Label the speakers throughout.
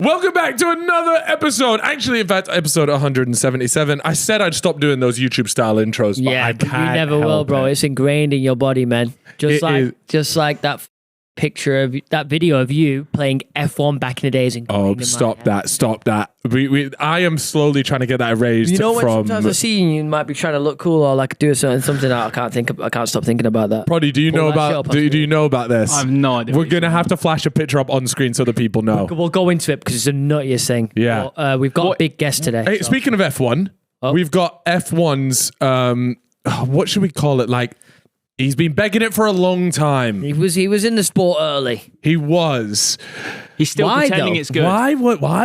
Speaker 1: Welcome back to another episode. Actually, in fact, episode 177. I said I'd stop doing those YouTube style intros, but I can't.
Speaker 2: You never will, bro. It's ingrained in your body, man. Just like that picture of that video of you playing F1 back in the days.
Speaker 1: Stop that. I am slowly trying to get that erased.
Speaker 2: You know when sometimes I see you might be trying to look cool or like do something I can't stop thinking about that.
Speaker 1: Proddy, do you know about this?
Speaker 3: I have no idea.
Speaker 1: We're gonna have to flash a picture up on screen so the people know.
Speaker 2: We'll go into it because it's the nuttiest thing.
Speaker 1: Yeah.
Speaker 2: But, we've got a big guest today.
Speaker 1: Hey, speaking of F1, we've got F1's what should we call it? Like, he's been begging it for a long time.
Speaker 2: He was in the sport early.
Speaker 1: He was.
Speaker 3: He's still pretending it's good.
Speaker 1: Why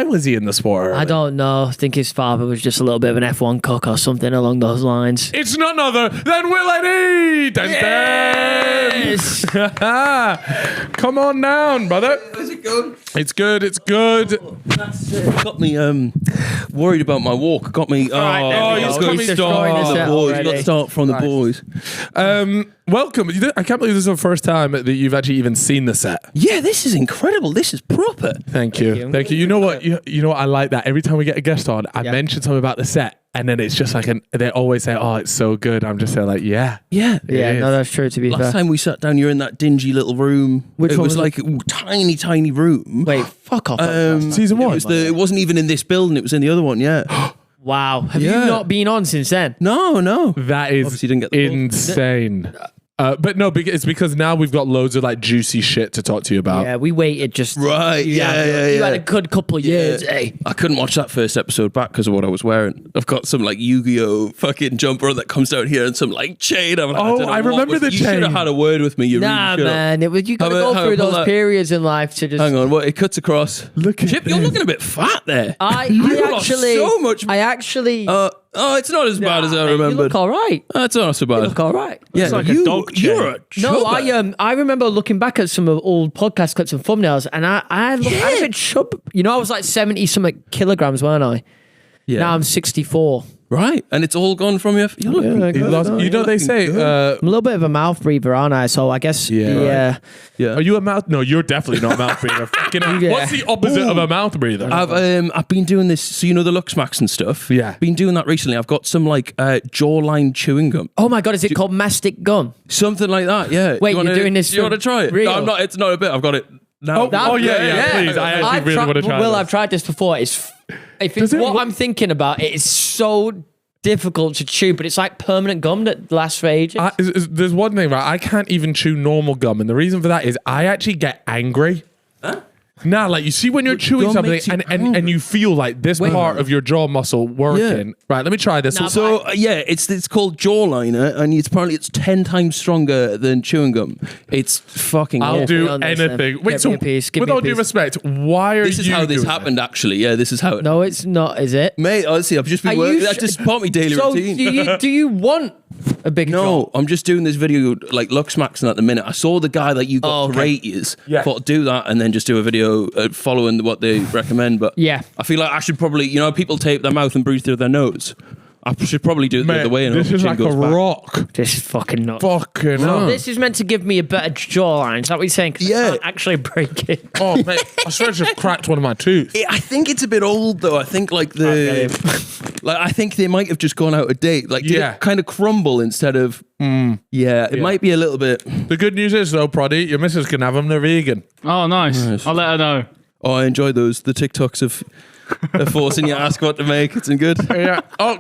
Speaker 1: was he in the sport early?
Speaker 2: I don't know. I think his father was just a little bit of an F1 cook or something along those lines.
Speaker 1: It's none other than WilNE!
Speaker 2: Yes!
Speaker 1: Come on down, brother.
Speaker 4: How's it going?
Speaker 1: It's good.
Speaker 4: Got me worried about my walk. Got me.
Speaker 2: He's got me destroying his set
Speaker 4: boys.
Speaker 2: already.
Speaker 4: Got to start from the boys.
Speaker 1: Welcome. I can't believe this is the first time that you've actually even seen the set.
Speaker 4: Yeah, this is incredible. This is proper.
Speaker 1: Thank you. You know what? You know what? I like that. Every time we get a guest on, I mention something about the set, and then it's just like they always say, "Oh, it's so good." I'm just saying, like, yeah.
Speaker 2: No, that's true. To be fair,
Speaker 4: Last time we sat down, you're in that dingy little room.
Speaker 2: Which one
Speaker 4: was
Speaker 2: was
Speaker 4: like a tiny room.
Speaker 2: wait, fuck off.
Speaker 1: Season 1.
Speaker 4: It wasn't even in this building. It was in the other one. Yeah.
Speaker 2: Wow. Have you not been on since then?
Speaker 4: No.
Speaker 1: That is
Speaker 4: Obviously didn't get the
Speaker 1: insane. But no, it's because now we've got loads of like juicy shit to talk to you about.
Speaker 2: Yeah, we waited just...
Speaker 4: Right,
Speaker 2: You had a good couple of years, eh?
Speaker 4: I couldn't watch that first episode back because of what I was wearing. I've got some like Yu-Gi-Oh fucking jumper that comes down here and some like chain. I'm like,
Speaker 1: I remember the chain.
Speaker 4: You should have had a word with me. You
Speaker 2: Nah,
Speaker 4: really
Speaker 2: man. You got to go through those periods in life to just...
Speaker 4: Hang on, what? It cuts across.
Speaker 1: Look at
Speaker 4: Chip, you're looking a bit fat there. It's not as bad as I remembered.
Speaker 2: You look all right.
Speaker 4: That's not so bad.
Speaker 2: You look all right.
Speaker 4: Yeah,
Speaker 3: like a dog chain.
Speaker 4: You're a
Speaker 2: No,
Speaker 4: chubber.
Speaker 2: I remember looking back at some of old podcast clips and thumbnails, and I looked a bit chub. You know, I was like 70-something kilograms, weren't I?
Speaker 4: Yeah.
Speaker 2: Now I'm 64.
Speaker 4: Right, and it's all gone from you. You're looking,
Speaker 1: you know, they say...
Speaker 2: I'm a little bit of a mouth breather, aren't I? So I guess...
Speaker 1: Yeah.
Speaker 4: yeah.
Speaker 1: Are you a mouth... No, you're definitely not a mouth breather. What's the opposite of a mouth breather?
Speaker 4: I've been doing this, so you know the Lux Max and stuff.
Speaker 1: Yeah.
Speaker 4: Been doing that recently. I've got some like jawline chewing gum,
Speaker 2: Oh my God, is it called mastic gum?
Speaker 4: something like that. Yeah.
Speaker 2: Wait, you're doing this
Speaker 4: Do you want to try it?
Speaker 2: real?
Speaker 4: No, I'm not. It's not a bit. I've got it now.
Speaker 1: Yeah, please. I actually really want to try this.
Speaker 2: I've tried this before. If it's what I'm thinking about, it is so difficult to chew, but it's like permanent gum that lasts for ages.
Speaker 1: There's one thing, right? I can't even chew normal gum, and the reason for that is I actually get angry. Huh? Nah, like you see when you're chewing
Speaker 4: gum
Speaker 1: something
Speaker 4: makes you
Speaker 1: and you feel like this part of your jaw muscle working.
Speaker 4: Yeah.
Speaker 1: Right, let me try this.
Speaker 2: Nah,
Speaker 4: So it's called jawliner, and apparently it's 10 times stronger than chewing gum. It's fucking.
Speaker 1: I'll
Speaker 4: awful.
Speaker 1: do
Speaker 2: on this then.
Speaker 1: anything. Wait,
Speaker 2: Give
Speaker 1: so
Speaker 2: me a piece, give
Speaker 1: with
Speaker 2: me a
Speaker 1: all due
Speaker 2: piece.
Speaker 1: respect, why are you
Speaker 4: This is how this
Speaker 1: doing
Speaker 4: happened. Actually, yeah, this is how it.
Speaker 2: No, it's not, is it?
Speaker 4: Mate, honestly, I've just been working. That's just part of my daily
Speaker 2: So
Speaker 4: routine.
Speaker 2: do you want a big
Speaker 4: No, I'm just doing this video like Lux Maxing at the minute. I saw the guy that you got to rate is.
Speaker 1: Yeah.
Speaker 4: Thought do that and then just do a video following what they recommend. But
Speaker 2: Yeah.
Speaker 4: I feel like I should probably, people tape their mouth and breathe through their nose. I should probably do it the other way. And
Speaker 1: this
Speaker 4: hope
Speaker 1: is
Speaker 4: the
Speaker 1: like
Speaker 4: chin
Speaker 1: a
Speaker 4: goes back.
Speaker 1: rock.
Speaker 2: This is fucking nuts.
Speaker 1: Fucking hell.
Speaker 2: This is meant to give me a better jawline. Is that what you're saying? 'Cause I can't actually break it.
Speaker 1: Oh, mate, I swear I just cracked one of my teeth.
Speaker 4: I think it's a bit old though. I think like I think they might have just gone out of date. Like did it kind of crumble instead of. It might be a little bit.
Speaker 1: The good news is though, Proddy, your missus can have them. They're vegan.
Speaker 3: Oh, nice. I'll let her know.
Speaker 4: Oh, I enjoy those. The TikToks of forcing you to ask what to make. It's good.
Speaker 1: Yeah. Oh,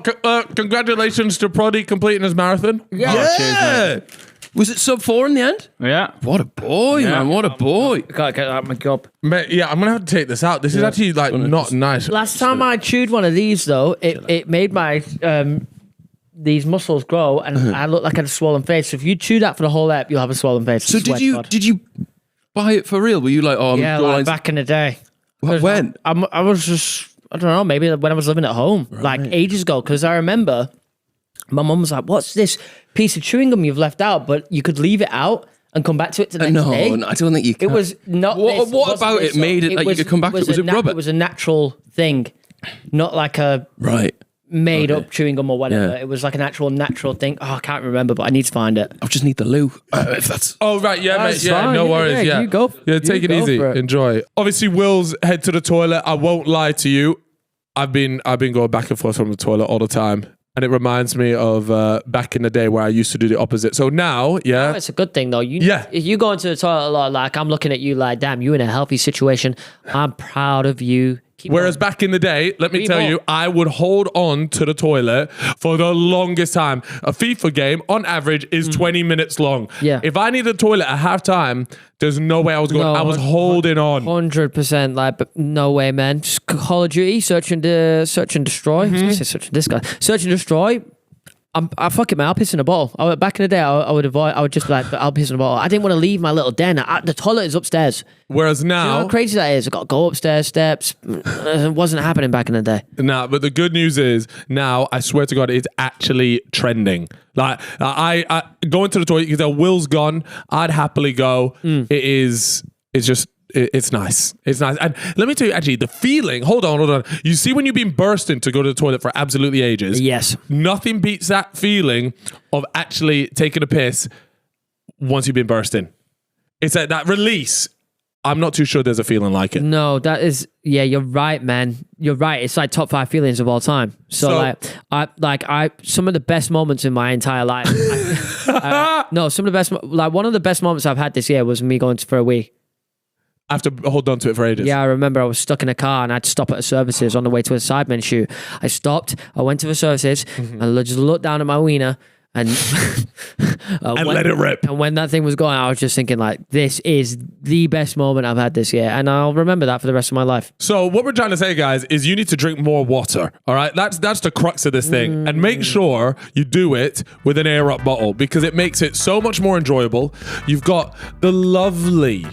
Speaker 1: congratulations to Proddy completing his marathon.
Speaker 4: Yeah. Was it sub 4 in the end?
Speaker 3: Yeah.
Speaker 4: What a boy, man. What a boy.
Speaker 2: I can't get out of my job.
Speaker 1: Mate, yeah, I'm gonna have to take this out. This is actually like not nice.
Speaker 2: Last time I chewed one of these, though, it made my these muscles grow, and I look like I had a swollen face. So if you chew that for the whole ep, you'll have a swollen face.
Speaker 4: So did you buy it for real? Were you like, oh,
Speaker 2: Yeah, like back in the day.
Speaker 4: when?
Speaker 2: I was just, I don't know, maybe when I was living at home, like ages ago, because I remember my mum was like, what's this piece of chewing gum you've left out? But you could leave it out and come back to it the next day.
Speaker 4: No, I don't think you can.
Speaker 2: It was not
Speaker 4: What about it made it like you could come back to it? Was it rubber?
Speaker 2: It was a natural thing, not like a made up chewing gum or whatever. Yeah. It was like an actual natural thing. Oh, I can't remember, but I need to find it.
Speaker 4: I just need the loo. If that's...
Speaker 1: Oh, right. Yeah, mate. Yeah, fine. No worries. Yeah.
Speaker 2: You go.
Speaker 1: Yeah, take it easy. Enjoy. Obviously, Will's head to the toilet. I won't lie to you. I've been going back and forth from the toilet all the time. And it reminds me of back in the day where I used to do the opposite. So now, yeah.
Speaker 2: Oh, it's a good thing, though. If you go into the toilet a lot, like, I'm looking at you like, damn, you're in a healthy situation. I'm proud of you.
Speaker 1: Whereas back in the day, let me tell you, I would hold on to the toilet for the longest time. A FIFA game, on average, is 20 minutes long.
Speaker 2: Yeah.
Speaker 1: If I needed a toilet at halftime, there's no way I was going. I was holding on.
Speaker 2: 100%. Like, but no way, man. Just Call of Duty, search and destroy. I was gonna say search and destroy. Search and destroy. I fuck it, man. I'll piss in a bottle. Back in the day, I would just be like, I'll piss in a bottle. I didn't want to leave my little den. The toilet is upstairs.
Speaker 1: Whereas now,
Speaker 2: you know how crazy that is. I got to go upstairs steps. It wasn't happening back in the day.
Speaker 1: Nah, but the good news is now, I swear to God, it's actually trending. Like I go into the toilet. You can tell Will's gone. I'd happily go. It's just. It's nice. It's nice. And let me tell you, actually, the feeling, hold on. You see when you've been bursting to go to the toilet for absolutely ages?
Speaker 2: Yes.
Speaker 1: Nothing beats that feeling of actually taking a piss once you've been bursting. It's that release. I'm not too sure there's a feeling like it.
Speaker 2: No, that is, yeah, you're right, man. You're right. It's like top 5 feelings of all time. So I some of the best moments in my entire life. Some of the best, like one of the best moments I've had this year was me going for a wee.
Speaker 1: I have to hold on to it for ages.
Speaker 2: Yeah, I remember I was stuck in a car and I had to stop at a services on the way to a Sidemen shoot. I stopped, I went to the services, and I just looked down at my wiener and
Speaker 1: let it rip.
Speaker 2: And when that thing was going, I was just thinking like, this is the best moment I've had this year. And I'll remember that for the rest of my life.
Speaker 1: So what we're trying to say, guys, is you need to drink more water. All right? That's the crux of this thing. And make sure you do it with an air up bottle because it makes it so much more enjoyable. You've got the lovely...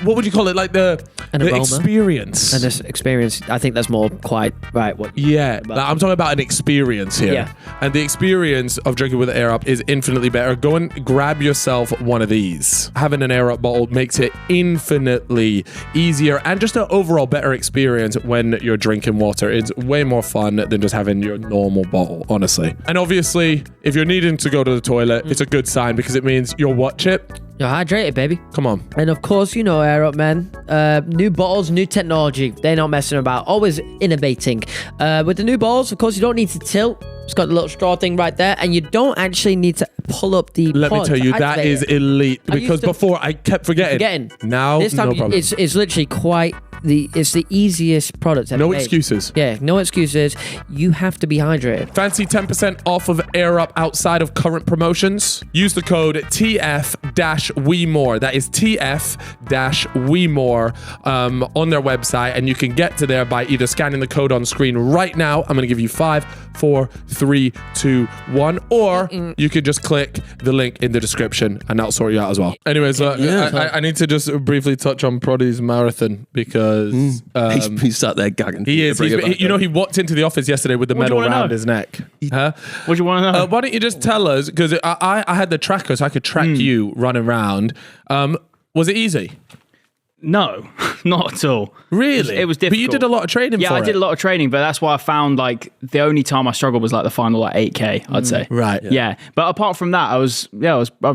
Speaker 1: what would you call it? Like the experience.
Speaker 2: And this experience, I think that's more quite right.
Speaker 1: I'm talking about an experience here.
Speaker 2: Yeah.
Speaker 1: And the experience of drinking with air up is infinitely better. Go and grab yourself one of these. Having an air up bottle makes it infinitely easier and just an overall better experience when you're drinking water. It's way more fun than just having your normal bottle, honestly. And obviously, if you're needing to go to the toilet, it's a good sign because it means you'll watch it.
Speaker 2: You're hydrated, baby.
Speaker 1: Come on.
Speaker 2: And of course, you know, Air Up, man. New bottles, new technology. They're not messing about. Always innovating. With the new bottles, of course, you don't need to tilt. It's got the little straw thing right there. And you don't actually need to pull up the
Speaker 1: Let me tell you, that is elite. Because before, I kept forgetting. Now,
Speaker 2: this time,
Speaker 1: no problem.
Speaker 2: It's literally quite... It's the easiest product ever made.
Speaker 1: Excuses.
Speaker 2: Yeah, no excuses. You have to be hydrated.
Speaker 1: Fancy 10% off of Air Up outside of current promotions? Use the code TF-WeMore. That is TF-WeMore on their website, and you can get to there by either scanning the code on screen right now. I'm going to give you 5, 4, 3, 2, 1, or you can just click the link in the description, and that'll sort you out as well. Anyways, I need to just briefly touch on Proddy's marathon because
Speaker 4: he's sat there gagging.
Speaker 1: He is. He walked into the office yesterday with the medal around his neck. Huh?
Speaker 3: What do you want to know?
Speaker 1: Why don't you just tell us? Because I had the tracker, so I could track you running around. Was it easy?
Speaker 3: No, not at all.
Speaker 1: Really?
Speaker 3: It was difficult.
Speaker 1: But you did a lot of training for it.
Speaker 3: Yeah, I did a lot of training, but that's why I found like the only time I struggled was like the final like 8K, I'd say.
Speaker 1: Right.
Speaker 3: Yeah. But apart from that, I was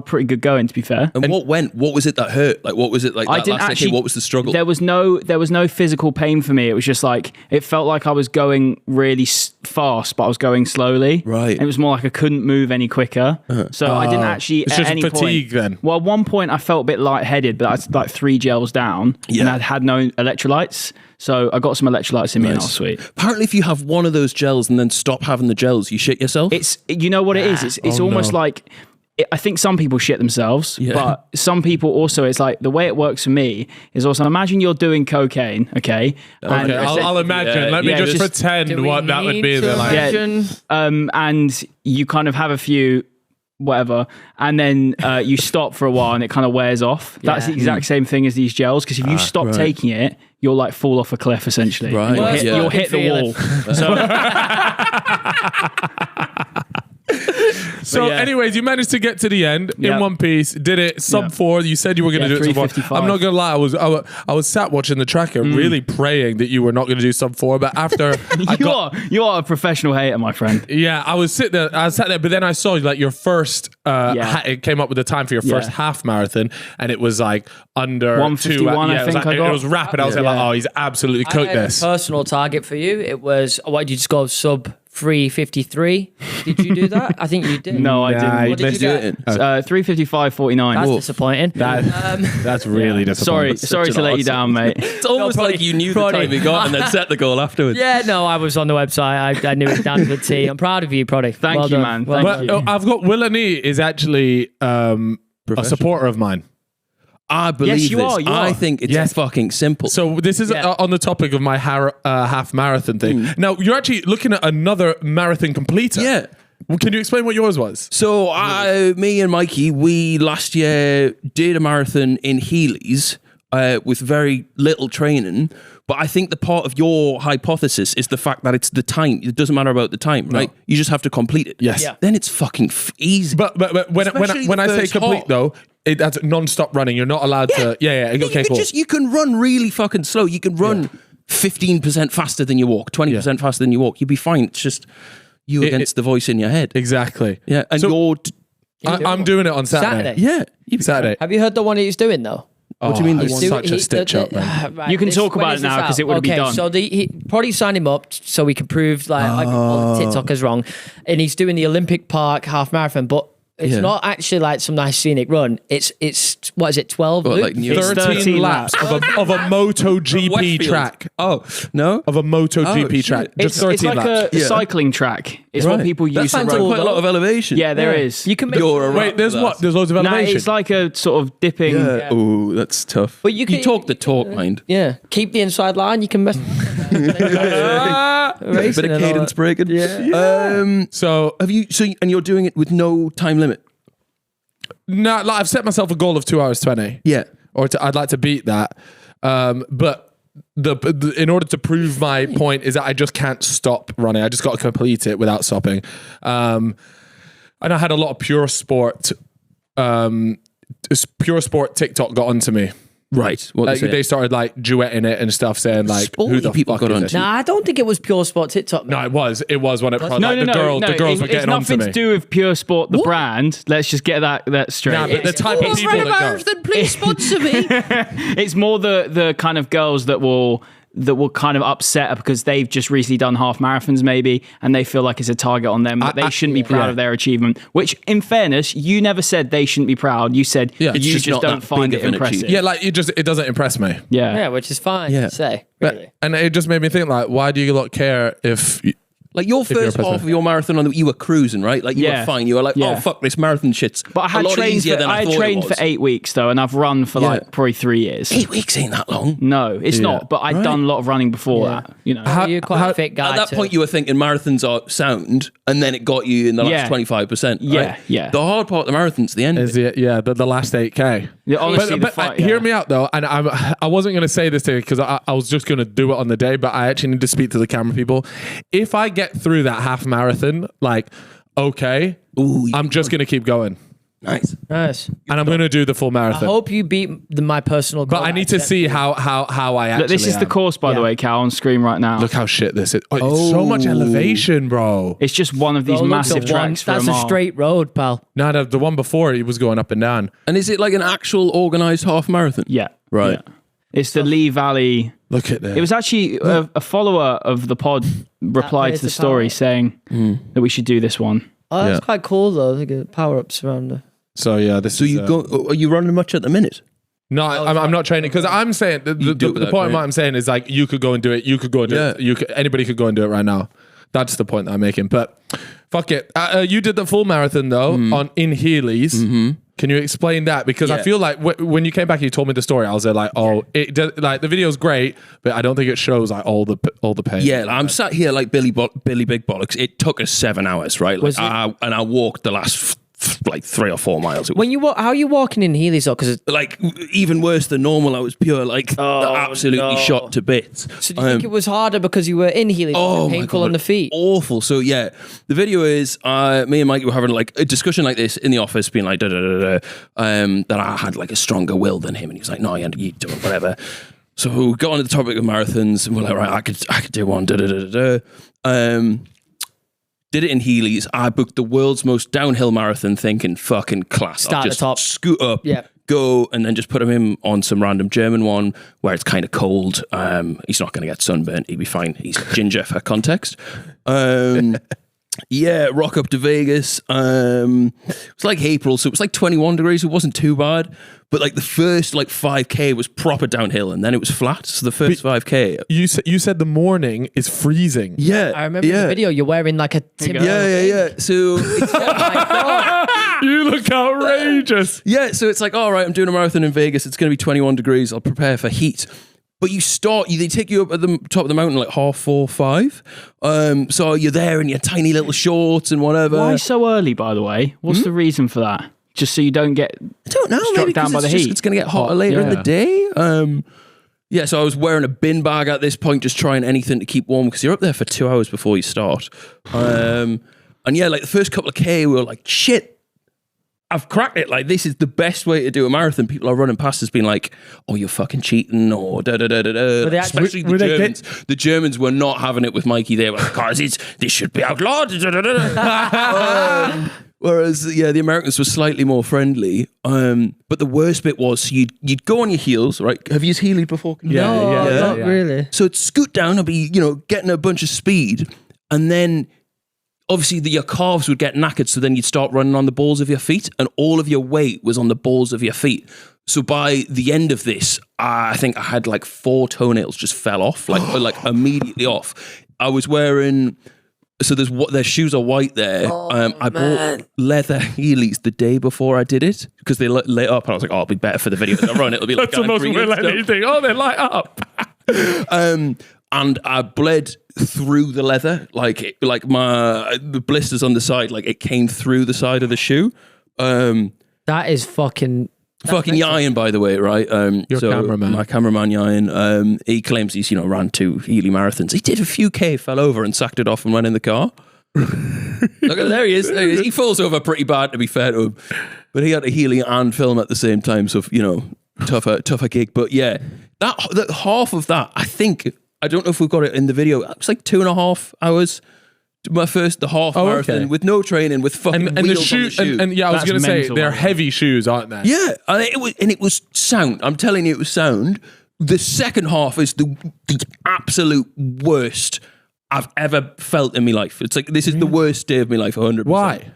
Speaker 3: pretty good going, to be fair.
Speaker 4: And what was it that hurt? Like, what was it like that last actually, what was the struggle?
Speaker 3: There was no physical pain for me. It was just like, it felt like I was going really fast, but I was going slowly.
Speaker 1: Right.
Speaker 3: And it was more like I couldn't move any quicker. So I didn't actually,
Speaker 1: it's
Speaker 3: at
Speaker 1: just
Speaker 3: any
Speaker 1: fatigue
Speaker 3: point,
Speaker 1: then.
Speaker 3: Well, at one point I felt a bit lightheaded, but I was like 3 gels down and I had no electrolytes. So I got some electrolytes in me and I was sweet.
Speaker 4: Apparently if you have one of those gels and then stop having the gels, you shit yourself.
Speaker 3: It's, you know what it is? It's almost like, I think some people shit themselves, but some people also, it's like the way it works for me is also, imagine you're doing cocaine, okay?
Speaker 1: Okay, I'll imagine. Let me just pretend what that would be. And
Speaker 3: you kind of have a few whatever, and then you stop for a while and it kind of wears off. That's the exact same thing as these gels, because if you stop taking it, you'll like fall off a cliff essentially.
Speaker 1: Right.
Speaker 3: You'll hit the wall. So
Speaker 1: So,
Speaker 3: yeah.
Speaker 1: anyways, you managed to get to the end in one piece. Did it sub 4. You said you were going to do it sub 4. I'm not going to lie. I was sat watching the tracker, really praying that you were not going to do sub 4. But after
Speaker 3: you are a professional hater, my friend.
Speaker 1: Yeah, I sat there, but then I saw like your first. It came up with the time for your first half marathon, and it was like under
Speaker 3: 151. I think
Speaker 1: it was rapid. I was like, oh, he's absolutely cooked this.
Speaker 2: Personal target for you. It was. Why did you just go sub 3:53? Did you do that? I think you did.
Speaker 3: No, I didn't.
Speaker 2: What did you get?
Speaker 3: 3:55.49.
Speaker 2: That's disappointing.
Speaker 1: That's really disappointing.
Speaker 3: Sorry to let you down, mate.
Speaker 4: It's almost like you knew the time you got and then set the goal afterwards.
Speaker 2: Yeah, no, I was on the website. I knew it down to the T. I'm proud of you, Proddy.
Speaker 3: Thank you, man. Thank you.
Speaker 1: I've got WillNE is actually a supporter of mine.
Speaker 4: I believe
Speaker 3: Yes, you are.
Speaker 4: I think it's fucking simple.
Speaker 1: So this is on the topic of my half marathon thing. Now, you're actually looking at another marathon completer.
Speaker 4: Yeah.
Speaker 1: Well, can you explain what yours was?
Speaker 4: So me and Mikey, we last year did a marathon in Heelys with very little training. But I think the part of your hypothesis is the fact that it's the time. It doesn't matter about the time, right? No. You just have to complete it.
Speaker 1: Yes. Yeah.
Speaker 4: Then it's fucking easy.
Speaker 1: But when I say complete though, that's non-stop running. You're not allowed to. Yeah. Okay, cool.
Speaker 4: You can run really fucking slow. You can run 15% faster than you walk, 20% faster than you walk. You'd be fine. It's just you against the voice in your head.
Speaker 1: Exactly.
Speaker 4: Yeah. And
Speaker 1: I'm doing it on Saturday.
Speaker 4: Yeah.
Speaker 1: Saturday.
Speaker 2: Have you heard the one he's doing though?
Speaker 4: What do you mean?
Speaker 1: It's such a stitch up, man.
Speaker 2: Right,
Speaker 3: You can talk about it now because it would be done.
Speaker 2: So Proddy signed him up so we can prove like all the TikTokers wrong, and he's doing the Olympic Park half marathon, but it's not actually like some nice scenic run. It's what is it? 12,
Speaker 4: like
Speaker 1: 13 laps of a MotoGP track.
Speaker 4: Oh no,
Speaker 1: of a MotoGP track. Just 13
Speaker 3: it's like
Speaker 1: laps.
Speaker 3: a cycling track. It's what people
Speaker 4: that
Speaker 3: use to
Speaker 4: sounds
Speaker 3: run.
Speaker 4: like quite a lot of elevation.
Speaker 3: Yeah, there is.
Speaker 2: You can make
Speaker 1: Wait, there's what? There's loads of elevation.
Speaker 3: No, it's like a sort of dipping.
Speaker 4: Yeah. Oh, that's tough.
Speaker 2: But you
Speaker 4: talk the talk, mind.
Speaker 2: Yeah, keep the inside line. You can mess.
Speaker 4: Bit of cadence breaking.
Speaker 2: Yeah.
Speaker 1: So
Speaker 4: have you? And you're doing it with no time limit.
Speaker 1: No, like I've set myself a goal of 2 hours 20.
Speaker 4: Yeah,
Speaker 1: I'd like to beat that. But in order to prove my point is that I just can't stop running. I just got to complete it without stopping. And I had a lot of pure sport TikTok got onto me.
Speaker 4: right. What
Speaker 1: They started like duetting it and stuff, saying like,
Speaker 4: Sporty
Speaker 1: "Who the
Speaker 4: people
Speaker 1: fuck
Speaker 4: got
Speaker 1: is
Speaker 4: onto
Speaker 1: this?"
Speaker 4: it.
Speaker 2: Nah, I don't think it was pure sport TikTok. Man.
Speaker 1: No, it was when it
Speaker 3: No,
Speaker 1: the girls were getting onto
Speaker 3: It's nothing
Speaker 1: me.
Speaker 3: to do with Pure Sport, the brand. Let's just get that straight.
Speaker 1: Nah, but the type of people that go.
Speaker 2: Please sponsor me.
Speaker 3: It's more the kind of girls that will kind of upset because they've just recently done half marathons maybe, and they feel like it's a target on them, that they shouldn't be proud of their achievement, which in fairness, you never said they shouldn't be proud. You said you just don't find it impressive.
Speaker 1: Yeah, like it doesn't impress me.
Speaker 2: Yeah, which is fine to say. Really.
Speaker 1: And it just made me think like, why do you lot care if...
Speaker 4: Like your first half of your marathon, you were cruising, right? Like you were fine. You were like, oh fuck, this marathon shit's
Speaker 3: but I had trained for 8 weeks though, and I've run for like probably 3 years.
Speaker 4: 8 weeks ain't that long.
Speaker 3: No, it's not. But I'd done a lot of running before that. You know,
Speaker 2: you're quite a fit guy.
Speaker 4: At that point, you were thinking marathons are sound, and then it got you in the last 25%. Right?
Speaker 3: Yeah.
Speaker 4: The hard part of the marathon's the end.
Speaker 1: The last 8K.
Speaker 3: Yeah, honestly,
Speaker 1: but hear me out though, and I wasn't going to say this to you because I was just going to do it on the day, but I actually need to speak to the camera people. If I get through that half marathon, like, okay, I'm just going to keep going.
Speaker 4: Nice.
Speaker 1: And I'm going to do the full marathon.
Speaker 2: I hope you beat my personal goal.
Speaker 1: But I need to see how I actually.
Speaker 3: Look, this is the course, by the way, Cal, on screen right now.
Speaker 1: Look how shit this is. It's so much elevation, bro.
Speaker 3: It's just one of these massive tracks for
Speaker 2: That's
Speaker 3: a
Speaker 2: a
Speaker 3: mile.
Speaker 2: straight road, pal.
Speaker 1: No, the one before it was going up and down.
Speaker 4: And is it like an actual organised half marathon?
Speaker 3: Yeah.
Speaker 4: Right.
Speaker 3: Yeah. It's the Lee Valley.
Speaker 1: Look at that.
Speaker 3: It was actually a follower of the pod replied to the story saying that we should do this one.
Speaker 2: Oh, that's quite cool though. Look at power-ups around there.
Speaker 1: So yeah,
Speaker 4: So you go? Are you running much at the minute?
Speaker 1: No, I'm not training because I'm saying the point of what I'm saying is like you could go and do it. You could go and do it. Anybody could go and do it right now. That's the point that I'm making. But fuck it. You did the full marathon though in Heelys. Mm-hmm. Can you explain that? Because I feel like when you came back, and you told me the story. I was there like, it does, like the video's great, but I don't think it shows like all the pain.
Speaker 4: Yeah, I'm sat here like Billy Big Bollocks. It took us 7 hours, right? Like, and I walked the last like 3 or 4 miles. It was
Speaker 2: When how are you walking in Heelys though? Because
Speaker 4: like even worse than normal. I was pure like absolutely shot to bits.
Speaker 2: so do you think it was harder because you were in Heelys?
Speaker 4: Oh,
Speaker 2: Was it painful on the feet?
Speaker 4: Awful. So yeah, the video is me and Mike were having like a discussion like this in the office, being like that I had like a stronger will than him, and he was like, no, you do it, whatever. So we got on to the topic of marathons, and we're like, right, I could do one. Did it in Heelys. I booked the world's most downhill marathon, thinking fucking class.
Speaker 2: Start
Speaker 4: I'll
Speaker 2: at
Speaker 4: just
Speaker 2: the top.
Speaker 4: scoot up,
Speaker 2: Yeah.
Speaker 4: go, and then just put him in on some random German one where it's kind of cold. He's not going to get sunburnt. He'll be fine. He's ginger for context. Yeah, rock up to Vegas. It was like April, so it was like 21 degrees. It wasn't too bad. But like the first like 5K was proper downhill, and then it was flat. So the first 5K.
Speaker 1: You said the morning is freezing.
Speaker 4: Yeah.
Speaker 2: I remember the video. You're wearing like a Timber.
Speaker 4: Yeah. So it's,
Speaker 2: Oh my God.
Speaker 1: You look outrageous.
Speaker 4: yeah, so it's like, all right, I'm doing a marathon in Vegas. It's going to be 21 degrees. I'll prepare for heat. But they take you up at the top of the mountain like 4:30, 5. So you're there in your tiny little shorts and whatever.
Speaker 3: Why so early, by the way? What's the reason for that? Just so you don't get
Speaker 4: I don't know.
Speaker 3: struck
Speaker 4: Maybe
Speaker 3: down by the heat?
Speaker 4: It's going to get hotter later in the day. Yeah, so I was wearing a bin bag at this point, just trying anything to keep warm because you're up there for 2 hours before you start. And yeah, like the first couple of K, we were like, shit, I've cracked it. Like, this is the best way to do a marathon. People are running past us being like, oh, you're fucking cheating, or da-da-da-da-da. Especially the Germans. The Germans were not having it with Mikey. They were like, guys, this should be outlawed. Whereas, yeah, the Americans were slightly more friendly. But the worst bit was you'd go on your heels, right? Have you used Heelys before?
Speaker 2: Not really.
Speaker 4: So it'd scoot down and be, getting a bunch of speed. And then obviously your calves would get knackered. So then you'd start running on the balls of your feet, and all of your weight was on the balls of your feet. So by the end of this, I think I had like 4 toenails just fell off, like immediately off. I was wearing... So their shoes are white there. I bought leather Heelys the day before I did it because they lit up, and I was like, "Oh, it'll be better for the video than I run. It'll be like
Speaker 1: That's the most Will thing. Oh, they light up.
Speaker 4: And I bled through the leather, like the blisters on the side, like it came through the side of the shoe.
Speaker 2: That is fucking
Speaker 4: Yayan, by the way, right?
Speaker 1: Your cameraman.
Speaker 4: My cameraman Yayan, he claims he's ran 2 Heelys marathons. He did a few K, fell over and sacked it off and went in the car. Look, there he is. He falls over pretty bad, to be fair to him. But he had a Heelys and film at the same time, so tougher gig. But yeah, that half of that, I don't know if we've got it in the video. It was like 2.5 hours. My the half marathon with no training, with fucking
Speaker 1: And the
Speaker 4: wheels
Speaker 1: shoe,
Speaker 4: on the shoe.
Speaker 1: and yeah, I was
Speaker 3: That's
Speaker 1: going to say
Speaker 3: mental,
Speaker 1: they're
Speaker 3: man.
Speaker 1: heavy shoes, aren't they?
Speaker 4: Yeah, and it was sound. I'm telling you, it was sound. The second half is the absolute worst I've ever felt in my life. It's like, this is the worst day of my life, 100%.
Speaker 1: Why?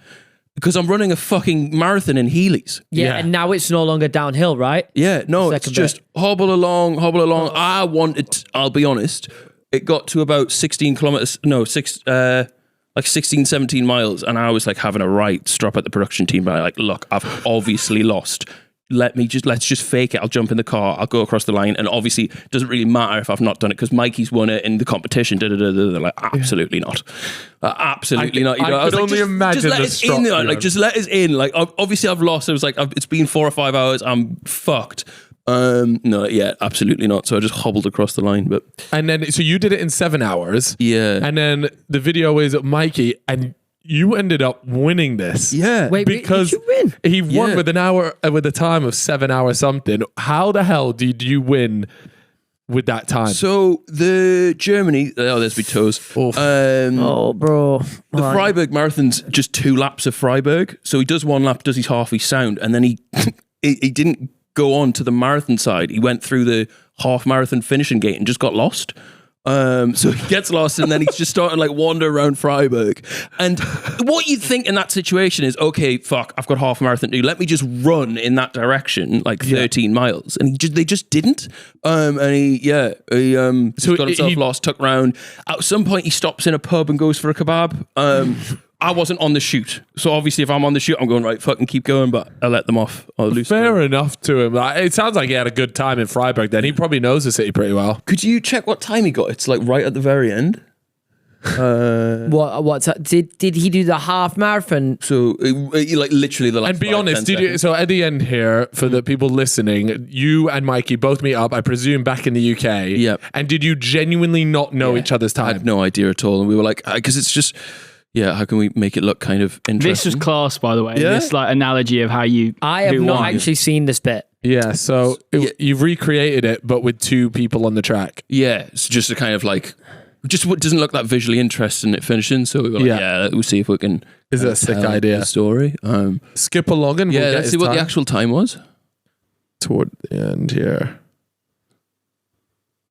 Speaker 4: Because I'm running a fucking marathon in Heelys.
Speaker 2: yeah, and now it's no longer downhill, right?
Speaker 4: Yeah, no,
Speaker 2: Second
Speaker 4: it's just hobble along. I'll be honest, it got to about 16 kilometers, like 16, 17 miles, and I was like having a right strop at the production team by like, look, I've obviously lost. Let's just fake it. I'll jump in the car. I'll go across the line. And obviously it doesn't really matter if I've not done it because Mikey's won it in the competition. They're like, absolutely not. Absolutely not.
Speaker 1: I could only imagine
Speaker 4: just let
Speaker 1: the
Speaker 4: us
Speaker 1: strop
Speaker 4: in.
Speaker 1: you're
Speaker 4: Like,
Speaker 1: on.
Speaker 4: just let us in. Like, obviously I've lost. It was like, it's been 4 or 5 hours. I'm fucked. No, yeah, absolutely not. So I just hobbled across the line. But
Speaker 1: And then, so you did it in 7 hours.
Speaker 4: yeah.
Speaker 1: And then the video is Mikey, and you ended up winning this.
Speaker 4: Yeah.
Speaker 2: Wait,
Speaker 1: Because
Speaker 2: did you win?
Speaker 1: he won
Speaker 4: Yeah.
Speaker 1: with an hour, with a time of 7 hours something. How the hell did you win with that time?
Speaker 4: So the Germany, there's my toes.
Speaker 1: Oof.
Speaker 2: Oh, bro.
Speaker 4: The Freiburg Marathon's just 2 laps of Freiburg. So he does 1 lap, does his half, he's sound, and then he he didn't go on to the marathon side. He went through the half marathon finishing gate and just got lost. So he gets lost, and then he's just starting like wander around Freiburg. And what you'd think in that situation is, okay, fuck, I've got half a marathon to do. Let me just run in that direction, like 13 miles. And they just didn't. And he just got himself lost, took round. At some point, he stops in a pub and goes for a kebab. I wasn't on the shoot. So obviously if I'm on the shoot, I'm going, right, fucking keep going, but I let them off. I'll lose.
Speaker 1: Fair enough to him. It sounds like he had a good time in Freiburg then. He probably knows the city pretty well.
Speaker 4: Could you check what time he got? It's like right at the very end.
Speaker 2: What's that? Did he do the half marathon?
Speaker 4: So like literally the last.
Speaker 1: And be honest, so at the end here, for the people listening, you and Mikey both meet up, I presume, back in the UK.
Speaker 4: Yep.
Speaker 1: And did you genuinely not know each other's time?
Speaker 4: I had no idea at all, and we were like, because it's just, how can we make it look kind of interesting?
Speaker 3: This was class, by the way.
Speaker 4: Yeah?
Speaker 3: This like analogy of how you.
Speaker 2: I have not actually seen this bit.
Speaker 1: Yeah, so you've recreated it, but with two people on the track.
Speaker 4: Yeah, it's just a kind of like, just what doesn't look that visually interesting at finishing. So we were like, we'll see if we can.
Speaker 1: Is it a sick idea?
Speaker 4: The story.
Speaker 1: Skip along and we'll get
Speaker 4: let's see what the actual time was.
Speaker 1: Toward the end here.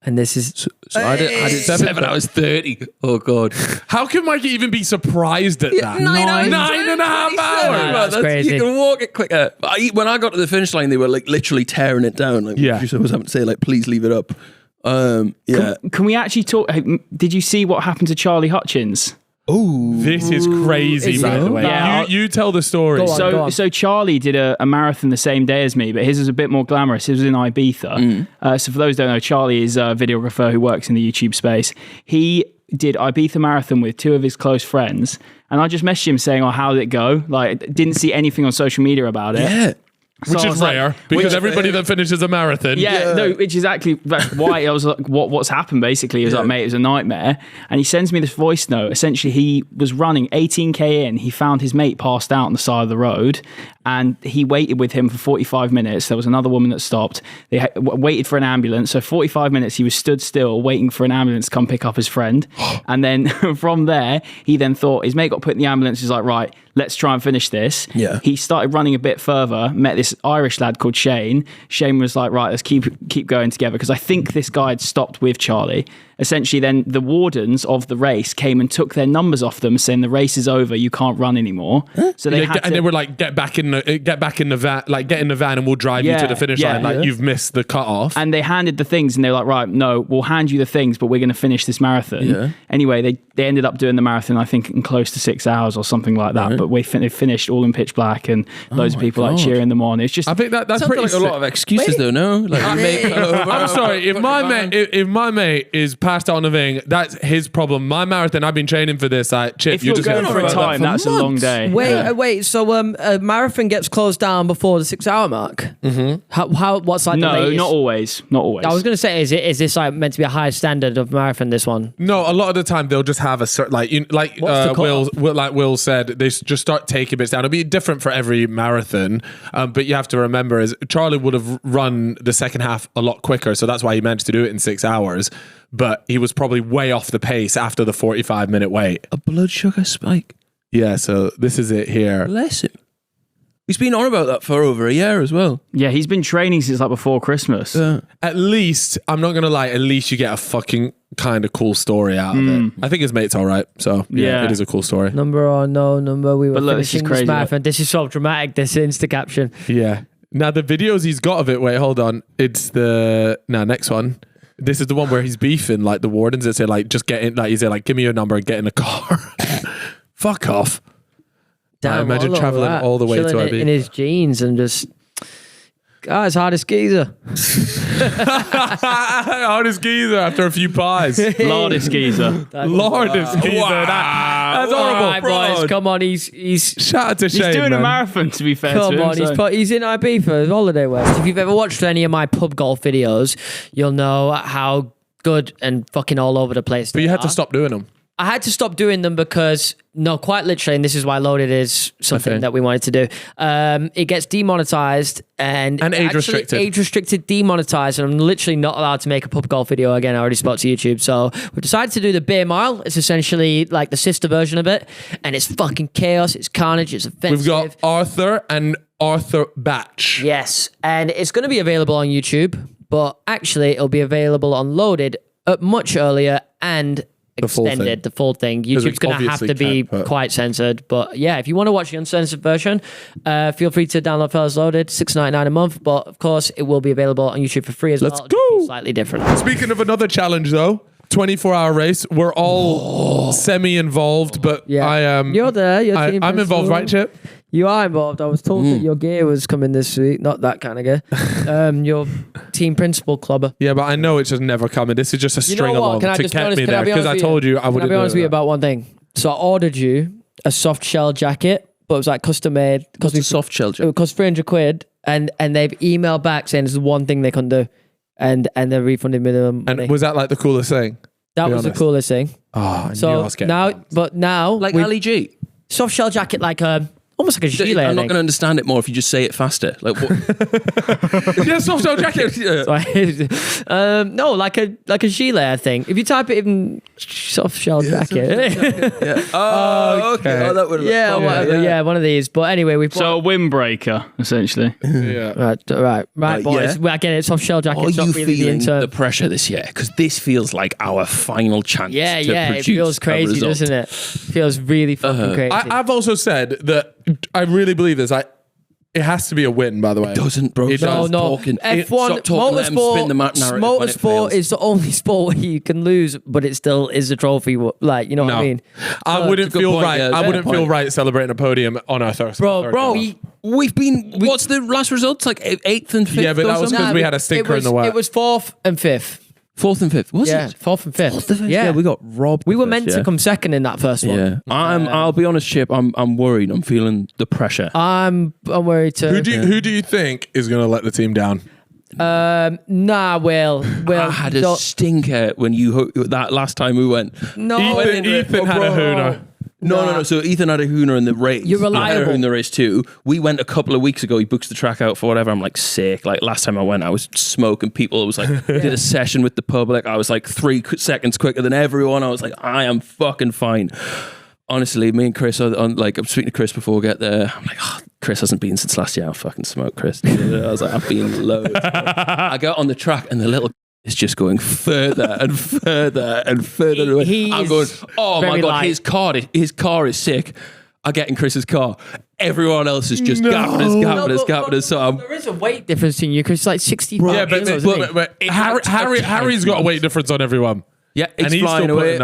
Speaker 2: And this is...
Speaker 4: So I did 7 hours 30. Oh, God.
Speaker 1: How can Mikey even be surprised at that? 9.5 hours.
Speaker 2: That's crazy.
Speaker 4: You can walk it quicker. But when I got to the finish line, they were like literally tearing it down. Like,
Speaker 1: Yeah.
Speaker 4: I was having to say, like, please leave it up.
Speaker 3: Can we actually talk? Did you see what happened to Charlie Hutchins?
Speaker 4: Oh,
Speaker 1: This is crazy, by the way.
Speaker 3: Yeah.
Speaker 1: You tell the story.
Speaker 2: Go on.
Speaker 3: So Charlie did a marathon the same day as me, but his was a bit more glamorous. His was in Ibiza. So for those who don't know, Charlie is a videographer who works in the YouTube space. He did Ibiza marathon with two of his close friends, and I just messaged him saying, how did it go? Like, didn't see anything on social media about it.
Speaker 4: yeah.
Speaker 1: Which
Speaker 3: So I
Speaker 1: is
Speaker 3: was like-
Speaker 1: rare, because everybody that finishes a marathon.
Speaker 3: No, which is actually that's why I was like, what's happened basically? He was like, mate, it was a nightmare. And he sends me this voice note. Essentially, he was running 18k in. He found his mate passed out on the side of the road, and he waited with him for 45 minutes. There was another woman that stopped. They waited for an ambulance. So 45 minutes, he was stood still waiting for an ambulance to come pick up his friend. And then from there, he then thought his mate got put in the ambulance. He's like, right, let's try and finish this.
Speaker 4: Yeah.
Speaker 3: He started running a bit further, met this Irish lad called Shane. Shane was like, right, let's keep going together, because I think this guy had stopped with Charlie. Essentially, then the wardens of the race came and took their numbers off them, saying the race is over, you can't run anymore. So they
Speaker 1: They were like, get back in the van, like get in the van and we'll drive you to the finish line. Like you've missed the cutoff.
Speaker 3: And they handed the things, and they were like, right, no, we'll hand you the things, but we're going to finish this marathon.
Speaker 4: Yeah.
Speaker 3: Anyway, they ended up doing the marathon, I think, in close to 6 hours or something like that.
Speaker 4: Right.
Speaker 3: But they finished all in pitch black, and loads of people like cheering them on. It's just,
Speaker 1: I think that's
Speaker 4: Sounds
Speaker 1: pretty
Speaker 4: like a
Speaker 1: sick.
Speaker 4: lot of excuses, though, no? Like,
Speaker 1: I'm sorry, if my mate is passed out on a thing, that's his problem. My marathon, I've been training for this. Chip,
Speaker 3: if you're
Speaker 1: just
Speaker 3: going
Speaker 1: gonna
Speaker 3: for a
Speaker 1: throw
Speaker 3: time,
Speaker 1: that
Speaker 3: that's a long day.
Speaker 2: Wait. So a marathon gets closed down before the 6 hour mark. Mm-hmm. What's like the
Speaker 3: No,
Speaker 2: latest?
Speaker 3: not always. I
Speaker 2: was going to say, is this like meant to be a high standard of marathon? This one?
Speaker 1: No, a lot of the time they'll just have a certain Will said, they just start taking bits down. It'll be different for every marathon, but you have to remember is Charlie would have run the second half a lot quicker, so that's why he managed to do it in 6 hours. But he was probably way off the pace after the 45-minute wait.
Speaker 4: a blood sugar spike.
Speaker 1: Yeah, so this is it here.
Speaker 4: Bless him. He's been on about that for over a year as well.
Speaker 3: Yeah, he's been training since like before Christmas.
Speaker 1: At least, I'm not gonna lie, at least you get a fucking kind of cool story out of it. I think his mate's all right, so yeah, it is a cool story.
Speaker 2: Number or no number, we were
Speaker 3: But look, this is
Speaker 2: finishing
Speaker 3: crazy,
Speaker 2: this marathon. This is so dramatic. This Insta caption.
Speaker 1: Yeah. Now the videos he's got of it. Wait, hold on. It's the next one. This is the one where he's beefing like the wardens that say like just get in. Like he's like, give me your number and get in a car. Fuck off.
Speaker 2: Damn,
Speaker 1: I imagine
Speaker 2: all over
Speaker 1: traveling
Speaker 2: that.
Speaker 1: all the way to
Speaker 2: Chilling
Speaker 1: IB.
Speaker 2: in his jeans and just. It's hardest geezer.
Speaker 1: Hardest geezer after a few pies.
Speaker 3: Lardist geezer.
Speaker 1: Lordest geezer. That's horrible.
Speaker 2: All right, boys, come on. He's
Speaker 1: Shout out to Shane.
Speaker 3: He's doing
Speaker 1: man.
Speaker 3: a marathon, to be fair.
Speaker 2: Come
Speaker 3: to him,
Speaker 2: on,
Speaker 3: so.
Speaker 2: he's in IB for his holiday west. If you've ever watched any of my pub golf videos, you'll know how good and fucking all over the place
Speaker 1: But you had to stop doing them.
Speaker 2: I had to stop doing them because, no, quite literally, and this is why Loaded is something
Speaker 1: Okay.
Speaker 2: that we wanted to do. It gets demonetized and
Speaker 1: age restricted.
Speaker 2: Age restricted, demonetized, and I'm literally not allowed to make a pub golf video again. I already spoke to YouTube, so we decided to do the Beer Mile. It's essentially like the sister version of it, and it's fucking chaos. It's carnage. It's offensive.
Speaker 1: We've got Arthur and Arthur Batch.
Speaker 2: Yes, and it's going to be available on YouTube, but actually it'll be available on Loaded much earlier and
Speaker 1: full
Speaker 2: extended,
Speaker 1: thing.
Speaker 2: the full thing.
Speaker 1: we
Speaker 2: YouTube's going to have
Speaker 1: obviously
Speaker 2: to be
Speaker 1: can't put-
Speaker 2: quite censored, but yeah, if you want to watch the uncensored version, feel free to download Fellas Loaded, $6.99 a month, but of course it will be available on YouTube for free as
Speaker 1: Let's
Speaker 2: well. It'll just be
Speaker 1: go.
Speaker 2: slightly different.
Speaker 1: Speaking of another challenge, though, 24-hour race. We're all semi-involved, but
Speaker 2: Yeah,
Speaker 1: I am.
Speaker 2: you're there. You're
Speaker 1: I'm involved, right, Chip?
Speaker 2: You are involved. I was told that your gear was coming this week. Not that kind of gear. Your team principal clubber.
Speaker 1: Yeah, but I know it's just never coming. This is just a string along to get me there because I told you I wouldn't.
Speaker 2: Can I be honest with you about one thing? So I ordered you a soft shell jacket, but it was like custom made.
Speaker 4: What's a soft shell jacket?
Speaker 2: It cost 300 quid, and they've emailed back saying this is one thing they couldn't do, and they're refunding me the money.
Speaker 1: And was that like the coolest thing?
Speaker 2: That was the coolest thing.
Speaker 1: Oh, I knew I
Speaker 2: So
Speaker 1: was getting
Speaker 2: now,
Speaker 1: bumped.
Speaker 2: but now
Speaker 4: Like
Speaker 2: we-
Speaker 4: LEG.
Speaker 2: soft shell jacket, like almost like a gilet.
Speaker 4: I'm
Speaker 2: I
Speaker 4: not
Speaker 2: think.
Speaker 4: going to understand it more if you just say it faster. Like what?
Speaker 1: Yeah, soft shell jacket.
Speaker 2: No, like a gilet, I think. If you type it in soft shell jacket.
Speaker 4: Oh, okay. Oh, that would.
Speaker 2: Yeah, whatever. Yeah, one of these. But anyway, we've
Speaker 3: So a windbreaker, essentially.
Speaker 1: Yeah.
Speaker 2: right, boys.
Speaker 4: yeah.
Speaker 2: I get it. Soft shell jacket.
Speaker 4: Are
Speaker 2: It's not
Speaker 4: you
Speaker 2: really the
Speaker 4: feeling
Speaker 2: intern.
Speaker 4: the pressure this year? Because this feels like our final chance.
Speaker 2: Yeah,
Speaker 4: to
Speaker 2: it
Speaker 4: produce
Speaker 2: feels
Speaker 4: a
Speaker 2: crazy,
Speaker 4: result.
Speaker 2: doesn't it? Feels really fucking crazy.
Speaker 1: I've also said that I really believe this. It has to be a win, by the way.
Speaker 4: Doesn't, bro.
Speaker 1: It
Speaker 4: Stop
Speaker 1: does.
Speaker 4: talking.
Speaker 2: F1
Speaker 4: Stop talking. Let 'em spin the narrative when it
Speaker 2: motorsport
Speaker 4: fails.
Speaker 2: is the only sport where you can lose, but it still is a trophy. Like, you know what I mean?
Speaker 1: I wouldn't
Speaker 4: good
Speaker 1: feel
Speaker 4: point,
Speaker 1: right.
Speaker 4: yeah,
Speaker 1: I
Speaker 4: fair
Speaker 1: wouldn't
Speaker 4: point.
Speaker 1: feel right celebrating a podium on our third.
Speaker 2: Bro,
Speaker 4: We've been. What's the last results? Like 8th and 5th.
Speaker 1: Yeah, but that was because we had a stinker in the wet.
Speaker 2: It was 4th and 5th.
Speaker 4: 4th and 5th. Was
Speaker 2: Yeah,
Speaker 4: it?
Speaker 2: 4th and 5th.
Speaker 4: 4th and 5th?
Speaker 2: Yeah,
Speaker 4: we got robbed.
Speaker 2: we were
Speaker 4: first,
Speaker 2: meant
Speaker 4: yeah.
Speaker 2: to come second in that first one.
Speaker 4: Yeah, I'll be honest, Chip. I'm worried. I'm feeling the pressure.
Speaker 2: I'm worried too.
Speaker 1: Who do you think is going to let the team down?
Speaker 2: Nah, Will.
Speaker 4: I had a
Speaker 2: don't-
Speaker 4: stinker when that last time we went.
Speaker 2: No,
Speaker 1: Ethan had a hooner.
Speaker 4: No. So Ethan had a hooner in the race.
Speaker 2: You're
Speaker 4: I had a
Speaker 2: reliable.
Speaker 4: hooner in the race too. We went a couple of weeks ago. He books the track out for whatever. I'm like sick. Like last time I went, I was smoking. People was like did a session with the public. I was like 3 seconds quicker than everyone. I was like, I am fucking fine. Honestly, me and Chris I'm speaking to Chris before we get there. I'm like, oh, Chris hasn't been since last year. I'll fucking smoke Chris. I was like, I've been loads. I got on the track and the little is just going further and further and further away. I'm going, oh my God,
Speaker 2: light.
Speaker 4: his car is sick. I get in Chris's car. Everyone else is just gapping us. So I'm,
Speaker 2: there is a weight difference in you because it's like 65
Speaker 1: Yeah, but,
Speaker 2: kilos,
Speaker 1: but,
Speaker 2: isn't it?
Speaker 1: but Harry's got a weight difference on everyone.
Speaker 4: yeah,
Speaker 1: And
Speaker 4: it's
Speaker 1: he's
Speaker 4: flying
Speaker 1: still
Speaker 4: away.
Speaker 1: putting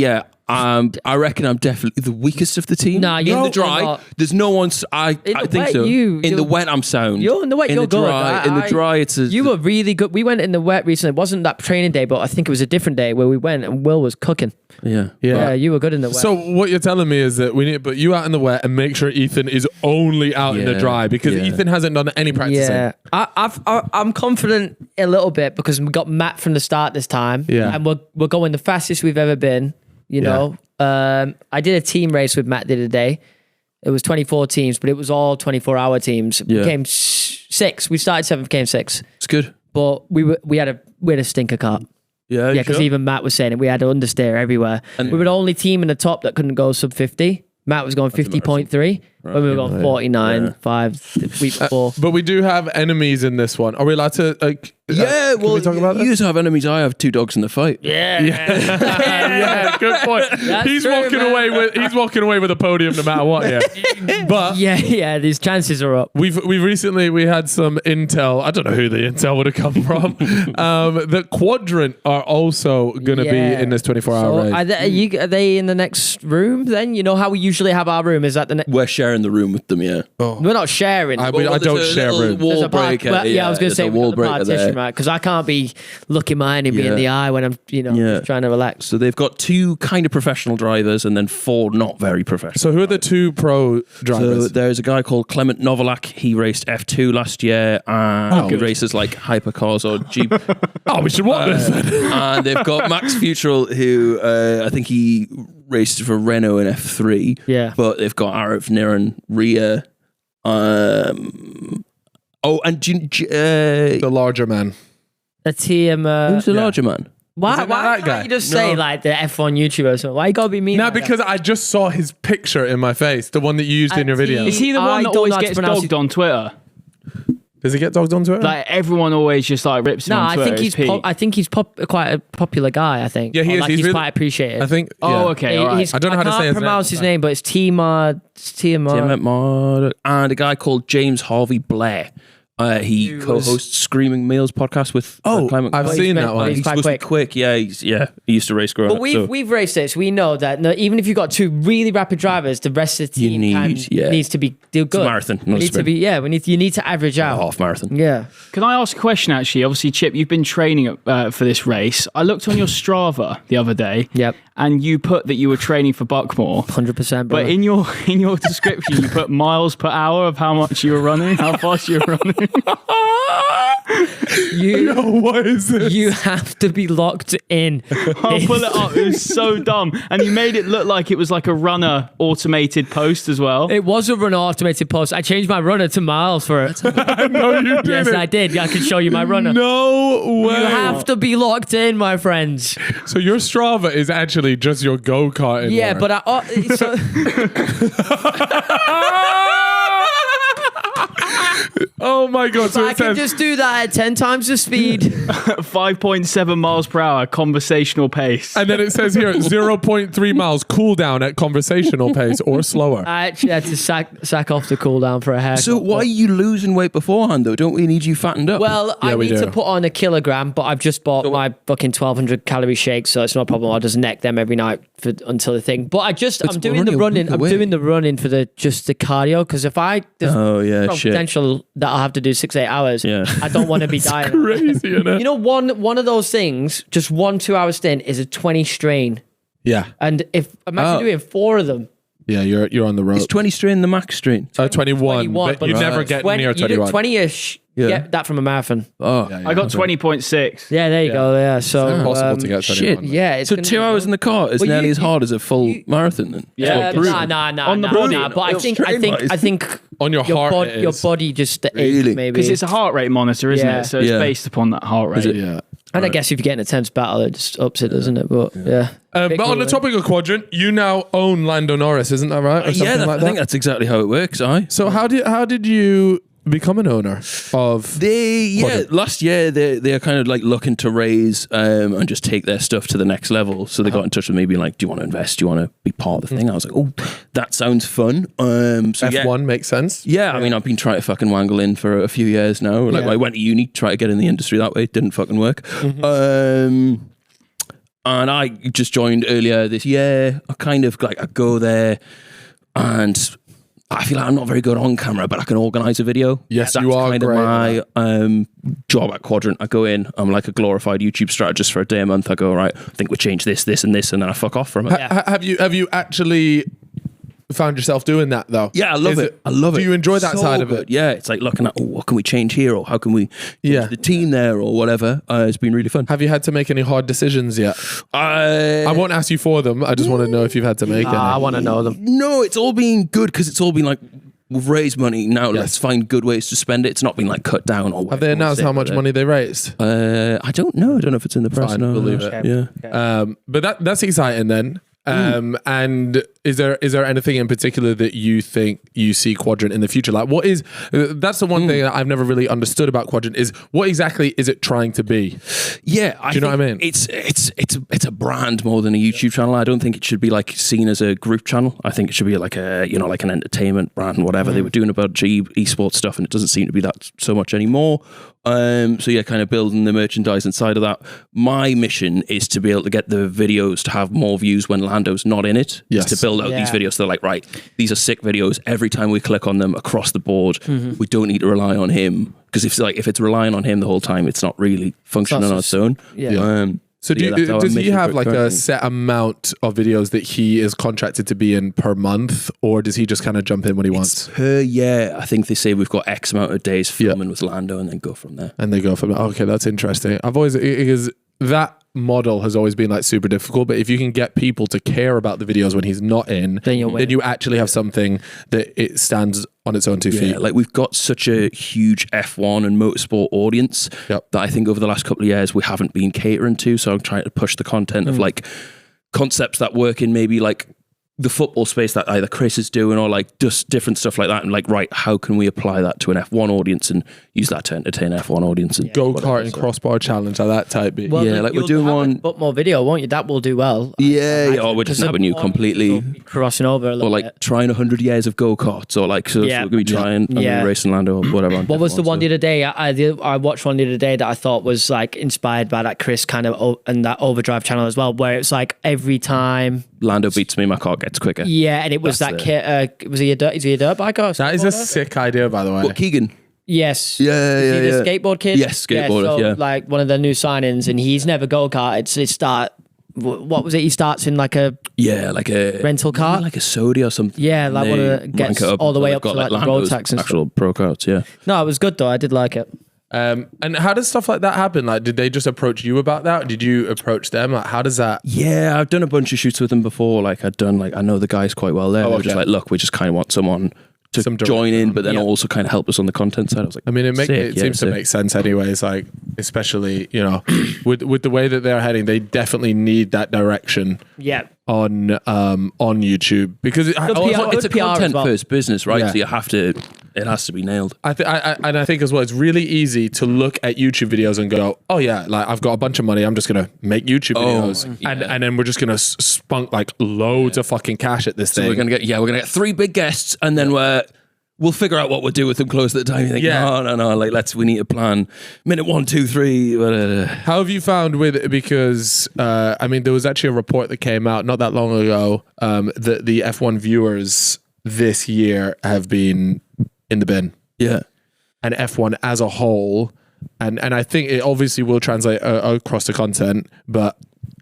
Speaker 1: up-
Speaker 4: I reckon I'm definitely the weakest of the team.
Speaker 2: Nah,
Speaker 4: in
Speaker 2: you're
Speaker 4: the dry,
Speaker 2: not.
Speaker 4: there's no one. I
Speaker 2: In the
Speaker 4: think
Speaker 2: wet,
Speaker 4: so. In the
Speaker 2: you're-
Speaker 4: wet, I'm sound.
Speaker 2: You're in the wet,
Speaker 4: in
Speaker 2: you're
Speaker 4: the dry,
Speaker 2: good.
Speaker 4: In the dry, it's a.
Speaker 2: You were really good. We went in the wet recently. It wasn't that training day, but I think it was a different day where we went and Will was cooking.
Speaker 4: Yeah.
Speaker 2: Yeah, you were good in the wet.
Speaker 1: So what you're telling me is that we need to put you out in the wet and make sure Ethan is only out in the
Speaker 4: Yeah,
Speaker 1: dry because
Speaker 4: yeah.
Speaker 1: Ethan hasn't done any practicing.
Speaker 2: yeah, I'm confident a little bit because we got Matt from the start this time.
Speaker 1: Yeah.
Speaker 2: and we're going the fastest we've ever been. You know, I did a team race with Matt the other day. It was 24 teams, but it was all 24-hour teams.
Speaker 4: Yeah.
Speaker 2: We came 6. We started 7th, came 6.
Speaker 4: It's good.
Speaker 2: But we had a stinker car.
Speaker 4: Yeah.
Speaker 2: Yeah, because even Matt was saying it. We had to understeer everywhere. We were the only team in the top that couldn't go sub 50. Matt was going 50.3. When we were going 49, 5 the week before.
Speaker 1: But we do have enemies in this one. Are we allowed to like?
Speaker 4: Yeah,
Speaker 1: can
Speaker 4: well,
Speaker 1: we talk about
Speaker 4: you
Speaker 1: that?
Speaker 4: just have enemies. I have 2 dogs in the fight.
Speaker 2: Yeah.
Speaker 1: Yeah, good point. He's
Speaker 2: true,
Speaker 1: walking
Speaker 2: man.
Speaker 1: away with a podium no matter what. Yeah, but
Speaker 2: Yeah, these chances are up.
Speaker 1: we've recently had some intel. I don't know who the intel would have come from. The Quadrant are also going to be in this 24-hour race.
Speaker 2: Are they in the next room then? You know how we usually have our room? Is that the next?
Speaker 4: We're sharing the room with them. Yeah.
Speaker 2: We're not sharing.
Speaker 1: I
Speaker 4: Well,
Speaker 1: don't
Speaker 4: there's a
Speaker 1: share
Speaker 4: little
Speaker 1: room.
Speaker 4: wall
Speaker 2: There's a
Speaker 4: breaker.
Speaker 2: well, yeah, I was going to
Speaker 4: there's
Speaker 2: say
Speaker 4: a wall
Speaker 2: the
Speaker 4: breaker
Speaker 2: partition,
Speaker 4: there.
Speaker 2: right? Because I can't be looking mine and me in
Speaker 4: Yeah.
Speaker 2: the eye when I'm, just trying to relax.
Speaker 4: So they've got 2 kind of professional drivers and then 4 not very professional.
Speaker 1: So who are the 2 pro
Speaker 4: So
Speaker 1: drivers?
Speaker 4: there's a guy called Clement Novalak. He raced F2 last year, and he races like hypercars or Jeep.
Speaker 1: Oh, we should watch this then.
Speaker 4: And they've got Max Futrell, who I think he raced for Renault in F3.
Speaker 2: Yeah.
Speaker 4: But they've got Arif Niran, Ria. And
Speaker 1: The larger man.
Speaker 2: A team.
Speaker 4: who's the larger man?
Speaker 2: Why
Speaker 1: Is it not
Speaker 2: why
Speaker 1: that
Speaker 2: can't
Speaker 1: guy?
Speaker 2: you just say like the F1 YouTuber or something? Why you gotta be mean?
Speaker 1: No,
Speaker 2: like that?
Speaker 1: because I just saw his picture in my face, the one that you used in your video.
Speaker 3: Is he the
Speaker 2: I
Speaker 3: one that
Speaker 2: don't
Speaker 3: always
Speaker 2: know how to
Speaker 3: gets
Speaker 2: pronounce
Speaker 3: dogged on Twitter?
Speaker 1: Does he get dogged on Twitter?
Speaker 3: Like everyone always just like rips him
Speaker 2: No,
Speaker 3: on
Speaker 2: I
Speaker 3: Twitter.
Speaker 2: think he's
Speaker 3: It's Pete.
Speaker 2: I think he's quite a popular guy. I think.
Speaker 1: Yeah, he
Speaker 2: Or,
Speaker 1: is.
Speaker 2: Like,
Speaker 1: He's
Speaker 2: he's
Speaker 1: really-
Speaker 2: quite appreciated.
Speaker 1: I think.
Speaker 3: Oh,
Speaker 1: yeah.
Speaker 3: okay, all right.
Speaker 1: I don't know how to say his
Speaker 2: can't
Speaker 1: name.
Speaker 2: pronounce his name, but it's Timar.
Speaker 4: And a guy called James Harvey Blair. He co-hosts Screaming Meals podcast with Climate.
Speaker 1: I've seen that one.
Speaker 4: He's supposed to be quick. Yeah, he used to race growing
Speaker 2: But
Speaker 4: up.
Speaker 2: we've raced it, so we know that even if you've got two really rapid drivers, the rest of the team needs to be good.
Speaker 4: It's a marathon, not a sprint.
Speaker 2: You need to average out.
Speaker 4: Half marathon.
Speaker 2: Yeah.
Speaker 3: Can I ask a question, actually? Obviously, Chip, you've been training for this race. I looked on your Strava the other day.
Speaker 2: Yep.
Speaker 3: And you put that you were training for Buckmore.
Speaker 2: 100%.
Speaker 3: But in your description, you put miles per hour of how much you were running, how fast you were running.
Speaker 1: What is this?
Speaker 2: You have to be locked in.
Speaker 3: I'll pull it up. It was so dumb. And you made it look like it was like a runner automated post as well.
Speaker 2: It was a runner automated post. I changed my runner to miles for it.
Speaker 1: No, you didn't.
Speaker 2: Yes, I did. I can show you my runner.
Speaker 1: No way.
Speaker 2: You have to be locked in, my friends.
Speaker 1: So your Strava is actually just your go-kart.
Speaker 2: Yeah, but
Speaker 1: oh my god! So
Speaker 2: I can just do that at 10 times the speed.
Speaker 3: 5.7 miles per hour, conversational pace.
Speaker 1: and then it says here 0.3 miles cooldown at conversational pace or slower.
Speaker 2: I actually had to sack off the cooldown for a haircut.
Speaker 4: So why are you losing weight beforehand though? Don't we need you fattened up?
Speaker 2: Well, I need to put on a kilogram, but I've just bought my fucking 1,200 calorie shakes, so it's no problem. I'll just neck them every night until the thing. But I'm doing the running. I'm doing the running for the cardio, because if there's potential that I'll have to do 6-8 hours.
Speaker 4: Yeah.
Speaker 2: I don't want to be dying.
Speaker 1: Crazy, isn't it?
Speaker 2: You know, one of those things, just 1-2 hour stint is a 20 strain.
Speaker 1: Yeah.
Speaker 2: And if imagine doing 4 of them.
Speaker 1: Yeah, you're on the road.
Speaker 4: Is 20 strain the max strain?
Speaker 1: 21, but you never get near 21.
Speaker 2: You do 20-ish.
Speaker 4: Yeah.
Speaker 2: Get that from a marathon.
Speaker 3: I got 20.6.
Speaker 2: Yeah, there you go. Yeah, so
Speaker 1: It's impossible to get 21.
Speaker 2: Yeah, it's
Speaker 4: So 2 hours in the car is nearly as hard as a full marathon then?
Speaker 3: Yeah,
Speaker 2: on the body. But I think
Speaker 1: on your heart,
Speaker 2: your body just
Speaker 4: Really?
Speaker 2: maybe.
Speaker 3: Because it's a heart rate monitor, isn't it? So it's based upon that heart rate.
Speaker 1: Yeah.
Speaker 2: And I guess if you get in a tense battle, it just ups it, doesn't it? But
Speaker 1: but on the topic of Quadrant, you now own Lando Norris, isn't that right? Or something like
Speaker 4: I think that's exactly how it works.
Speaker 1: So how did you become an owner of
Speaker 4: last year they're kind of like looking to raise and just take their stuff to the next level, so they got in touch with me being like, do you want to invest, do you want to be part of the thing? I was like, oh, that sounds fun. So
Speaker 1: F1 makes sense.
Speaker 4: I mean, I've been trying to fucking wangle in for a few years now. Like I went to uni to try to get in the industry that way. It didn't fucking work. And I just joined earlier this year. I kind of like, I go there and I feel like I'm not very good on camera, but I can organise a video.
Speaker 1: Yes,
Speaker 4: that's
Speaker 1: you are
Speaker 4: kind
Speaker 1: great.
Speaker 4: of my job at Quadrant. I go in, I'm like a glorified YouTube strategist for a day a month. I go, right, I think we change this, and this, and then I fuck off from it.
Speaker 1: Have you actually found yourself doing that though?
Speaker 4: Yeah, I love it. I love it.
Speaker 1: Do you enjoy that
Speaker 4: So
Speaker 1: side of
Speaker 4: good.
Speaker 1: it?
Speaker 4: Yeah, it's like looking at, what can we change here, or how can we change the team there, or whatever. It's been really fun.
Speaker 1: Have you had to make any hard decisions yet? I won't ask you for them. I just want to know if you've had to make any.
Speaker 2: I want to know them.
Speaker 4: No, it's all been good, because it's all been like, we've raised money now. Let's find good ways to spend it. It's not been like cut down or.
Speaker 1: Have they announced how much money they raised?
Speaker 4: I don't know. I don't know if it's in the press.
Speaker 1: Fine,
Speaker 4: No,
Speaker 1: believe it.
Speaker 4: Yeah.
Speaker 1: But that's exciting then. And is there anything in particular that you think you see Quadrant in the future? Like, what is that's the one thing that I've never really understood about Quadrant, is what exactly is it trying to be?
Speaker 4: Yeah,
Speaker 1: do you know what I mean?
Speaker 4: It's a brand more than a YouTube channel. I don't think it should be like seen as a group channel. I think it should be like like an entertainment brand and whatever. They were doing a bunch of esports stuff, and it doesn't seem to be that so much anymore. So yeah, kind of building the merchandise inside of that. My mission is to be able to get the videos to have more views when Lando's not in it.
Speaker 1: Yes.
Speaker 4: Is to build out these videos. So they're like, right, these are sick videos. Every time we click on them across the board, we don't need to rely on him, because if it's relying on him the whole time, it's not really functioning on its own.
Speaker 1: So does he have like a set amount of videos that he is contracted to be in per month, or does he just kind of jump in when he wants?
Speaker 4: Per year, I think they say we've got X amount of days filming with Lando, and then go from there.
Speaker 1: And they go from okay, that's interesting. I've always, because that model has always been like super difficult, but if you can get people to care about the videos when he's not in, then you actually have something that it stands on its own 2 feet.
Speaker 4: Like, we've got such a huge F1 and motorsport audience that I think over the last couple of years we haven't been catering to. So I'm trying to push the content of like concepts that work in maybe like the football space that either Chris is doing or like just different stuff like that, and like, right, how can we apply that to an F1 audience and use that to entertain F1 audience and
Speaker 1: Go-kart and crossbar challenge, like that type beat.
Speaker 2: Well,
Speaker 4: like we're
Speaker 2: you'll
Speaker 4: doing
Speaker 2: have
Speaker 4: one.
Speaker 2: but more video, won't you? That will do well.
Speaker 4: Oh, we're just having you completely
Speaker 2: crossing over a little
Speaker 4: or like
Speaker 2: bit.
Speaker 4: trying 100 years of go-karts or like so
Speaker 2: Yeah.
Speaker 4: we're gonna be trying racing Lando or whatever. on
Speaker 2: What was the
Speaker 4: F1,
Speaker 2: one
Speaker 4: so.
Speaker 2: the other day? I watched one the other day that I thought was like inspired by that Chris kind of and that Overdrive channel as well, where it's like every time
Speaker 4: Lando beats me, my car gets quicker.
Speaker 2: Yeah, and it was
Speaker 4: That's
Speaker 2: that kid. Was he a dirt? Is he a dirt biker?
Speaker 1: That is a sick idea, by the way.
Speaker 4: What, Keegan?
Speaker 2: Yes.
Speaker 4: Yeah,
Speaker 2: Is he the skateboard kid?
Speaker 4: Yes, skateboarder,
Speaker 2: so,
Speaker 4: yeah.
Speaker 2: like one of the new signings, and he's never go-karted. So what was it? He starts in like a
Speaker 4: like a
Speaker 2: rental car?
Speaker 4: like a Sodi or something.
Speaker 2: Yeah, like
Speaker 4: And
Speaker 2: one
Speaker 4: they
Speaker 2: of the gets
Speaker 4: rank it
Speaker 2: all the way
Speaker 4: until
Speaker 2: up to
Speaker 4: they've
Speaker 2: like
Speaker 4: got,
Speaker 2: the road
Speaker 4: Lando's
Speaker 2: tax and
Speaker 4: actual pro carts. Yeah.
Speaker 2: No, it was good though. I did like it.
Speaker 1: And how does stuff like that happen? Like, did they just approach you about that? Did you approach them? Like, how does that?
Speaker 4: Yeah, I've done a bunch of shoots with them before. Like I know the guys quite well there. They were just like, look, we just kind of want someone to
Speaker 1: Some
Speaker 4: join in, but then
Speaker 2: Yeah.
Speaker 4: also kind of help us on the content side. I was like,
Speaker 1: I mean, it seems to
Speaker 4: sick.
Speaker 1: make sense anyways. Like, especially with the way that they're heading, they definitely need that direction
Speaker 2: Yeah.
Speaker 1: on YouTube because
Speaker 2: PR
Speaker 4: it's a
Speaker 2: PR as
Speaker 4: content
Speaker 2: well.
Speaker 4: first business, right?
Speaker 1: Yeah.
Speaker 4: So you have to. It has to be nailed.
Speaker 1: I think as well, it's really easy to look at YouTube videos and go, oh yeah, like I've got a bunch of money, I'm just gonna make YouTube videos, and then we're just gonna spunk like loads of fucking cash at this
Speaker 4: So
Speaker 1: thing.
Speaker 4: we're gonna get 3 big guests, and then we'll figure out what we'll do with them close to the time. You think, no, like we need to plan minute 1, 2, 3.
Speaker 1: How have you found with it? Because I mean, there was actually a report that came out not that long ago that the F1 viewers this year have been in the bin.
Speaker 4: Yeah.
Speaker 1: And F1 as a whole, and I think it obviously will translate across the content, but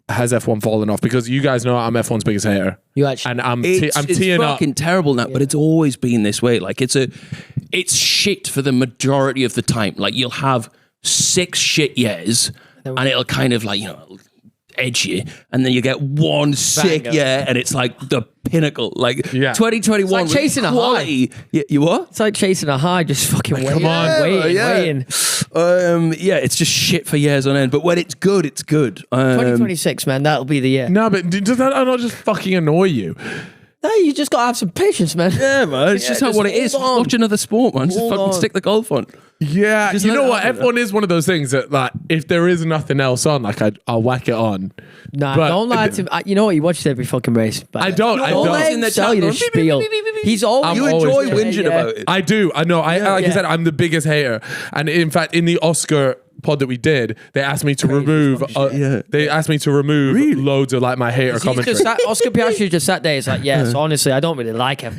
Speaker 1: has F1 fallen off? Because you guys know I'm F1's biggest hater.
Speaker 2: You actually,
Speaker 1: And I'm
Speaker 4: It's
Speaker 1: teeing up.
Speaker 4: fucking terrible now, but it's always been this way. Like it's shit for the majority of the time. Like you'll have 6 shit years, and it'll kind of like edge you, and then you get one sick
Speaker 2: Banger.
Speaker 4: year, and it's like the pinnacle. Like
Speaker 1: Yeah.
Speaker 4: 2021,
Speaker 2: It's like
Speaker 4: was
Speaker 2: chasing a
Speaker 4: quality. You what?
Speaker 2: it's like chasing a high, just fucking waiting, waiting.
Speaker 4: It's just shit for years on end. But when it's good, it's good.
Speaker 2: 2026, man, that'll be the year.
Speaker 1: No, but does that not just fucking annoy you?
Speaker 2: No, you just gotta have some patience, man.
Speaker 4: Yeah, man. It's just how what it is.
Speaker 2: hold on.
Speaker 4: Watch another sport, man. Just
Speaker 2: Hold
Speaker 4: fucking
Speaker 2: on.
Speaker 4: stick the golf on.
Speaker 1: Yeah,
Speaker 4: Just
Speaker 1: you
Speaker 4: let
Speaker 1: know
Speaker 4: it
Speaker 1: what?
Speaker 4: happen.
Speaker 1: F1 is one of those things that, like, if there is nothing else on, like, I'll whack it on.
Speaker 2: Nah,
Speaker 1: But-
Speaker 2: don't lie to me. You know what? He watches every fucking race. But
Speaker 1: I don't. I
Speaker 2: Don't
Speaker 1: don't.
Speaker 2: let
Speaker 4: In
Speaker 2: him
Speaker 4: the
Speaker 2: sell
Speaker 4: chat
Speaker 2: you the
Speaker 4: room. Beep, beep,
Speaker 2: spiel.
Speaker 4: beep, beep, beep, beep.
Speaker 2: He's always.
Speaker 4: You
Speaker 1: always
Speaker 4: enjoy
Speaker 1: there.
Speaker 4: whinging about it.
Speaker 1: I do. I know. Like I
Speaker 2: yeah.
Speaker 1: said, I'm the biggest hater. And in fact, in the Oscar pod that we did, they asked me to remove.
Speaker 4: Yeah.
Speaker 1: They asked me to remove loads of like my hater
Speaker 2: He's
Speaker 1: commentary.
Speaker 2: just sat, Oscar Piastri just sat there. He's like, yes, honestly, I don't really like him.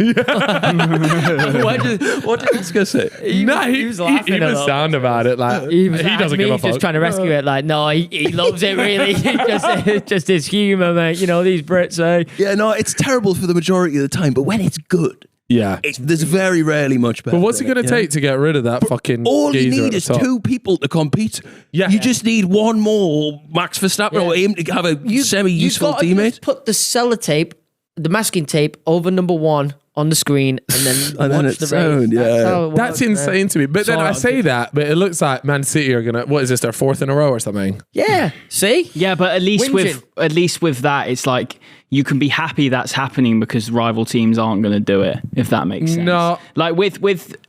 Speaker 4: What did Oscar say?
Speaker 2: He was laughing
Speaker 1: he
Speaker 2: a
Speaker 1: was
Speaker 2: lot.
Speaker 1: sound about it. Like
Speaker 2: He was
Speaker 1: doesn't
Speaker 2: me
Speaker 1: give a
Speaker 2: just
Speaker 1: fuck.
Speaker 2: trying to rescue it. Like, no, he loves it really. It's just his humour, mate. You know, these Brits, eh?
Speaker 4: Yeah, no, it's terrible for the majority of the time, but when it's good,
Speaker 1: Yeah.
Speaker 4: there's very rarely much better.
Speaker 1: But what's it
Speaker 4: than
Speaker 1: going to take to get rid of that fucking?
Speaker 4: All you
Speaker 1: geezer
Speaker 4: need
Speaker 1: at the
Speaker 4: is
Speaker 1: top?
Speaker 4: 2 people to compete.
Speaker 1: Yeah.
Speaker 4: You just need one more Max Verstappen or him to have a semi-useful
Speaker 2: You've got to
Speaker 4: teammate.
Speaker 2: just put the sellotape, the masking tape over number 1 on the screen and then
Speaker 4: And then
Speaker 2: watch
Speaker 4: it's
Speaker 2: the
Speaker 4: sound,
Speaker 2: race.
Speaker 4: yeah.
Speaker 2: That's how it
Speaker 1: That's
Speaker 2: works, man.
Speaker 1: insane to me. But then
Speaker 2: Sorry,
Speaker 1: I say that, but it looks like Man City are gonna. What is this? Their 4th in a row or something?
Speaker 2: Yeah. See?
Speaker 3: Yeah, but at least
Speaker 2: Whinging.
Speaker 3: with that, it's like you can be happy that's happening because rival teams aren't going to do it. If that makes sense.
Speaker 1: No.
Speaker 3: Like with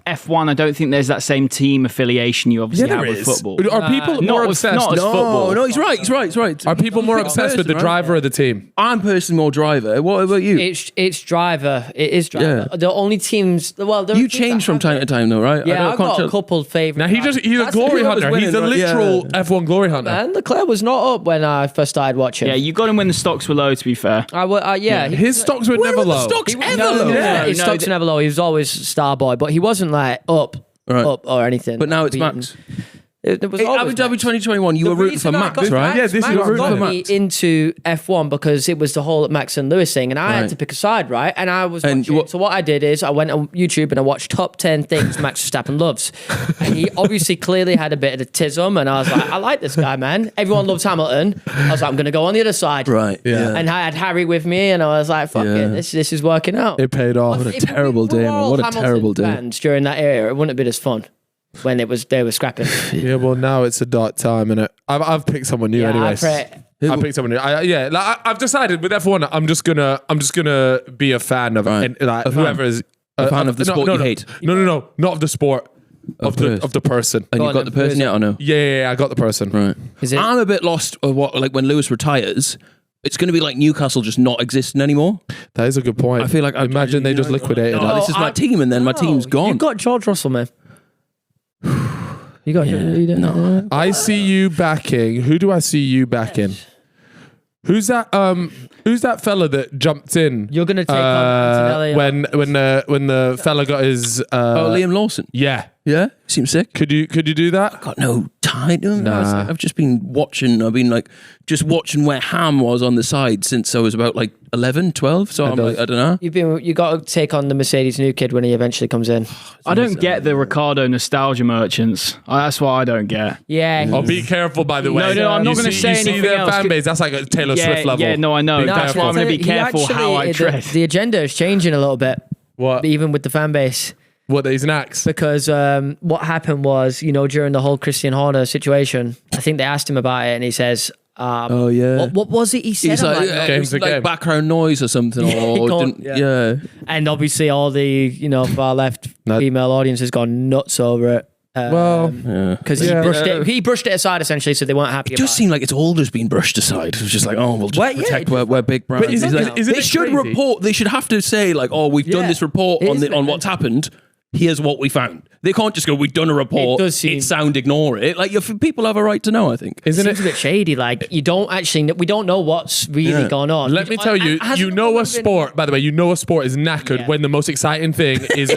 Speaker 3: F1, I don't think there's that same team affiliation you obviously have with football.
Speaker 1: Are people
Speaker 3: Not
Speaker 1: more
Speaker 3: with-
Speaker 1: obsessed?
Speaker 3: not as football.
Speaker 4: No, he's right. He's right.
Speaker 1: Are people more obsessed with the driver or the team?
Speaker 4: I'm personally more driver. What about you?
Speaker 2: It's driver. It is driver.
Speaker 4: Yeah.
Speaker 2: The only teams. Well, there are
Speaker 4: You
Speaker 2: teams
Speaker 4: change
Speaker 2: that
Speaker 4: from
Speaker 2: have
Speaker 4: time
Speaker 2: it.
Speaker 4: to time, though, right?
Speaker 2: Yeah, I've got a couple favourite.
Speaker 1: Now he's a glory hunter. He's a literal F1 glory hunter.
Speaker 2: And Leclerc was not up when I first started watching.
Speaker 3: Yeah, you got him when the stocks were low. To be fair,
Speaker 1: His stocks were never low.
Speaker 4: Stocks
Speaker 2: No,
Speaker 4: ever
Speaker 2: no,
Speaker 4: low.
Speaker 2: no, his
Speaker 3: No,
Speaker 2: stocks were never low. He was always star boy, but he wasn't like up or anything.
Speaker 4: But now it's
Speaker 2: Beaten.
Speaker 4: Max.
Speaker 2: It was
Speaker 4: Abu
Speaker 2: always
Speaker 4: Dhabi
Speaker 2: Max.
Speaker 4: 2021, you were rooting for Max, right?
Speaker 1: Yeah, this is
Speaker 2: Max
Speaker 1: what we're
Speaker 2: got
Speaker 1: rooting for
Speaker 2: me
Speaker 4: Max.
Speaker 2: into F1 because it was the whole Max and Lewis thing, and I had
Speaker 4: Right.
Speaker 2: to pick a side, right? And I was
Speaker 4: And
Speaker 2: watching. So what I did is I went on YouTube and I watched top 10 things Max Verstappen loves, and he obviously clearly had a bit of the tism, and I was like, I like this guy, man. Everyone loves Hamilton. I was like, I'm going to go on the other side,
Speaker 4: Right. Yeah.
Speaker 2: And I had Harry with me, and I was like, fuck
Speaker 4: Yeah.
Speaker 2: it, this is working out.
Speaker 1: It paid off.
Speaker 4: What a
Speaker 2: If we
Speaker 4: terrible
Speaker 2: were
Speaker 4: day, man.
Speaker 2: all
Speaker 4: What a
Speaker 2: Hamilton
Speaker 4: terrible day.
Speaker 2: fans during that era, it wouldn't have been as fun when they were scrapping.
Speaker 1: Yeah, well now it's a dark time, and I've picked someone new
Speaker 2: Yeah,
Speaker 1: anyway.
Speaker 2: I pray.
Speaker 1: I picked someone new. I've decided with F1, I'm just gonna be a fan of whoever is
Speaker 4: a fan of the sport you hate.
Speaker 1: No, not of the sport. Of the person.
Speaker 4: And you got the person yet or no?
Speaker 1: Yeah, I got the person.
Speaker 4: Right.
Speaker 2: Is it?
Speaker 4: I'm a bit lost of what, like, when Lewis retires, it's going to be like Newcastle just not existing anymore.
Speaker 1: That is a good point.
Speaker 4: I feel like
Speaker 1: imagine they just liquidated
Speaker 4: oh,
Speaker 1: that.
Speaker 4: this is my team, and then my team's gone.
Speaker 2: You've got George Russell, man. You got
Speaker 4: no.
Speaker 1: I see you backing. Who do I see you backing? Who's that? Who's that fella that jumped in?
Speaker 2: You're gonna take on
Speaker 1: when the fella got his
Speaker 4: Liam Lawson.
Speaker 1: Yeah.
Speaker 4: Seems sick.
Speaker 1: Could you do that?
Speaker 4: Got no time.
Speaker 1: Nah.
Speaker 4: I've just been watching. I've been like just watching where Ham was on the side since I was about like 11, 12. So I'm like, I don't know.
Speaker 2: You got to take on the Mercedes new kid when he eventually comes in.
Speaker 3: I don't get the Ricardo nostalgia merchants. That's what I don't get.
Speaker 2: Yeah.
Speaker 1: Oh, be careful, by the way.
Speaker 3: No, I'm not
Speaker 1: You
Speaker 3: going to
Speaker 1: see-
Speaker 3: say
Speaker 1: you see
Speaker 3: anything
Speaker 1: their
Speaker 3: else.
Speaker 1: fan base. That's like a Taylor Swift level.
Speaker 3: Yeah, no, I know.
Speaker 1: Be
Speaker 3: That's why I'm going to be careful how I tread.
Speaker 2: The agenda is changing a little bit,
Speaker 1: What?
Speaker 2: even with the fan base.
Speaker 1: What? He's an axe.
Speaker 2: Because what happened was, during the whole Christian Horner situation, I think they asked him about it, and he says,
Speaker 4: Oh yeah.
Speaker 2: what was it he said?
Speaker 4: He's like,
Speaker 1: Game's
Speaker 4: it was
Speaker 1: a
Speaker 4: like
Speaker 1: game.
Speaker 4: background noise or something.
Speaker 2: Yeah. And obviously all the, far left female audience has gone nuts over it. Because he brushed it aside essentially, so they weren't happy
Speaker 4: It
Speaker 2: about
Speaker 4: just seemed like it's all just been brushed aside. It was just like, oh, we'll just protect where big brands.
Speaker 1: But isn't
Speaker 4: They
Speaker 1: it
Speaker 4: should
Speaker 1: crazy?
Speaker 4: report. They should have to say like, oh, we've done this report
Speaker 2: It is
Speaker 4: on what's happened. Here's what we found. They can't just go, we've done a report.
Speaker 2: It does seem-
Speaker 4: It's sound, ignore it. Like, people have a right to know, I think.
Speaker 1: Isn't
Speaker 2: Seems
Speaker 1: it?
Speaker 2: a bit shady. Like we don't know what's really gone on.
Speaker 1: Let me tell you, a sport, by the way, a sport is knackered when the most exciting thing is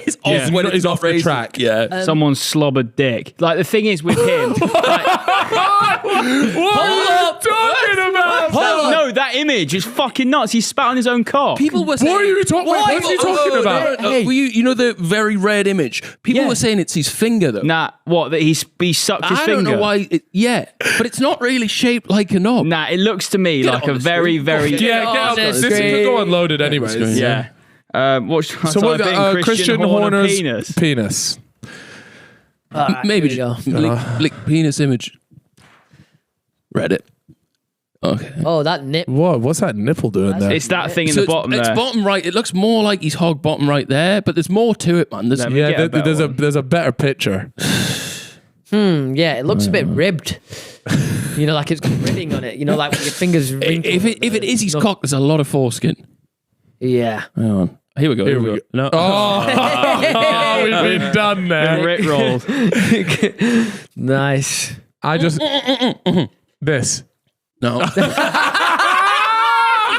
Speaker 1: when it's off the track.
Speaker 4: Yeah.
Speaker 3: Someone's slobbered dick. Like, the thing is with him...
Speaker 1: What are you talking about?
Speaker 3: No, that image is fucking nuts. He spat on his own cock.
Speaker 4: People were saying...
Speaker 1: What are you talking about? What are you talking about?
Speaker 4: You know the very red image? People were saying it's his finger, though.
Speaker 3: Nah, what? That he sucked his
Speaker 4: I
Speaker 3: finger?
Speaker 4: don't know why... but it's not really shaped like a knob.
Speaker 3: Nah, it looks to me
Speaker 4: Get
Speaker 3: like
Speaker 4: it on
Speaker 3: a
Speaker 4: the
Speaker 3: very,
Speaker 4: screen.
Speaker 3: very...
Speaker 1: Yeah, this could go unloaded anyways.
Speaker 3: Yeah. What should I
Speaker 1: So what?
Speaker 3: type in?
Speaker 1: Christian Horner's
Speaker 3: penis.
Speaker 1: penis.
Speaker 4: Maybe
Speaker 2: here we
Speaker 4: just lick penis image. Reddit. Okay.
Speaker 2: Oh, that nip.
Speaker 1: What? What's that nipple doing there?
Speaker 3: It's that thing in the bottom
Speaker 4: it's
Speaker 3: there.
Speaker 4: bottom right. It looks more like his hog bottom right there, but there's more to it, man.
Speaker 3: Let me get a better one.
Speaker 1: there's a better picture.
Speaker 2: Yeah, it looks a bit ribbed. Like it's got ribbing on it. Like when your fingers.
Speaker 4: If it is his cock, there's a lot of foreskin.
Speaker 2: Yeah.
Speaker 4: Hang on. Here we go. Here we go. No.
Speaker 1: Oh, we've been done there.
Speaker 3: Rick rolled.
Speaker 2: Nice.
Speaker 1: I just this.
Speaker 4: No.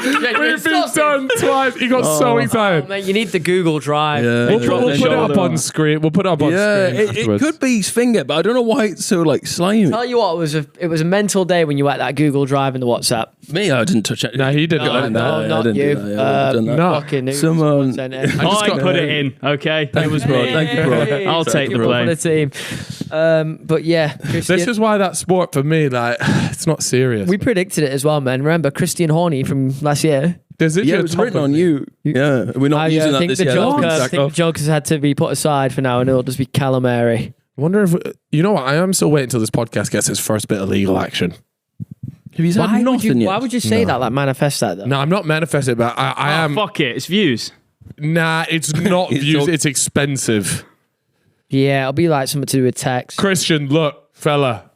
Speaker 1: We've been done twice. He got so excited.
Speaker 2: Man, you need the Google Drive.
Speaker 4: Yeah.
Speaker 1: We'll
Speaker 3: dropped
Speaker 1: put
Speaker 3: the
Speaker 1: it up
Speaker 3: shoulder
Speaker 1: on
Speaker 3: on.
Speaker 1: screen. We'll put it up on
Speaker 4: Yeah,
Speaker 1: screen.
Speaker 4: it
Speaker 1: afterwards.
Speaker 4: could be his finger, but I don't know why it's so like slimy.
Speaker 2: Tell you what, it was a mental day when you had that Google Drive in the WhatsApp.
Speaker 4: Me, I didn't touch it.
Speaker 1: No, he didn't.
Speaker 2: No, not you.
Speaker 4: I've done that.
Speaker 1: No.
Speaker 2: Fucking
Speaker 4: Someone-
Speaker 2: sent it.
Speaker 3: I put it in, okay?
Speaker 4: Thank you, bro. Thank you, bro.
Speaker 3: I'll take the
Speaker 2: For
Speaker 3: blame.
Speaker 2: the team. But yeah,
Speaker 1: This
Speaker 2: Christian,
Speaker 1: is why that sport for me, like, it's not serious.
Speaker 2: we predicted it as well, man. Remember Christian Horny from last year?
Speaker 1: There's
Speaker 4: Yeah, it was written on you. Yeah, we're not using
Speaker 2: I
Speaker 4: that
Speaker 2: think
Speaker 4: this
Speaker 2: the
Speaker 4: year.
Speaker 2: Joker's had to be put aside for now, and it'll just be calamari.
Speaker 1: I wonder if you know what? I am still waiting until this podcast gets its first bit of legal action.
Speaker 4: Have you had nothing yet?
Speaker 2: Why would you say that? Like manifest that though?
Speaker 1: No, I'm not manifesting, but I am.
Speaker 3: Fuck it, it's views.
Speaker 1: Nah, it's not views.
Speaker 4: all-
Speaker 1: It's expensive.
Speaker 2: Yeah, it'll be like something to do with text.
Speaker 1: Christian, look, fella.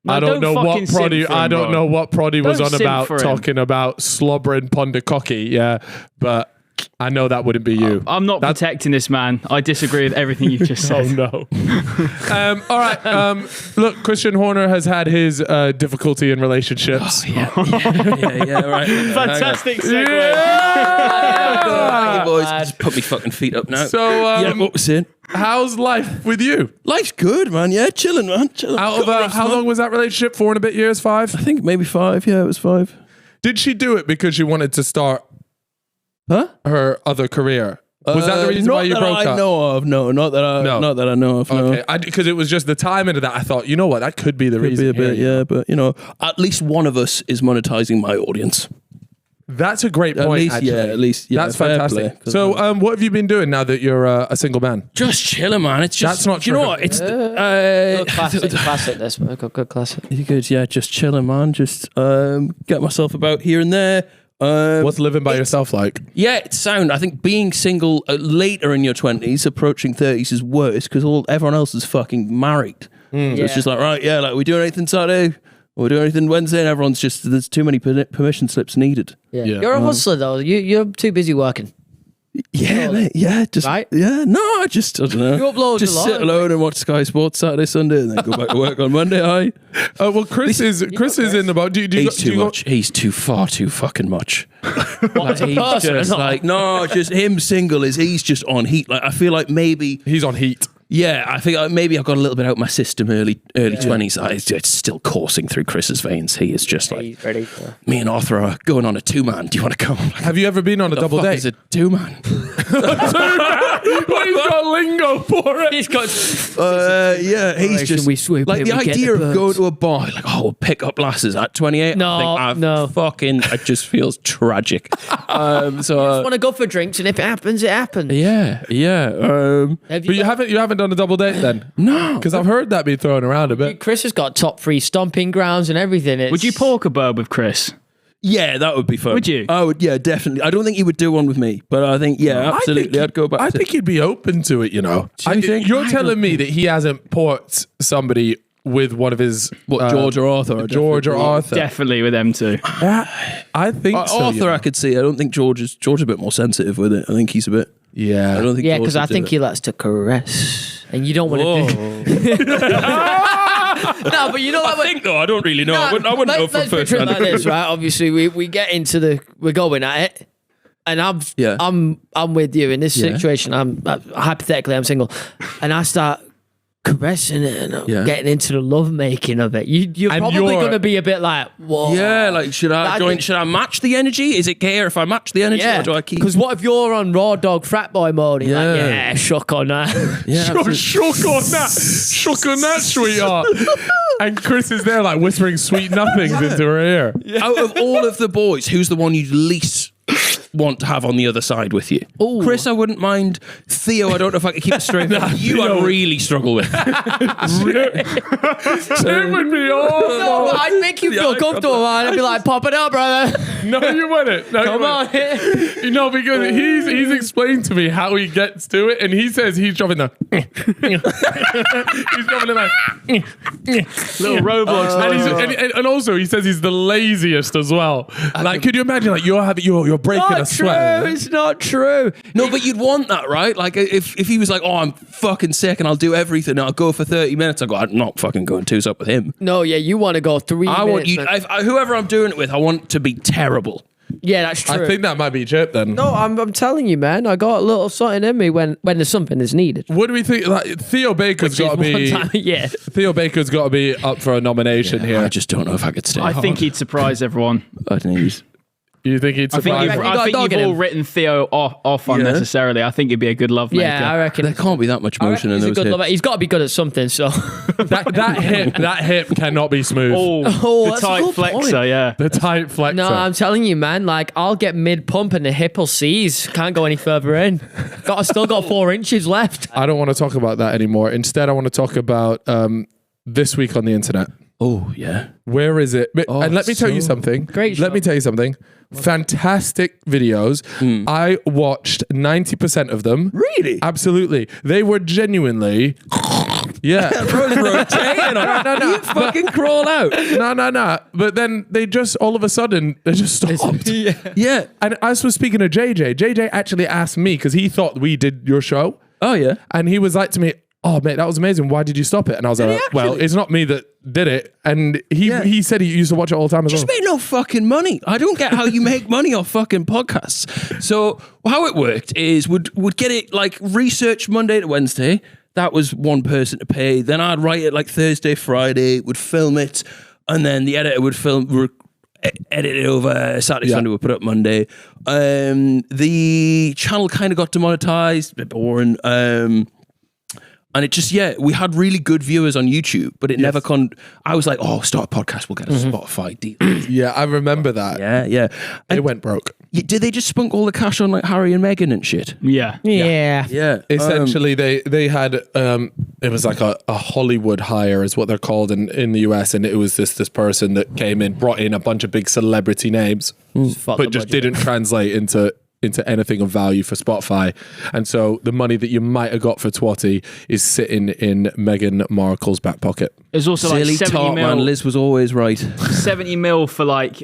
Speaker 3: No,
Speaker 1: I don't know what
Speaker 3: fucking simp
Speaker 1: Proddy.
Speaker 3: for him,
Speaker 1: I don't
Speaker 3: bro.
Speaker 1: know what Proddy was
Speaker 3: Don't
Speaker 1: on
Speaker 3: simp
Speaker 1: about
Speaker 3: for him.
Speaker 1: talking about slobbering pondercocky. Yeah, but I know that wouldn't be you.
Speaker 3: I'm not protecting this man. I disagree with everything you've just
Speaker 1: Oh
Speaker 3: said.
Speaker 1: no! All right. Look, Christian Horner has had his difficulty in relationships.
Speaker 4: yeah, right.
Speaker 3: Fantastic segue.
Speaker 4: Thank you, boys.
Speaker 2: bad.
Speaker 4: Just put me fucking feet up now.
Speaker 1: So,
Speaker 4: yeah, what was it?
Speaker 1: how's life with you?
Speaker 4: Life's good, man. Yeah, chilling, man. Chilling.
Speaker 1: Out of how long was that relationship? 4 and a bit years? 5?
Speaker 4: I think maybe 5. Yeah, it was 5.
Speaker 1: Did she do it because she wanted to start
Speaker 4: Huh?
Speaker 1: her other career? Was that the reason why you broke
Speaker 4: Not that I
Speaker 1: up?
Speaker 4: know of. No, not that I.
Speaker 1: No.
Speaker 4: Not that I know of. No.
Speaker 1: Okay, because it was just the timing of that. I thought, you know what, that could be the
Speaker 4: Could
Speaker 1: reason.
Speaker 4: be a bit,
Speaker 1: here.
Speaker 4: yeah. But at least one of us is monetizing my audience.
Speaker 1: That's a great
Speaker 4: At
Speaker 1: point.
Speaker 4: least,
Speaker 1: actually.
Speaker 4: at least,
Speaker 1: That's
Speaker 4: fair
Speaker 1: fantastic.
Speaker 4: play.
Speaker 1: So, what have you been doing now that you're a single man?
Speaker 4: Just chilling, man. It's just
Speaker 1: That's not
Speaker 4: you know
Speaker 1: true.
Speaker 4: what? It's
Speaker 2: Good classic. This man. Good classic.
Speaker 4: good. Yeah, just chilling, man. Just get myself about here and there.
Speaker 1: What's living by yourself like?
Speaker 4: Yeah, it's sound. I think being single later in your 20s, approaching 30s is worse because everyone else is fucking married. So it's just like, right, yeah, like we doing anything Saturday? Or we doing anything Wednesday? And everyone's just, there's too many permission slips needed.
Speaker 2: Yeah. You're a hustler though. You're too busy working.
Speaker 4: Yeah, mate. Yeah, just
Speaker 2: Right?
Speaker 4: yeah. No, I don't know.
Speaker 2: You upload
Speaker 4: just
Speaker 2: a lot.
Speaker 4: sit alone and watch Sky Sports Saturday, Sunday, and then go back to work on Monday.
Speaker 1: Well, Chris is in the boat.
Speaker 4: He's too much. He's far too fucking much.
Speaker 2: What, as a person or
Speaker 4: Just
Speaker 2: not?
Speaker 4: like no, just him single he's just on heat. Like I feel like maybe
Speaker 1: He's on heat.
Speaker 4: yeah, I think maybe I've got a little bit out my system early 20s. It's still coursing through Chris's veins. He is just like
Speaker 2: He's ready for
Speaker 4: me and Arthur are going on a 2-man. Do you want to come? Like,
Speaker 1: Have you ever been on a double date?
Speaker 4: Is a 2-man?
Speaker 1: Well, he's got lingo for it.
Speaker 2: He's got
Speaker 4: Yeah, he's just
Speaker 2: we swoop
Speaker 4: like
Speaker 2: in,
Speaker 4: the
Speaker 2: we get
Speaker 4: idea
Speaker 2: the
Speaker 4: of going to a bar, like we'll pick up lasses at 28.
Speaker 2: No.
Speaker 4: It just feels tragic. So
Speaker 2: want to go for drinks, and if it happens, it happens.
Speaker 4: yeah.
Speaker 2: Have
Speaker 1: But you haven't done a double date then?
Speaker 4: No,
Speaker 1: Because I've heard that be thrown around a bit.
Speaker 2: Chris has got top 3 stomping grounds and everything.
Speaker 3: Would you pork a bird with Chris?
Speaker 4: yeah, that would be fun.
Speaker 3: Would you?
Speaker 4: I would. Yeah, definitely. I don't think he would do one with me, but I think absolutely. I'd go back.
Speaker 1: I think he'd be open to it, you know.
Speaker 4: you think?
Speaker 1: You're telling me that he hasn't porked somebody with one of his
Speaker 4: George or Arthur?
Speaker 1: George or Arthur.
Speaker 3: Definitely with them two.
Speaker 1: I think so.
Speaker 4: Arthur,
Speaker 1: you know.
Speaker 4: I could see. I don't think George is a bit more sensitive with it. I think he's a bit.
Speaker 1: Yeah.
Speaker 4: I don't think.
Speaker 2: Yeah,
Speaker 4: George
Speaker 2: because
Speaker 4: would
Speaker 2: I
Speaker 4: do
Speaker 2: think
Speaker 4: it.
Speaker 2: he likes to caress, and you don't want to do. No, but you know what?
Speaker 4: I think though. I don't really know. I wouldn't know
Speaker 2: Let's
Speaker 4: from
Speaker 2: picture
Speaker 4: first
Speaker 2: it
Speaker 4: hand.
Speaker 2: like this, right? Obviously, we get into we're going at it, and I'm with you in this situation. I'm hypothetically I'm single, and I start caressing it and getting into the love making of it. You're probably going to be a bit like, whoa.
Speaker 4: Yeah, like should I match the energy? Is it care if I match the energy?
Speaker 2: Yeah,
Speaker 4: Or do I keep?
Speaker 2: because what if you're on raw dog frat boy mode? And you're like, shook on that.
Speaker 4: Yeah,
Speaker 1: Shook on that, sweetheart. And Chris is there like whispering sweet nothings into her ear.
Speaker 4: Out of all of the boys, who's the one you least want to have on the other side with you?
Speaker 2: Ooh.
Speaker 4: Chris, I wouldn't mind. Theo, I don't know if I could keep it straight. You, I really struggle with.
Speaker 1: It would be awful.
Speaker 2: No, but I'd make you feel comfortable, man. I'd be like, pop it up, brother.
Speaker 1: No, you wouldn't. No,
Speaker 2: Come on.
Speaker 1: You know, because he's explained to me how he gets to it, and he says he's dropping the. He's dropping the
Speaker 3: Little Roblox.
Speaker 1: and also he says he's the laziest as well. Like, could you imagine? Like you're breaking a
Speaker 2: Not
Speaker 1: sweat.
Speaker 2: true. It's not true.
Speaker 4: No, but you'd want that, right? Like if he was like, "Oh, I'm fucking sick and I'll do everything. I'll go for 30 minutes." I go, "I'm not fucking going twos up with him."
Speaker 2: No, yeah, you want to go 3 minutes.
Speaker 4: I want you.
Speaker 2: man.
Speaker 4: Whoever I'm doing it with, I want to be terrible.
Speaker 2: Yeah, that's true.
Speaker 1: I think that might be Chip then.
Speaker 2: No, I'm telling you, man. I got a little something in me when there's something that's needed.
Speaker 1: What do we think? Like, Theo Baker's got to be.
Speaker 2: Yeah.
Speaker 1: Theo Baker's got to be up for a nomination here.
Speaker 4: I just don't know if I could stay.
Speaker 3: I think he'd surprise everyone.
Speaker 4: I think he's.
Speaker 1: You think he'd
Speaker 3: I think
Speaker 1: surprise?
Speaker 3: you've,
Speaker 2: You got
Speaker 3: I
Speaker 2: a
Speaker 3: think
Speaker 2: dog
Speaker 3: you've
Speaker 2: in
Speaker 3: all
Speaker 2: him.
Speaker 3: written Theo off unnecessarily. I think he'd be a good love maker.
Speaker 2: Yeah, I reckon.
Speaker 4: There can't be that much motion in
Speaker 2: He's a
Speaker 4: those
Speaker 2: good
Speaker 4: hips.
Speaker 2: lover. He's got to be good at something. So
Speaker 1: that hip cannot be smooth.
Speaker 2: Oh,
Speaker 3: the
Speaker 2: that's a
Speaker 3: tight
Speaker 2: good
Speaker 3: flexor,
Speaker 2: point.
Speaker 3: yeah.
Speaker 1: The tight flexor.
Speaker 2: no, I'm telling you, man. Like I'll get mid pump and the hip will seize. Can't go any further in. Still got 4 inches left.
Speaker 1: I don't want to talk about that anymore. Instead, I want to talk about this week on the internet.
Speaker 4: Oh yeah.
Speaker 1: Where is it? And let me tell you something.
Speaker 2: Great show.
Speaker 1: Let me tell you something. Fantastic videos. I watched 90% of them.
Speaker 4: Really?
Speaker 1: Absolutely. They were genuinely. Yeah.
Speaker 4: Bro's rotating. No. You fucking crawl out.
Speaker 1: No. But then they just, all of a sudden, they just stopped.
Speaker 4: Yeah.
Speaker 1: And I was speaking to JJ. JJ actually asked me because he thought we did your show.
Speaker 4: Oh yeah.
Speaker 1: And he was like to me, "Oh, mate, that was amazing. Why did you stop it?" And I was like, "Well, it's not me that did it." And he said he used to watch it all the time as well.
Speaker 4: Just made no fucking money. I don't get how you make money off fucking podcasts. So how it worked is would get it like research Monday to Wednesday. That was one person to pay. Then I'd write it like Thursday, Friday, would film it, and then the editor would edit it over Saturday, Sunday, would put it up Monday. The channel kind of got demonetized, a bit boring. And it just, we had really good viewers on YouTube, but it never I was like, start a podcast, we'll get a Spotify deal.
Speaker 1: Yeah, I remember that.
Speaker 4: Yeah. And
Speaker 1: it went broke.
Speaker 4: did they just spunk all the cash on like Harry and Meghan and shit?
Speaker 3: Yeah.
Speaker 4: Yeah.
Speaker 1: Essentially, they had it was like a Hollywood hire is what they're called in the US, and it was this person that came in, brought in a bunch of big celebrity names, but just didn't translate into anything of value for Spotify. And so the money that you might have got for Twatty is sitting in Meghan Markle's back pocket.
Speaker 3: There's also
Speaker 4: Silly
Speaker 3: like 70
Speaker 4: tart,
Speaker 3: mil.
Speaker 4: man. Liz was always right.
Speaker 3: 70 mil for like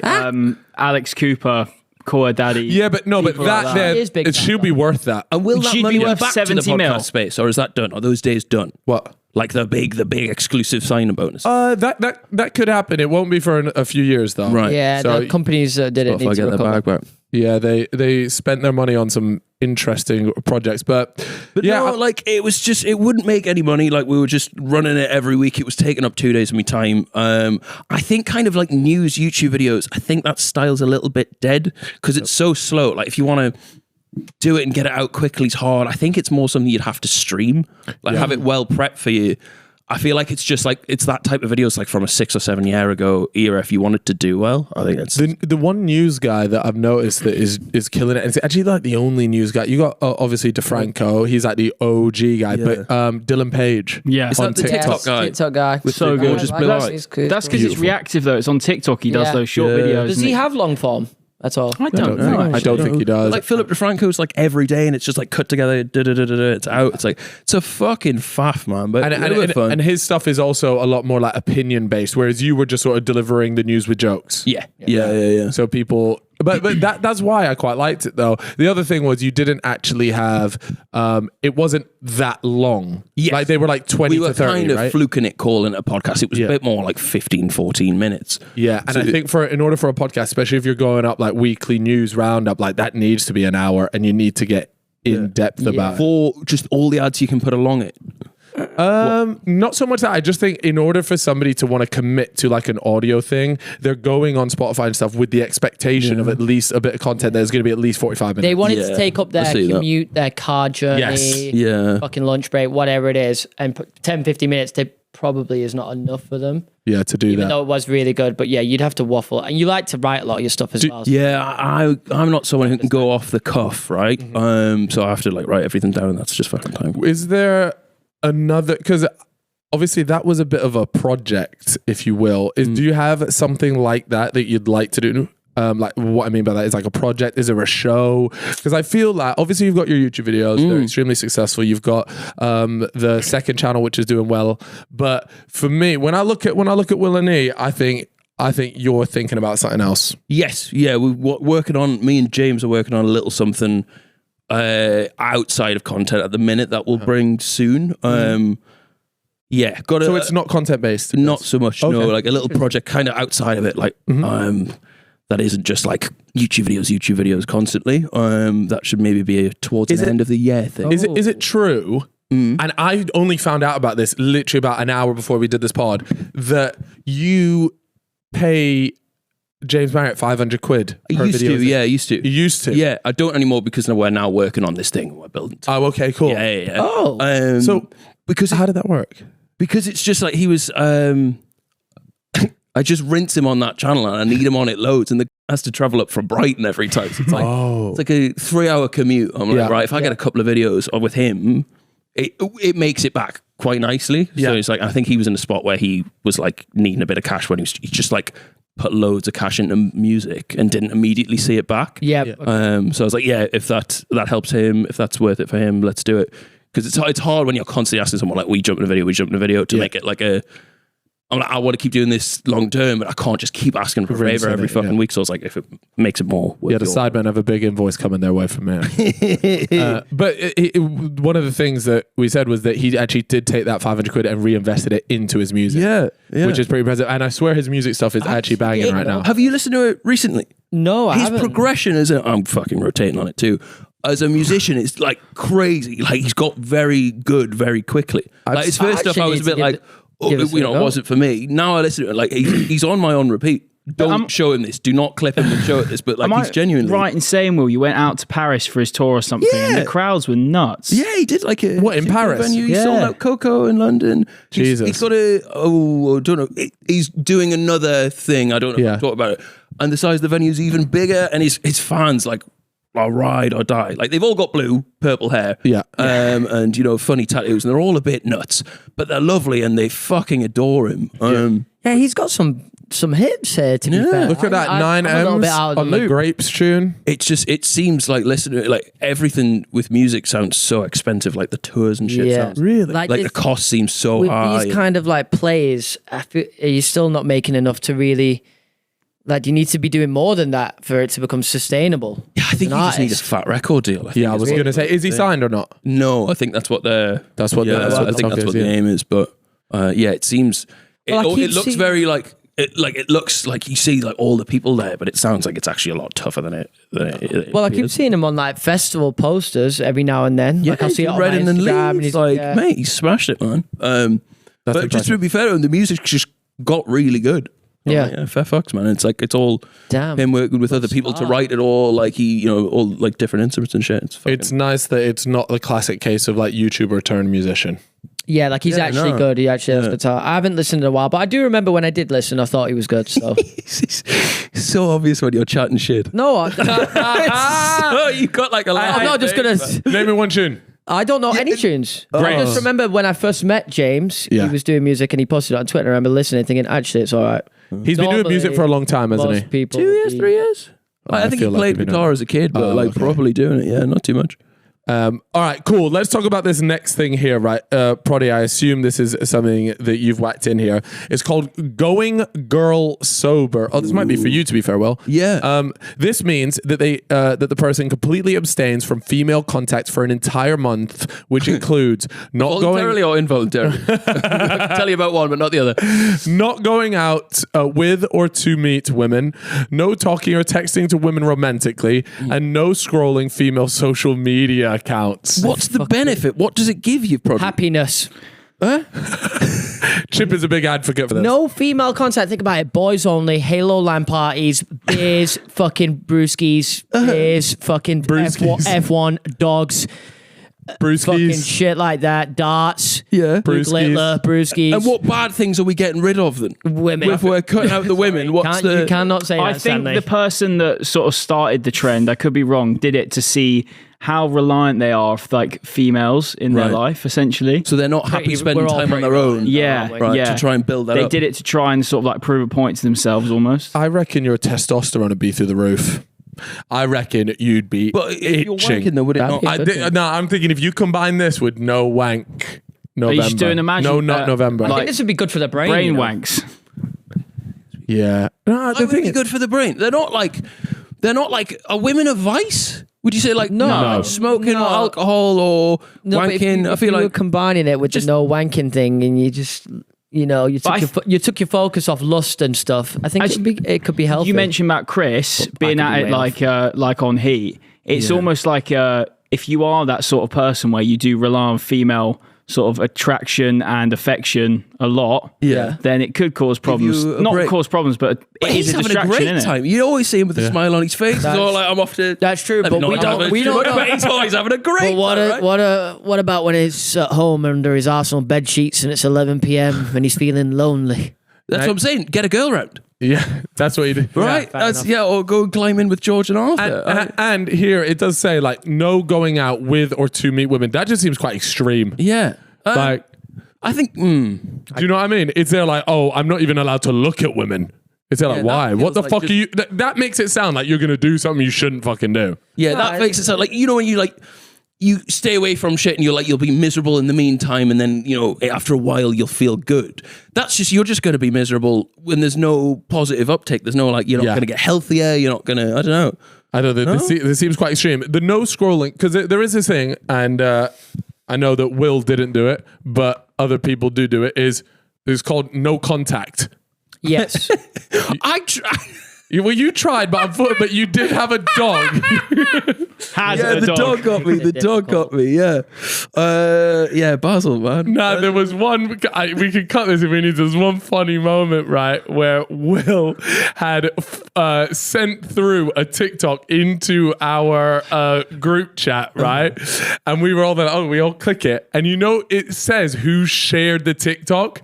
Speaker 3: Alex Cooper, Call Her Daddy.
Speaker 1: Yeah, but no, but
Speaker 3: People
Speaker 1: that
Speaker 3: like
Speaker 1: there,
Speaker 2: It is big
Speaker 1: it
Speaker 2: time,
Speaker 1: should be worth that.
Speaker 4: And will
Speaker 3: It
Speaker 4: that
Speaker 3: should
Speaker 4: money
Speaker 3: be
Speaker 4: go
Speaker 3: worth
Speaker 4: back to the
Speaker 3: 70
Speaker 4: podcast
Speaker 3: mil.
Speaker 4: space, or is that done? Are those days done?
Speaker 1: What?
Speaker 4: Like the big exclusive sign-in bonus?
Speaker 1: That could happen. It won't be for a few years though.
Speaker 4: Right.
Speaker 2: Yeah,
Speaker 1: So-
Speaker 2: the companies didn't
Speaker 4: If
Speaker 2: need
Speaker 4: I
Speaker 2: to
Speaker 4: get the
Speaker 2: recover.
Speaker 4: bag back.
Speaker 1: Yeah, they spent their money on some interesting projects, but yeah,
Speaker 4: no, like it was just, it wouldn't make any money. Like we were just running it every week. It was taking up 2 days of my time. I think kind of like news YouTube videos, I think that style's a little bit dead because it's so slow. Like if you want to do it and get it out quickly, it's hard. I think it's more something you'd have to stream, like have it well prepped for you. I feel like it's just like, it's that type of videos like from a 6 or 7 year ago era. If you wanted to do well, I think it's
Speaker 1: the one news guy that I've noticed that is killing it, and it's actually like the only news guy. You got obviously DeFranco, he's like the OG guy, but Dylan Page,
Speaker 3: Yeah.
Speaker 4: Is
Speaker 1: on
Speaker 4: that the
Speaker 1: TikTok.
Speaker 4: TikTok guy?
Speaker 2: TikTok guy.
Speaker 3: So
Speaker 4: the
Speaker 3: good.
Speaker 4: gorgeous blue eyes.
Speaker 3: That's because it's reactive though. It's on TikTok. He does
Speaker 2: Yeah.
Speaker 3: those short
Speaker 4: Yeah.
Speaker 3: videos.
Speaker 2: Does
Speaker 3: and
Speaker 2: he
Speaker 3: it-
Speaker 2: have long form at all?
Speaker 3: I don't know.
Speaker 1: I don't think he does.
Speaker 4: Like Philip DeFranco's like every day, and it's just like cut together. It's out. It's like it's a fucking faff, man. But it was fun.
Speaker 1: and his stuff is also a lot more like opinion based, whereas you were just sort of delivering the news with jokes.
Speaker 4: yeah.
Speaker 1: So people, but that's why I quite liked it though. The other thing was you didn't actually have, it wasn't that long.
Speaker 4: Yes.
Speaker 1: Like they were like 20
Speaker 4: We were
Speaker 1: to 30,
Speaker 4: kind of
Speaker 1: right?
Speaker 4: fluking it, calling it a podcast. It was
Speaker 1: Yeah.
Speaker 4: a bit more like 15, 14 minutes.
Speaker 1: Yeah, and I think in order for a podcast, especially if you're going up like weekly news roundup, like that needs to be an hour, and you need to get in depth about it.
Speaker 4: For just all the ads you can put along it.
Speaker 1: Not so much that. I just think in order for somebody to want to commit to like an audio thing, they're going on Spotify and stuff with the expectation of at least a bit of content that is going to be at least 45 minutes.
Speaker 2: They wanted
Speaker 4: Yeah,
Speaker 2: to take up
Speaker 4: I
Speaker 2: their
Speaker 4: see that.
Speaker 2: commute, their car journey,
Speaker 1: Yes.
Speaker 4: Yeah.
Speaker 2: fucking lunch break, whatever it is, and put 10, 15 minutes probably is not enough for them.
Speaker 1: Yeah, to do
Speaker 2: Even
Speaker 1: that.
Speaker 2: though it was really good, but yeah, you'd have to waffle, and you like to write a lot of your stuff as well. so-
Speaker 4: Yeah, I'm not someone who can go off the cuff, right? So I have to like write everything down, and that's just fucking time.
Speaker 1: Is there another, because obviously that was a bit of a project, if you will. Do you have something like that you'd like to do? Like what I mean by that is like a project. Is there a show? Because I feel like obviously you've got your YouTube videos, they're extremely successful. You've got the second channel, which is doing well. But for me, when I look at WilNE, I think you're thinking about something else.
Speaker 4: Yes, yeah, we're working on. Me and James are working on a little something outside of content at the minute that we'll bring soon. Yeah, got
Speaker 1: So it's not content based.
Speaker 4: not so much.
Speaker 1: Okay.
Speaker 4: No, like a little project kind of outside of it, like that isn't just like YouTube videos constantly. That should maybe be towards the end of the year thing.
Speaker 1: Is it true? And I only found out about this literally about an hour before we did this pod, that you pay James Marriott 500 quid per
Speaker 4: I used
Speaker 1: video.
Speaker 4: to, yeah, I used to.
Speaker 1: You used to?
Speaker 4: Yeah, I don't anymore because we're now working on this thing. We're building.
Speaker 1: Oh, okay, cool.
Speaker 4: Yeah.
Speaker 2: Oh.
Speaker 1: So
Speaker 4: because
Speaker 1: how did that work?
Speaker 4: Because it's just like he was. I just rinse him on that channel and I need him on it loads, and the has to travel up from Brighton every time. So it's like it's like a 3-hour commute. I'm like, right, if I get a couple of videos with him, it makes it back quite nicely.
Speaker 1: Yeah.
Speaker 4: So it's like I think he was in a spot where he was like needing a bit of cash when he just like put loads of cash into music and didn't immediately see it back.
Speaker 2: Yeah.
Speaker 4: So I was like, yeah, if that helps him, if that's worth it for him, let's do it. Because it's hard when you're constantly asking someone like, we jump in a video to make it like a. I'm like, I want to keep doing this long term, but I can't just keep asking for a favor every fucking week. So I was like, if it makes it more worth
Speaker 1: Yeah, the Sidemen have a big invoice coming their way from me. But one of the things that we said was that he actually did take that 500 quid and reinvested it into his music.
Speaker 4: Yeah.
Speaker 1: Which is pretty impressive. And I swear his music stuff is actually banging right now.
Speaker 4: Have you listened to it recently?
Speaker 2: No, I
Speaker 4: His
Speaker 2: haven't.
Speaker 4: progression I'm fucking rotating on it too. As a musician, it's like crazy. Like he's got very good very quickly. Like his first stuff, I was a bit like,
Speaker 2: give it a
Speaker 4: it
Speaker 2: go.
Speaker 4: wasn't for me. Now I listen to it, like he's on my on repeat. don't show him this. Do not clip him and show it this. But like, he's genuinely
Speaker 3: right in saying, Will, you went out to Paris for his tour or something, and the crowds were nuts.
Speaker 4: Yeah, he did like a
Speaker 1: What, in Paris?
Speaker 4: venue. He
Speaker 3: Yeah.
Speaker 4: sold out Coco in London.
Speaker 1: Jesus.
Speaker 4: He's got I don't know. He's doing another thing. I don't know if I've talked about it. And the size of the venue is even bigger. And his fans like, I'll ride or die. Like, they've all got blue, purple hair.
Speaker 1: Yeah.
Speaker 4: And, you know, funny tattoos. And they're all a bit nuts. But they're lovely and they fucking adore him.
Speaker 2: Yeah, he's got some hits here, to be fair.
Speaker 1: Look at that, 9
Speaker 2: I'm a little
Speaker 1: M's
Speaker 2: bit out of
Speaker 1: on the
Speaker 2: loop.
Speaker 1: Grapes tune.
Speaker 4: It's just, it seems like, like everything with music sounds so expensive. Like the tours and shit
Speaker 2: Yeah.
Speaker 4: sounds.
Speaker 1: Really?
Speaker 4: Like
Speaker 2: this-
Speaker 4: the cost seems so
Speaker 2: with
Speaker 4: high.
Speaker 2: these kind of like plays, I feel, are you still not making enough to really, like, you need to be doing more than that for it to become sustainable?
Speaker 4: Yeah, I think
Speaker 2: As
Speaker 4: you
Speaker 2: an
Speaker 4: just need a
Speaker 2: artist.
Speaker 4: fat record deal. I think
Speaker 1: Yeah, I
Speaker 4: is
Speaker 1: was
Speaker 4: what-
Speaker 1: going to say, is he signed or not?
Speaker 4: No, I think that's what the
Speaker 1: That's what the-
Speaker 4: yeah,
Speaker 1: that's what
Speaker 4: I
Speaker 1: the
Speaker 4: think
Speaker 1: talk
Speaker 4: that's
Speaker 1: is,
Speaker 4: what the
Speaker 1: yeah.
Speaker 4: aim is. But yeah, it seems
Speaker 2: Well, I keep
Speaker 4: it looks
Speaker 2: seeing-
Speaker 4: very like it looks like you see like all the people there, but it sounds like it's actually a lot tougher than it.
Speaker 2: Well, I keep
Speaker 4: is.
Speaker 2: seeing him on like festival posters every now and then.
Speaker 4: Yeah,
Speaker 2: Like I'll see it on
Speaker 4: Red
Speaker 2: my
Speaker 4: and then
Speaker 2: Instagram, and
Speaker 4: Leeds,
Speaker 2: he's
Speaker 4: like
Speaker 2: yeah.
Speaker 4: mate, he smashed it, man. But just
Speaker 1: impressive.
Speaker 4: to be fair, the music just got really good.
Speaker 2: Yeah.
Speaker 4: Fair fucks, man. It's like it's all
Speaker 2: Damn.
Speaker 4: him working with other people to write it all. Like he, you know, all like different instruments and shit. It's fucking,
Speaker 1: It's nice that it's not the classic case of like YouTuber turned musician.
Speaker 2: Yeah, like he's
Speaker 4: Yeah,
Speaker 2: actually
Speaker 4: no.
Speaker 2: good. He actually has guitar. I haven't listened in a while, but I do remember when I did listen, I thought he was good. So
Speaker 4: it's so obvious when you're chatting shit.
Speaker 2: no,
Speaker 4: So you got like a lot.
Speaker 2: I'm not just gonna.
Speaker 1: Name me one tune.
Speaker 2: I don't know any tunes. I just remember when I first met James,
Speaker 1: Yeah.
Speaker 2: he was doing music and he posted it on Twitter. I remember listening, thinking, actually, it's all right.
Speaker 1: He's been doing
Speaker 2: Normally,
Speaker 1: music for a long time, hasn't
Speaker 2: Most
Speaker 1: he?
Speaker 2: people.
Speaker 4: 2 years, 3 years. I think he
Speaker 1: feel like
Speaker 4: played
Speaker 1: he'd been
Speaker 4: guitar
Speaker 1: doing
Speaker 4: as a kid, but like properly doing it. Yeah, not too much.
Speaker 1: All right, cool. Let's talk about this next thing here, right? Proddy, I assume this is something that you've whacked in here. It's called Going Girl Sober. Oh, this might be for you, to be fair, Will.
Speaker 4: Yeah.
Speaker 1: This means that that the person completely abstains from female contact for an entire month, which includes not
Speaker 4: Voluntarily
Speaker 1: going
Speaker 4: or involuntarily? I can tell you about one, but not the other.
Speaker 1: not going out with or to meet women, no talking or texting to women romantically, and no scrolling female social media accounts.
Speaker 4: What's the benefit? What does it give you, probably?
Speaker 2: Happiness.
Speaker 1: Chip is a big advocate for this.
Speaker 2: No female contact. Think about it. Boys only. Halo LAN parties. Beers. Fucking brewskis. Beers. Fucking
Speaker 1: Brewskis.
Speaker 2: F1. Dogs. Fucking
Speaker 1: Brewskis.
Speaker 2: shit like that. Darts.
Speaker 4: Yeah.
Speaker 2: Littler. Brewskis.
Speaker 4: And what bad things are we getting rid of then?
Speaker 2: women?
Speaker 4: If we're cutting out the women, what's
Speaker 2: You
Speaker 4: the...
Speaker 2: cannot say
Speaker 3: I
Speaker 2: that,
Speaker 3: think
Speaker 2: Stanley.
Speaker 3: the person that sort of started the trend, I could be wrong, did it to see how reliant they are of like females in their
Speaker 4: Right.
Speaker 3: life, essentially.
Speaker 4: So they're not happy
Speaker 2: Pretty-
Speaker 4: spending
Speaker 2: we're all
Speaker 4: time on
Speaker 2: pretty
Speaker 4: their own.
Speaker 2: reliant.
Speaker 3: Yeah,
Speaker 2: Oh,
Speaker 4: Right,
Speaker 3: yeah.
Speaker 4: to try and build that
Speaker 3: They
Speaker 4: up.
Speaker 3: did it to try and sort of like prove a point to themselves almost.
Speaker 1: I reckon your testosterone would be through the roof. I reckon you'd be
Speaker 4: But if you're
Speaker 1: itching.
Speaker 4: wanking, though, would it
Speaker 2: That'd
Speaker 4: not?
Speaker 2: be good.
Speaker 1: No, I'm thinking if you combine this with no wank November.
Speaker 3: you just doing imagine-
Speaker 1: No, not November.
Speaker 2: I think this would be good for the brain.
Speaker 3: Brain
Speaker 2: you know?
Speaker 3: wanks.
Speaker 1: yeah. No,
Speaker 4: Why
Speaker 1: the
Speaker 4: would it
Speaker 1: thing
Speaker 4: be
Speaker 1: is,
Speaker 4: good for the brain? They're not like are women a vice? Would you say like
Speaker 2: No.
Speaker 4: like smoking
Speaker 2: No.
Speaker 4: or alcohol or
Speaker 2: No, but if
Speaker 4: wanking?
Speaker 2: you,
Speaker 4: I
Speaker 2: if
Speaker 4: feel
Speaker 2: you were
Speaker 4: like
Speaker 2: combining it with the no wanking thing, and you just, you know, you took
Speaker 3: But I
Speaker 2: your you took your focus off lust and stuff. I think it could be healthy.
Speaker 3: You mentioned about Chris being
Speaker 2: could
Speaker 3: at
Speaker 2: be
Speaker 3: it
Speaker 2: way
Speaker 3: like on Heat. It's almost like if you are that sort of person where you do rely on female sort of attraction and affection a lot,
Speaker 4: Yeah.
Speaker 3: then it could cause problems.
Speaker 4: you a
Speaker 3: Not
Speaker 4: break.
Speaker 3: cause problems, but
Speaker 4: But
Speaker 3: it
Speaker 4: he's
Speaker 3: is a
Speaker 4: having a
Speaker 3: distraction,
Speaker 4: great
Speaker 3: isn't it?
Speaker 4: time. You always see him with a smile on his face. He's all like, "I'm off to."
Speaker 2: That's true,
Speaker 4: Maybe
Speaker 2: but
Speaker 4: not
Speaker 2: we
Speaker 4: having
Speaker 2: don't.
Speaker 4: a
Speaker 2: We don't.
Speaker 4: but he's always having a great.
Speaker 2: But what
Speaker 4: time, right?
Speaker 2: what about when he's at home under his Arsenal bed sheets and it's 11 p.m. and he's feeling lonely?
Speaker 4: That's what I'm saying. Get a girl round,
Speaker 1: yeah, that's what you do.
Speaker 4: right?
Speaker 2: fair
Speaker 4: That's
Speaker 2: enough.
Speaker 4: or go and climb in with George and Arthur.
Speaker 1: And here it does say like no going out with or to meet women. That just seems quite extreme.
Speaker 4: yeah,
Speaker 1: Like,
Speaker 4: I think.
Speaker 1: do you know what I mean? It's there like, oh, I'm not even allowed to look at women. It's there like,
Speaker 4: that
Speaker 1: why? What
Speaker 4: feels
Speaker 1: the
Speaker 4: like
Speaker 1: fuck
Speaker 4: just-
Speaker 1: are you? That makes it sound like you're gonna do something you shouldn't fucking do.
Speaker 4: Yeah, that makes it sound like, you know, when you like you stay away from shit and you'll be miserable in the meantime, and then, you know, after a while you'll feel good. That's just, you're just going to be miserable when there's no positive uptake. There's no like, you're not
Speaker 1: Yeah.
Speaker 4: going to get healthier. You're not going to, I don't know.
Speaker 1: I know that this seems quite extreme. The no scrolling, because there is this thing, and I know that Will didn't do it, but other people do it. Is called no contact.
Speaker 2: Yes.
Speaker 4: I try.
Speaker 1: Well, you tried, but you did have a dog.
Speaker 4: The dog got me. The dog got me. Yeah. Basil, man.
Speaker 1: Nah, there was one. We can cut this if we need. There's one funny moment, right, where Will had sent through a TikTok into our group chat, right, and we were all like, we all click it, and it says who shared the TikTok.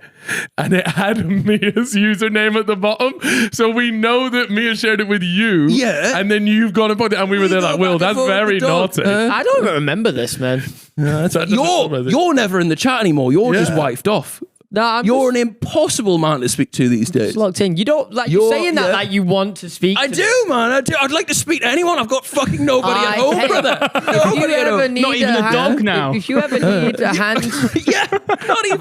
Speaker 1: And it had Mia's username at the bottom. So we know that Mia shared it with you.
Speaker 4: Yeah.
Speaker 1: And then you've gone and put it. And we were there like, Will, that's very naughty.
Speaker 2: I don't even remember this, man.
Speaker 4: You're never in the chat anymore. You're just wifed off.
Speaker 2: No,
Speaker 4: You're an impossible man to speak to these days.
Speaker 2: locked in. You don't like you're saying that like you want to speak.
Speaker 4: I
Speaker 2: to
Speaker 4: do, man. I do. I'd like to speak to anyone. I've got fucking nobody at home, brother.
Speaker 2: If you ever need
Speaker 3: Not even a dog now.
Speaker 2: If you ever need a hand,
Speaker 4: not even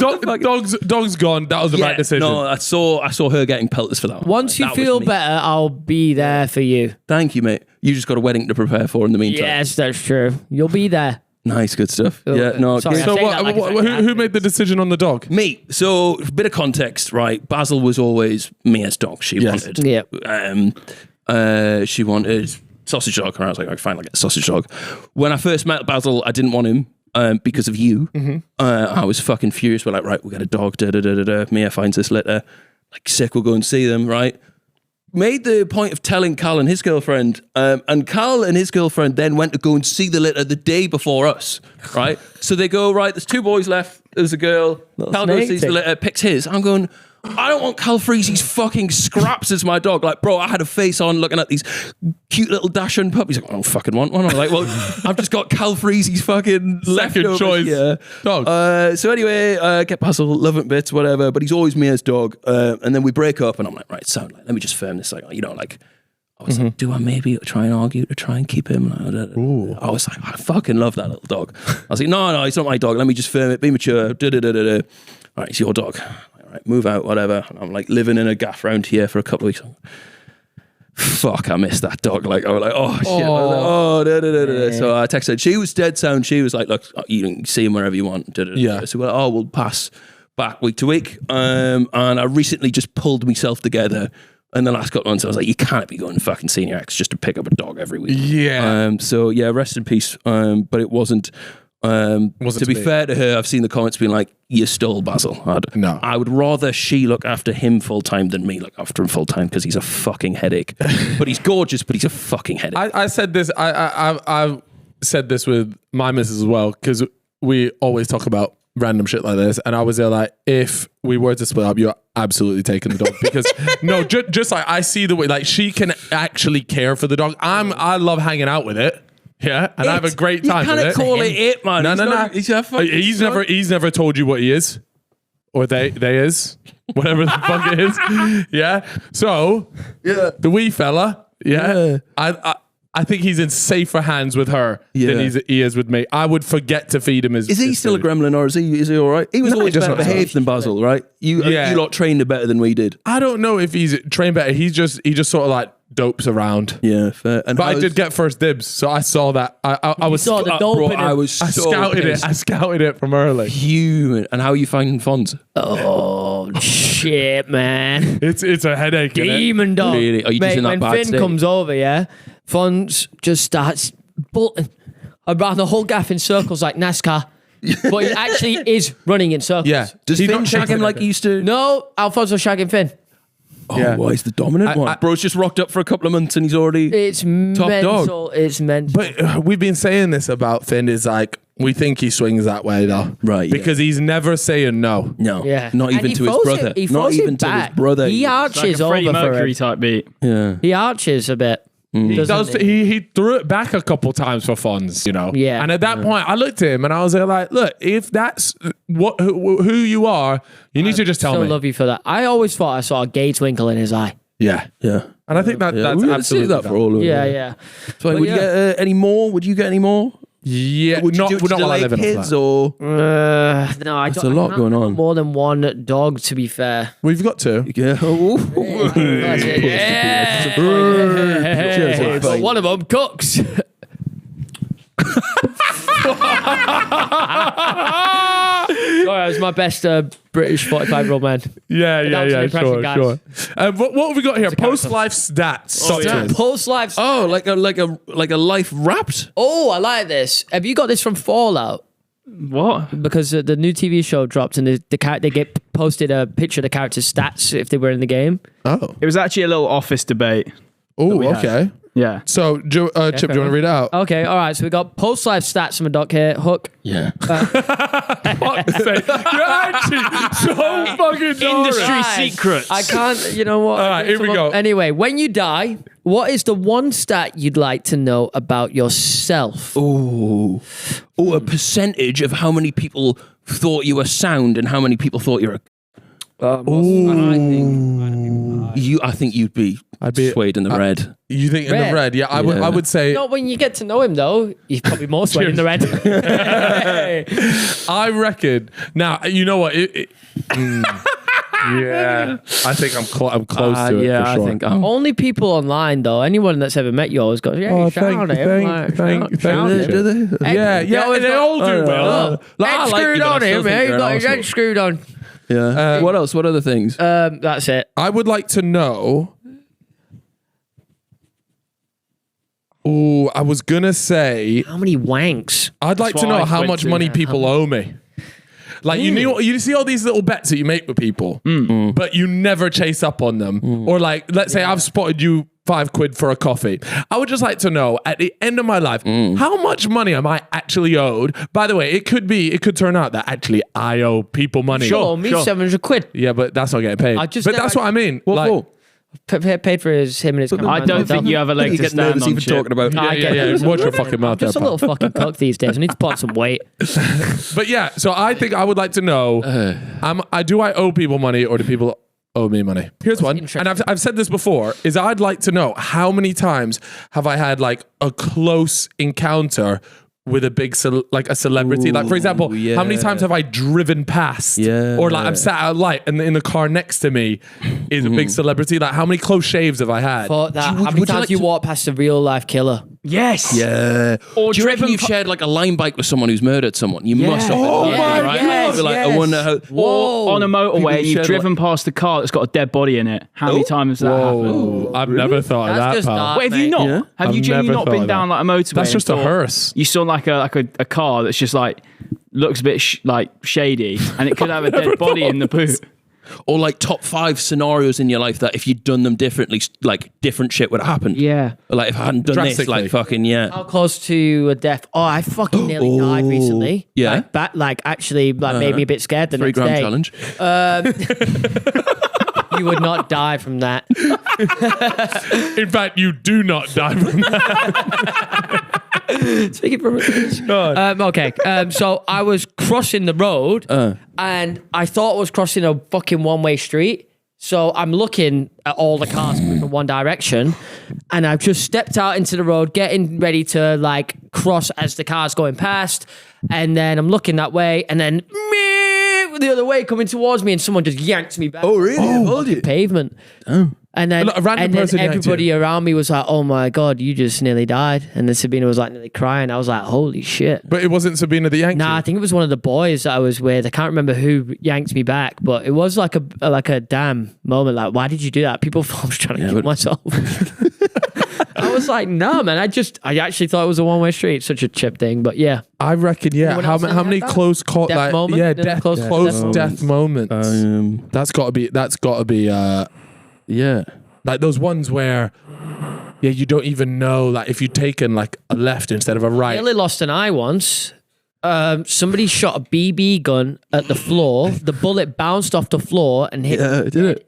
Speaker 1: Dog's gone. That was the right decision.
Speaker 4: No, I saw her getting pelters for that.
Speaker 2: once you feel better, I'll be there for you.
Speaker 4: Thank you, mate. You just got a wedding to prepare for in the meantime.
Speaker 2: Yes, that's true. You'll be there.
Speaker 4: Nice, good stuff. Yeah, no.
Speaker 2: Sorry,
Speaker 1: So
Speaker 2: I say that like it's like
Speaker 1: who made the decision on the dog?
Speaker 4: Me. So, a bit of context, right? Basil was always Mia's dog. She wanted.
Speaker 2: Yeah.
Speaker 4: She wanted sausage dog, and I was like, fine, I'll get a sausage dog. When I first met Basil, I didn't want him because of you. I was fucking furious. We're like, right, we got a dog. Mia finds this litter. Like, sick, we'll go and see them, right? Made the point of telling Cal and his girlfriend, and Cal and his girlfriend then went to go and see the litter the day before us, right? So they go, right, there's 2 boys left, there's a girl, Cal goes, sees the litter, picks his. I'm going, I don't want Cal Freezy's fucking scraps as my dog. Like, bro, I had a face on looking at these cute little Dachshund puppies. Like, I don't fucking want one. I'm like, well, I've just got Cal Freezy's fucking
Speaker 1: Second choice dog.
Speaker 4: So anyway, get Basil, love it bits, whatever, but he's always Mia's dog. And then we break up and I'm like, right, so let me just firm this. Like, I was like, do I maybe try and argue to try and keep him? I was like, I fucking love that little dog. I was like, no, it's not my dog. Let me just firm it, be mature. All right, it's your dog. Right, move out, whatever. And I'm like living in a gaff round here for a couple of weeks. Fuck, I miss that dog. Like, I was like, oh shit. So I texted her. She was dead sound. She was like, look, you can see him wherever you want.
Speaker 1: Yeah.
Speaker 4: So we'll pass back week to week. And I recently just pulled myself together. In the last couple of months, I was like, you can't be going fucking seeing your ex just to pick up a dog every week.
Speaker 1: Yeah.
Speaker 4: So yeah, rest in peace. But it wasn't. To be fair to her, I've seen the comments being like, you stole Basil.
Speaker 1: No.
Speaker 4: I would rather she look after him full time than me look after him full time because he's a fucking headache. But he's gorgeous, but he's a fucking headache.
Speaker 1: I said this. I said this with my missus as well because we always talk about random shit like this, and I was there like, if we were to split up, you're absolutely taking the dog because no, just like I see the way like she can actually care for the dog. I love hanging out with it. Yeah, and I have a great time with it.
Speaker 4: You can't call it, man.
Speaker 1: No. He's never told you what he is, or they is, whatever the fuck it is. Yeah. So the wee fella. Yeah. I think he's in safer hands with her than he is with me. I would forget to feed him. Is
Speaker 4: he still a gremlin, or is he all right? He was always better behaved than Basil, right? You lot trained him better than we did.
Speaker 1: I don't know if he's trained better. He just sort of like dopes around.
Speaker 4: Yeah, fair.
Speaker 1: But I did get first dibs, so I saw that. I was
Speaker 2: saw the dope in
Speaker 1: I scouted it from early.
Speaker 4: Human. And how are you finding Fonz?
Speaker 2: Oh shit, man!
Speaker 1: It's a headache.
Speaker 2: Demon dog.
Speaker 4: Really? Are you just in that
Speaker 2: when
Speaker 4: bad
Speaker 2: Finn
Speaker 4: state?
Speaker 2: comes over, Fonz just starts bolting around the whole gaff in circles like NASCAR. But he actually is running in circles.
Speaker 1: Yeah.
Speaker 4: Does Finn shag him like he used to?
Speaker 2: No, Alfonso shagging Finn.
Speaker 4: Oh, well, he's the dominant one. Bro's just rocked up for a couple of months and he's already
Speaker 2: It's mental.
Speaker 4: dog.
Speaker 2: It's mental.
Speaker 1: But we've been saying this about Finn is like, we think he swings that way though.
Speaker 4: Right.
Speaker 1: Because he's never saying no.
Speaker 4: No.
Speaker 2: Yeah.
Speaker 4: Not
Speaker 2: And
Speaker 4: even
Speaker 2: he
Speaker 4: to his
Speaker 2: throws
Speaker 4: brother.
Speaker 2: He
Speaker 4: Not
Speaker 2: throws
Speaker 4: even
Speaker 2: it
Speaker 4: to
Speaker 2: back.
Speaker 4: his brother.
Speaker 2: He arches
Speaker 3: like a Freddie
Speaker 2: over for
Speaker 3: Mercury
Speaker 2: it.
Speaker 3: type beat.
Speaker 4: Yeah.
Speaker 2: He arches a bit.
Speaker 1: He threw it back a couple times for Fonz, you know.
Speaker 2: Yeah.
Speaker 1: And at that point, I looked at him and I was like, look, if that's who you are, you need to just tell me.
Speaker 2: I love you for that. I always thought I saw a gay twinkle in his eye.
Speaker 1: Yeah.
Speaker 4: Yeah.
Speaker 1: And I think that's
Speaker 4: we
Speaker 1: absolutely
Speaker 4: that for all of
Speaker 2: Yeah,
Speaker 4: them.
Speaker 2: yeah.
Speaker 4: So would you get any more? Would you get any more?
Speaker 1: Yeah.
Speaker 4: Would you do it to
Speaker 1: not while I
Speaker 4: delay
Speaker 1: live in a
Speaker 4: kids
Speaker 1: flat.
Speaker 4: or?
Speaker 2: No, I don't.
Speaker 4: There's a lot
Speaker 2: I
Speaker 4: going
Speaker 2: can't have
Speaker 4: on.
Speaker 2: More than one dog, to be fair.
Speaker 1: We've got two.
Speaker 4: Yeah.
Speaker 2: Yeah. But one of them cooks. Sorry, I was my best British 45-year-old man.
Speaker 1: Yeah,
Speaker 2: That was an impression, guys.
Speaker 1: sure. What have we got here? Post-life stats. Doctors.
Speaker 2: Pulse Life.
Speaker 4: Oh, like a life wrapped.
Speaker 2: Oh, I like this. Have you got this from Fallout?
Speaker 3: What?
Speaker 2: Because the new TV show dropped and they get posted a picture of the character's stats if they were in the game.
Speaker 1: Oh.
Speaker 3: It was actually a little office debate.
Speaker 1: Oh, okay.
Speaker 3: Yeah.
Speaker 1: So, Chip, do you want to read it out?
Speaker 2: Okay, all right. So we got post life stats from a doc here. Hook.
Speaker 4: Yeah.
Speaker 1: Fuck's sake. You're actually so fucking
Speaker 3: Industry
Speaker 2: Guys,
Speaker 3: secrets.
Speaker 2: I can't. You know what?
Speaker 1: All right, here we go.
Speaker 2: Anyway, when you die, what is the one stat you'd like to know about yourself?
Speaker 4: Oh, a percentage of how many people thought you were sound and how many people thought you were. I think you'd be swayed in the red.
Speaker 1: You think in the red? Yeah, I would say.
Speaker 2: Not when you get to know him though. He's probably more swayed in the red.
Speaker 1: I reckon. Now you know what? Yeah, I think I'm close to it.
Speaker 4: Yeah,
Speaker 1: for sure.
Speaker 4: I think.
Speaker 2: Only people online though. Anyone that's ever met you always goes, yeah, shout at him.
Speaker 1: Thank you. Yeah, they all do well.
Speaker 2: Head screwed on him, man. You got his head screwed on.
Speaker 4: Yeah. What else? What other things?
Speaker 2: That's it.
Speaker 1: I would like to know. Oh, I was gonna say.
Speaker 2: How many wanks?
Speaker 1: I'd like
Speaker 3: That's
Speaker 1: to
Speaker 3: what
Speaker 1: know
Speaker 3: I
Speaker 1: how
Speaker 3: went
Speaker 1: much
Speaker 3: to.
Speaker 1: money people owe me. Like you see all these little bets that you make with people, but you never chase up on them. Or like, let's say I've spotted you £5 for a coffee. I would just like to know at the end of my life, how much money am I actually owed? By the way, it could turn out that actually I owe people money.
Speaker 2: Sure, me £700.
Speaker 1: Yeah, but that's not getting paid. But that's what I mean.
Speaker 4: What?
Speaker 2: Paid for him and his.
Speaker 3: I don't think you have a leg
Speaker 4: You
Speaker 3: to
Speaker 4: get
Speaker 3: stand
Speaker 4: nervous
Speaker 3: on.
Speaker 4: even
Speaker 3: Chip.
Speaker 4: talking about.
Speaker 1: Yeah. Watch your fucking mouth there,
Speaker 2: Just a
Speaker 1: pal.
Speaker 2: little fucking cook these days. I need to put on some weight.
Speaker 1: But yeah, so I think I would like to know: do I owe people money, or do people owe me money? Here's one, and I've said this before: is I'd like to know how many times have I had like a close encounter with a big a celebrity. Like for example, how many times have I driven past? Or like I'm sat at a light and in the car next to me is a big celebrity. Like how many close shaves have I had?
Speaker 2: Thought that. How many times you walk past a real life killer?
Speaker 3: Yes.
Speaker 4: Yeah.
Speaker 3: Or
Speaker 4: do you reckon
Speaker 3: driven
Speaker 4: you've shared like a line bike with someone who's murdered someone? You must have.
Speaker 1: Oh my
Speaker 4: right?
Speaker 2: yes,
Speaker 4: You're like,
Speaker 2: yes.
Speaker 4: I wonder how.
Speaker 3: Or on a motorway,
Speaker 4: People
Speaker 3: you've
Speaker 4: shed
Speaker 3: driven past a car that's got a dead body in it. How many times has that happened?
Speaker 1: I've never thought of
Speaker 2: That's
Speaker 1: that,
Speaker 2: just
Speaker 1: pal.
Speaker 2: dark.
Speaker 3: Wait, have you not?
Speaker 4: Yeah.
Speaker 3: Have
Speaker 1: I've
Speaker 3: you genuinely
Speaker 1: never
Speaker 3: not
Speaker 1: thought
Speaker 3: been
Speaker 1: of
Speaker 3: down
Speaker 1: that.
Speaker 3: like a motorway?
Speaker 1: That's just
Speaker 3: and
Speaker 1: a
Speaker 3: thought-
Speaker 1: hearse.
Speaker 3: You saw like a car that's just like looks a bit shady, and it could have a dead body in the boot.
Speaker 4: Or like top 5 scenarios in your life that if you'd done them differently, like different shit would have happened.
Speaker 2: Yeah.
Speaker 4: Like if I hadn't done this,
Speaker 1: Drastically.
Speaker 4: like fucking yeah.
Speaker 2: How close to a death? Oh, I fucking nearly died recently.
Speaker 4: Yeah?
Speaker 2: Like actually made me a bit scared the next
Speaker 4: 3 gram
Speaker 2: day.
Speaker 4: challenge.
Speaker 2: You would not die from that.
Speaker 1: In fact, you do not die from that.
Speaker 2: Speaking from okay. So I was crossing the road and I thought I was crossing a fucking one-way street. So I'm looking at all the cars coming from one direction and I've just stepped out into the road, getting ready to like cross as the car's going past. And then I'm looking that way and then the other way coming towards me and someone just yanked me back.
Speaker 4: Oh really?
Speaker 2: Oh, pavement. And then,
Speaker 1: A random
Speaker 2: and then
Speaker 1: person yanked
Speaker 2: everybody around me was like, oh my God, you just nearly died. And then Sabina was like nearly crying. I was like, holy shit.
Speaker 1: But it wasn't Sabina the Yankee.
Speaker 2: Nah, I think it was one of the boys that I was with. I can't remember who yanked me back, but it was like a damn moment. Like, why did you do that? People thought I was trying to kill myself. I was like, no, man. I actually thought it was a one-way street. Such a Chip thing, but yeah.
Speaker 1: I reckon, yeah.
Speaker 2: Anyone
Speaker 1: How
Speaker 2: else
Speaker 1: many
Speaker 2: had that?
Speaker 1: close call
Speaker 2: Death
Speaker 1: like
Speaker 2: moment?
Speaker 1: yeah,
Speaker 2: Any close
Speaker 1: death moments. That's got to be
Speaker 4: Yeah.
Speaker 1: like those ones where you don't even know like if you'd taken like a left instead of a
Speaker 2: I
Speaker 1: right.
Speaker 2: nearly lost an eye once. Somebody shot a BB gun at the floor. The bullet bounced off the floor and hit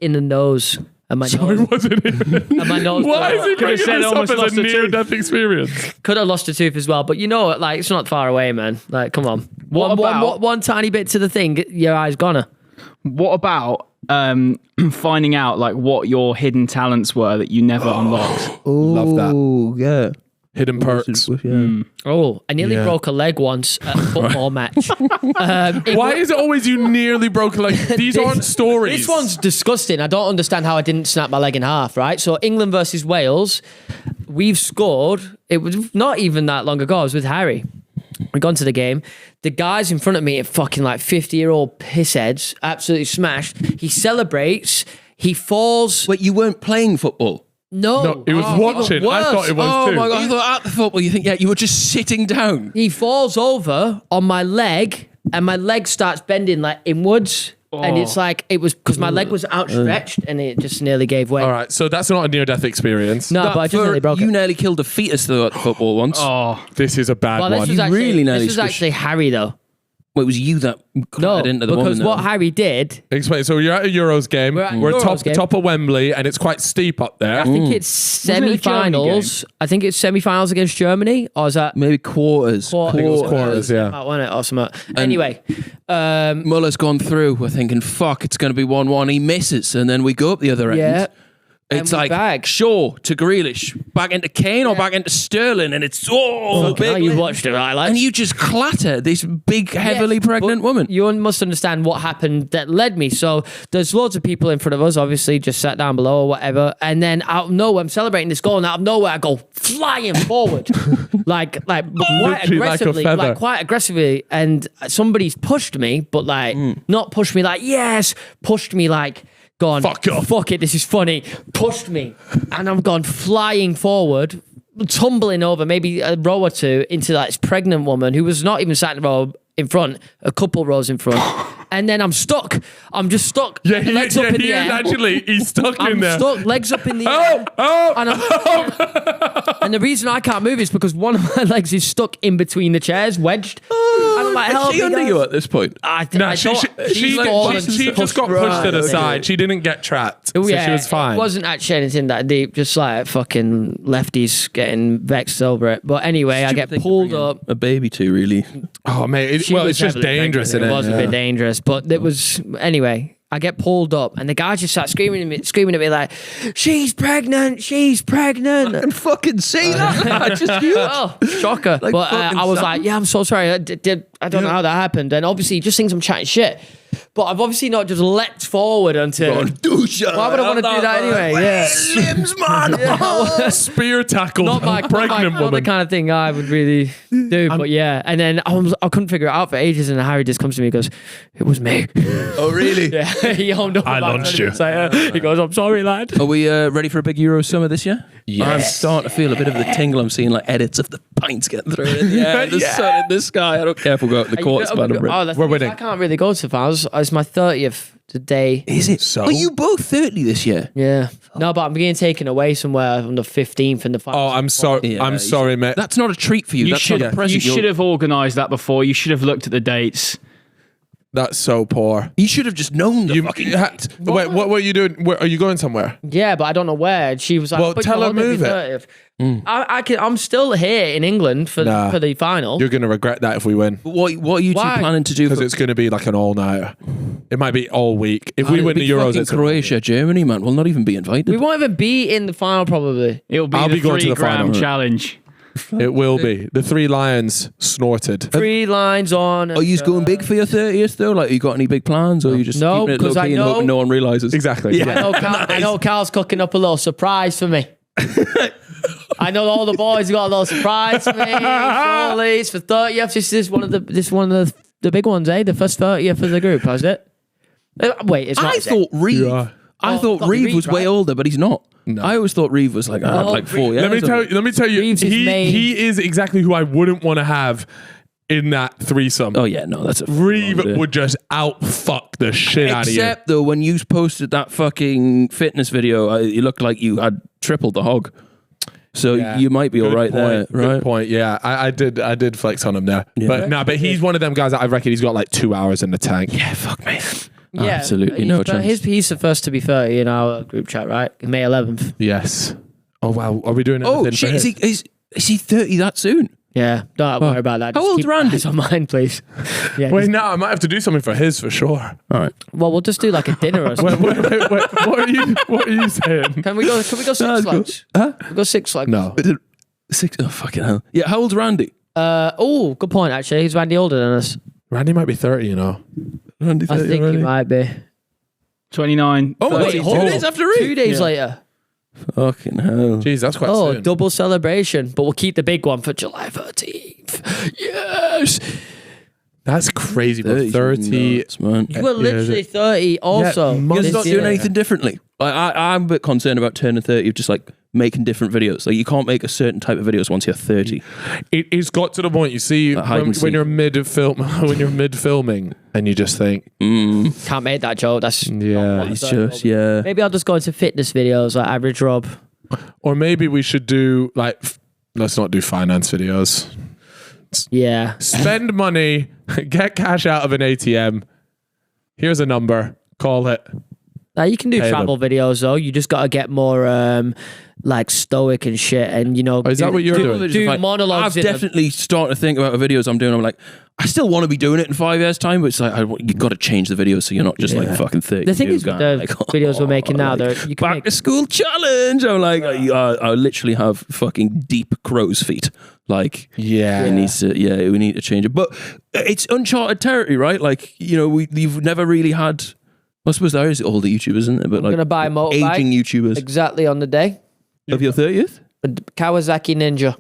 Speaker 2: in the nose. And my
Speaker 1: So
Speaker 2: nose.
Speaker 1: it wasn't even.
Speaker 2: And my nose.
Speaker 1: Why is he
Speaker 3: Could've
Speaker 1: bringing
Speaker 3: said
Speaker 1: this up
Speaker 3: almost
Speaker 1: as
Speaker 3: lost
Speaker 1: a
Speaker 3: a tooth.
Speaker 1: near-death experience?
Speaker 2: Could have lost a tooth as well, but you know, like it's not far away, man. Like, come on. One tiny bit to the thing, your eye's gone.
Speaker 3: What about finding out like what your hidden talents were that you never unlocked?
Speaker 1: Love that.
Speaker 4: Oh yeah.
Speaker 1: Hidden perks.
Speaker 2: Oh, I nearly
Speaker 1: Yeah.
Speaker 2: broke a leg once at a football match.
Speaker 1: Why is it always you nearly broke like these aren't stories?
Speaker 2: This one's disgusting. I don't understand how I didn't snap my leg in half, right? So England versus Wales, we've scored. It was not even that long ago. I was with Harry. We've gone to the game. The guys in front of me are fucking like 50-year-old pissheads, absolutely smashed. He celebrates. He falls.
Speaker 4: Wait, you weren't playing football?
Speaker 2: No,
Speaker 1: He was watching.
Speaker 2: even
Speaker 1: I
Speaker 2: worse.
Speaker 1: thought it was
Speaker 4: Oh
Speaker 1: too.
Speaker 4: my God, I thought at the football you think, you were just sitting down.
Speaker 2: He falls over on my leg, and my leg starts bending like inwards. And it's like, it was because my leg was outstretched and it just nearly gave way.
Speaker 1: All right, so that's not a near-death experience.
Speaker 2: No, but I just nearly broke
Speaker 4: You
Speaker 2: it.
Speaker 4: nearly killed a fetus though at the football once.
Speaker 3: Oh,
Speaker 1: This is a bad
Speaker 2: Well,
Speaker 1: one.
Speaker 2: this was actually,
Speaker 4: really nearly
Speaker 2: this was
Speaker 4: squished.
Speaker 2: actually Harry though.
Speaker 4: Well, it was you that
Speaker 2: No,
Speaker 4: clattered into the
Speaker 2: because
Speaker 4: woman.
Speaker 2: what Harry did,
Speaker 1: Explain. So you're at a Euros game.
Speaker 2: We're at a
Speaker 1: We're
Speaker 2: Euros game.
Speaker 1: top of Wembley, and it's quite steep up there.
Speaker 2: I think it's
Speaker 3: it a Germany
Speaker 2: semi-finals. I think it's semi-finals against Germany, or is that
Speaker 4: Maybe quarters.
Speaker 2: I think it was
Speaker 1: quarters, yeah.
Speaker 2: wasn't it, or something? Anyway,
Speaker 4: Muller's gone through. We're thinking, fuck, it's going to be 1-1. He misses, and then we go up the other end.
Speaker 2: yeah.
Speaker 4: It's
Speaker 2: And we
Speaker 4: like
Speaker 2: bag.
Speaker 4: Shaw to Grealish, back into Kane or back into Sterling, and it's
Speaker 2: Fucking hell,
Speaker 4: big.
Speaker 2: you watched it, right? Like,
Speaker 4: And you just clatter this big, heavily
Speaker 2: Yes,
Speaker 4: pregnant
Speaker 2: but
Speaker 4: woman.
Speaker 2: You must understand what happened that led me. So there's loads of people in front of us, obviously, just sat down below or whatever. And then out of nowhere, I'm celebrating this goal, and out of nowhere, I go flying forward, like quite
Speaker 1: Literally like a
Speaker 2: aggressively,
Speaker 1: feather.
Speaker 2: quite aggressively. And somebody's pushed me, but like not pushed me like yes, pushed me like. Gone.
Speaker 1: Fuck off.
Speaker 2: Fuck it. This is funny. Pushed me, and I'm gone flying forward, tumbling over maybe a row or two into like this pregnant woman who was not even sat in a row in front, a couple rows in front, and then I'm stuck. I'm just stuck.
Speaker 1: Yeah, he
Speaker 2: legs up in the air.
Speaker 1: actually. He's stuck in
Speaker 2: I'm
Speaker 1: there.
Speaker 2: stuck, legs up in the air. And the reason I can't move is because one of my legs is stuck in between the chairs, wedged. And I'm like, help
Speaker 4: Is she
Speaker 2: me,
Speaker 4: under
Speaker 2: guys.
Speaker 4: you at this point?
Speaker 2: I
Speaker 1: She
Speaker 2: fallen
Speaker 1: just got pushed to the side. She didn't get trapped. So she was fine.
Speaker 2: It wasn't actually anything that deep, just like fucking lefties getting vexed over it. But anyway, I get pulled up.
Speaker 4: A baby too, really.
Speaker 1: Oh, mate.
Speaker 2: She
Speaker 1: Well,
Speaker 2: was
Speaker 1: it's just
Speaker 2: heavily
Speaker 1: dangerous,
Speaker 2: pregnant.
Speaker 1: isn't it?
Speaker 2: It was a bit dangerous, but it was anyway. I get pulled up, and the guy just starts screaming at me like, "She's pregnant! She's pregnant!"
Speaker 4: I can fucking see that. Just huge.
Speaker 2: Oh, shocker!
Speaker 4: Like
Speaker 2: but
Speaker 4: fucking
Speaker 2: I was
Speaker 4: savage.
Speaker 2: like, "Yeah, I'm so sorry. I don't know how that happened." And obviously, he just thinks I'm chatting shit. But I've obviously not just leapt forward until.
Speaker 4: Why
Speaker 2: would I want to do that anyway? Yeah.
Speaker 4: Limbs, man.
Speaker 1: Spear tackle.
Speaker 2: Not my
Speaker 1: pregnant
Speaker 2: not the
Speaker 1: woman.
Speaker 2: kind of thing I would really do, but yeah. And then I couldn't figure it out for ages, and Harry just comes to me and goes, "It was me."
Speaker 4: Oh, really?
Speaker 2: Yeah, he owned up.
Speaker 1: I
Speaker 2: about
Speaker 1: launched
Speaker 2: 20
Speaker 1: you.
Speaker 2: minutes later. He goes, "I'm sorry, lad."
Speaker 4: Are we ready for a big Euro summer this year?
Speaker 1: Yes.
Speaker 4: I'm starting to feel a bit of the tingle. I'm seeing like edits of the pints getting thrown in the air, the sun in the sky. I don't care if we go out in the courts, man.
Speaker 2: We're
Speaker 1: winning.
Speaker 2: I can't really go to finals. It's my 30th today.
Speaker 4: Is it?
Speaker 1: So?
Speaker 4: Are you both 30 this year?
Speaker 2: Yeah. No, but I'm being taken away somewhere on the 15th in the
Speaker 1: Oh,
Speaker 2: finals.
Speaker 1: I'm sorry.
Speaker 4: Yeah,
Speaker 1: I'm sorry, mate.
Speaker 4: That's not a treat for you. That's not a present.
Speaker 3: You should have organised that before. You should have looked at the dates.
Speaker 1: That's so poor.
Speaker 4: You should have just known the
Speaker 1: You
Speaker 4: fucking.
Speaker 1: had wait, what were you doing? Where, are you going somewhere?
Speaker 2: Yeah, but I don't know where. And she was like,
Speaker 1: Well,
Speaker 2: "But
Speaker 1: tell
Speaker 2: you're
Speaker 1: her
Speaker 2: on the
Speaker 1: move it."
Speaker 2: 30th." I'm still here in England for
Speaker 1: Nah.
Speaker 2: for the final.
Speaker 1: You're going to regret that if we win.
Speaker 4: What are you two
Speaker 2: Why?
Speaker 4: planning to do?
Speaker 1: Because it's going to be like an all-nighter. It might be all week. If we
Speaker 4: It'll
Speaker 1: win
Speaker 4: be
Speaker 1: the Euros,
Speaker 4: fucking
Speaker 1: it's
Speaker 4: Croatia, Germany, man. We'll not even be invited.
Speaker 2: We won't even be in the final probably.
Speaker 3: It'll be
Speaker 1: I'll
Speaker 3: the
Speaker 1: be going to
Speaker 3: 3
Speaker 1: the
Speaker 3: gram
Speaker 1: final.
Speaker 3: challenge.
Speaker 1: It will be. The 3 lions snorted.
Speaker 2: 3 lines on.
Speaker 4: Are you going big for your 30th though? Like, you got any big plans, or are you just
Speaker 2: No,
Speaker 4: keeping it low
Speaker 2: 'cause I
Speaker 4: key and
Speaker 2: know-
Speaker 4: hoping no one realizes?
Speaker 1: Exactly.
Speaker 2: I know Carl's cooking up a little surprise for me. I know all the boys got a little surprise for me. Surely it's for 30th. This is one of the big ones, eh? The first 30th of the group, has it? Wait, it's not.
Speaker 4: I
Speaker 2: is it?
Speaker 4: thought Reeve.
Speaker 1: Yeah.
Speaker 4: I
Speaker 2: Oh,
Speaker 4: thought
Speaker 2: gotta be
Speaker 4: Reeve
Speaker 2: Reeve,
Speaker 4: was way
Speaker 2: right?
Speaker 4: older, but he's not.
Speaker 1: No.
Speaker 4: I always thought Reeve was like, I had
Speaker 2: Oh,
Speaker 4: like 4 years.
Speaker 1: Let me tell you.
Speaker 2: Reeves is main.
Speaker 1: He is exactly who I wouldn't want to have in that threesome.
Speaker 4: Oh yeah, no, that's a
Speaker 1: Reeve
Speaker 4: idea.
Speaker 1: would just outfuck the shit out of you.
Speaker 4: Except though, when you posted that fucking fitness video, you looked like you had tripled the hog. So
Speaker 1: Yeah.
Speaker 4: you might be all right there,
Speaker 1: Good
Speaker 4: right?
Speaker 1: point. Yeah, I did flex on him there.
Speaker 4: Yeah.
Speaker 1: But he's one of them guys that I reckon he's got like 2 hours in the tank.
Speaker 4: Yeah, fuck me.
Speaker 2: Yeah,
Speaker 4: Absolutely no chance.
Speaker 2: He's the first to be 30 in our group chat, right? May 11th.
Speaker 1: Yes. Oh wow. Are we doing anything
Speaker 4: Oh
Speaker 1: for
Speaker 4: shit,
Speaker 1: him?
Speaker 4: is he 30 that soon?
Speaker 2: Yeah, don't worry about that.
Speaker 4: How
Speaker 2: Just
Speaker 4: old's
Speaker 2: keep
Speaker 4: Randy?
Speaker 2: eyes on mine, please. Yeah.
Speaker 1: Wait, no, I might have to do something for his for sure.
Speaker 4: All right.
Speaker 2: Well, we'll just do like a dinner or something.
Speaker 1: Wait. What are you saying?
Speaker 2: Can we go 6 slugs?
Speaker 4: Huh?
Speaker 2: We'll go 6 slugs.
Speaker 1: No.
Speaker 4: 6. Oh fucking hell. Yeah, how old's Randy?
Speaker 2: Oh, good point, actually. He's Randy older than us.
Speaker 1: Randy might be 30, you know.
Speaker 4: Randy
Speaker 2: I
Speaker 4: 30
Speaker 2: think
Speaker 4: already?
Speaker 2: he might be.
Speaker 3: 29.
Speaker 4: Oh,
Speaker 3: 30.
Speaker 4: wait, 2
Speaker 2: hold on.
Speaker 4: days after Reeve?
Speaker 2: 2 days later.
Speaker 4: Fucking hell.
Speaker 1: Jeez, that's quite
Speaker 2: Oh,
Speaker 1: soon.
Speaker 2: double celebration. But we'll keep the big one for July 13th. Yes.
Speaker 1: That's crazy. But 30.
Speaker 4: nuts, man.
Speaker 2: You were literally 30 also.
Speaker 1: Yeah,
Speaker 4: You're
Speaker 1: months
Speaker 4: not
Speaker 2: this
Speaker 4: doing
Speaker 2: year.
Speaker 4: anything differently. I'm a bit concerned about turning 30 of just like making different videos. Like you can't make a certain type of videos once you're 30.
Speaker 1: It's got to the point you see when you're mid filming and you just think,
Speaker 2: Can't make that joke. That's
Speaker 1: yeah,
Speaker 2: not
Speaker 4: It's
Speaker 2: what
Speaker 4: just, yeah.
Speaker 2: Maybe I'll just go into fitness videos like Average Rob.
Speaker 1: or maybe we should do like, let's not do finance videos.
Speaker 2: Yeah.
Speaker 1: Spend money, get cash out of an ATM. Here's a number. Call it.
Speaker 2: Like, you can do
Speaker 1: Pay
Speaker 2: travel videos though. You just got to get more like stoic and shit, and you know.
Speaker 1: Is that what you're doing?
Speaker 2: Do
Speaker 4: Like,
Speaker 2: monologues.
Speaker 4: I've definitely started to think about the videos I'm doing. I'm like, I still want to be doing it in 5 years' time, but it's like you've got to change the video so you're not just like fucking 30.
Speaker 2: The thing is with the videos we're making now, you can
Speaker 4: back
Speaker 2: make
Speaker 4: to school challenge. I'm like, I literally have fucking deep crow's feet. Like,
Speaker 1: Yeah.
Speaker 4: it needs to. Yeah, we need to change it. But it's uncharted territory, right? Like, you know, we've never really had. I suppose there is older YouTubers, isn't there? But like,
Speaker 2: gonna buy a motorbike.
Speaker 4: aging YouTubers
Speaker 2: exactly on the day.
Speaker 4: of your 30th.
Speaker 2: A Kawasaki Ninja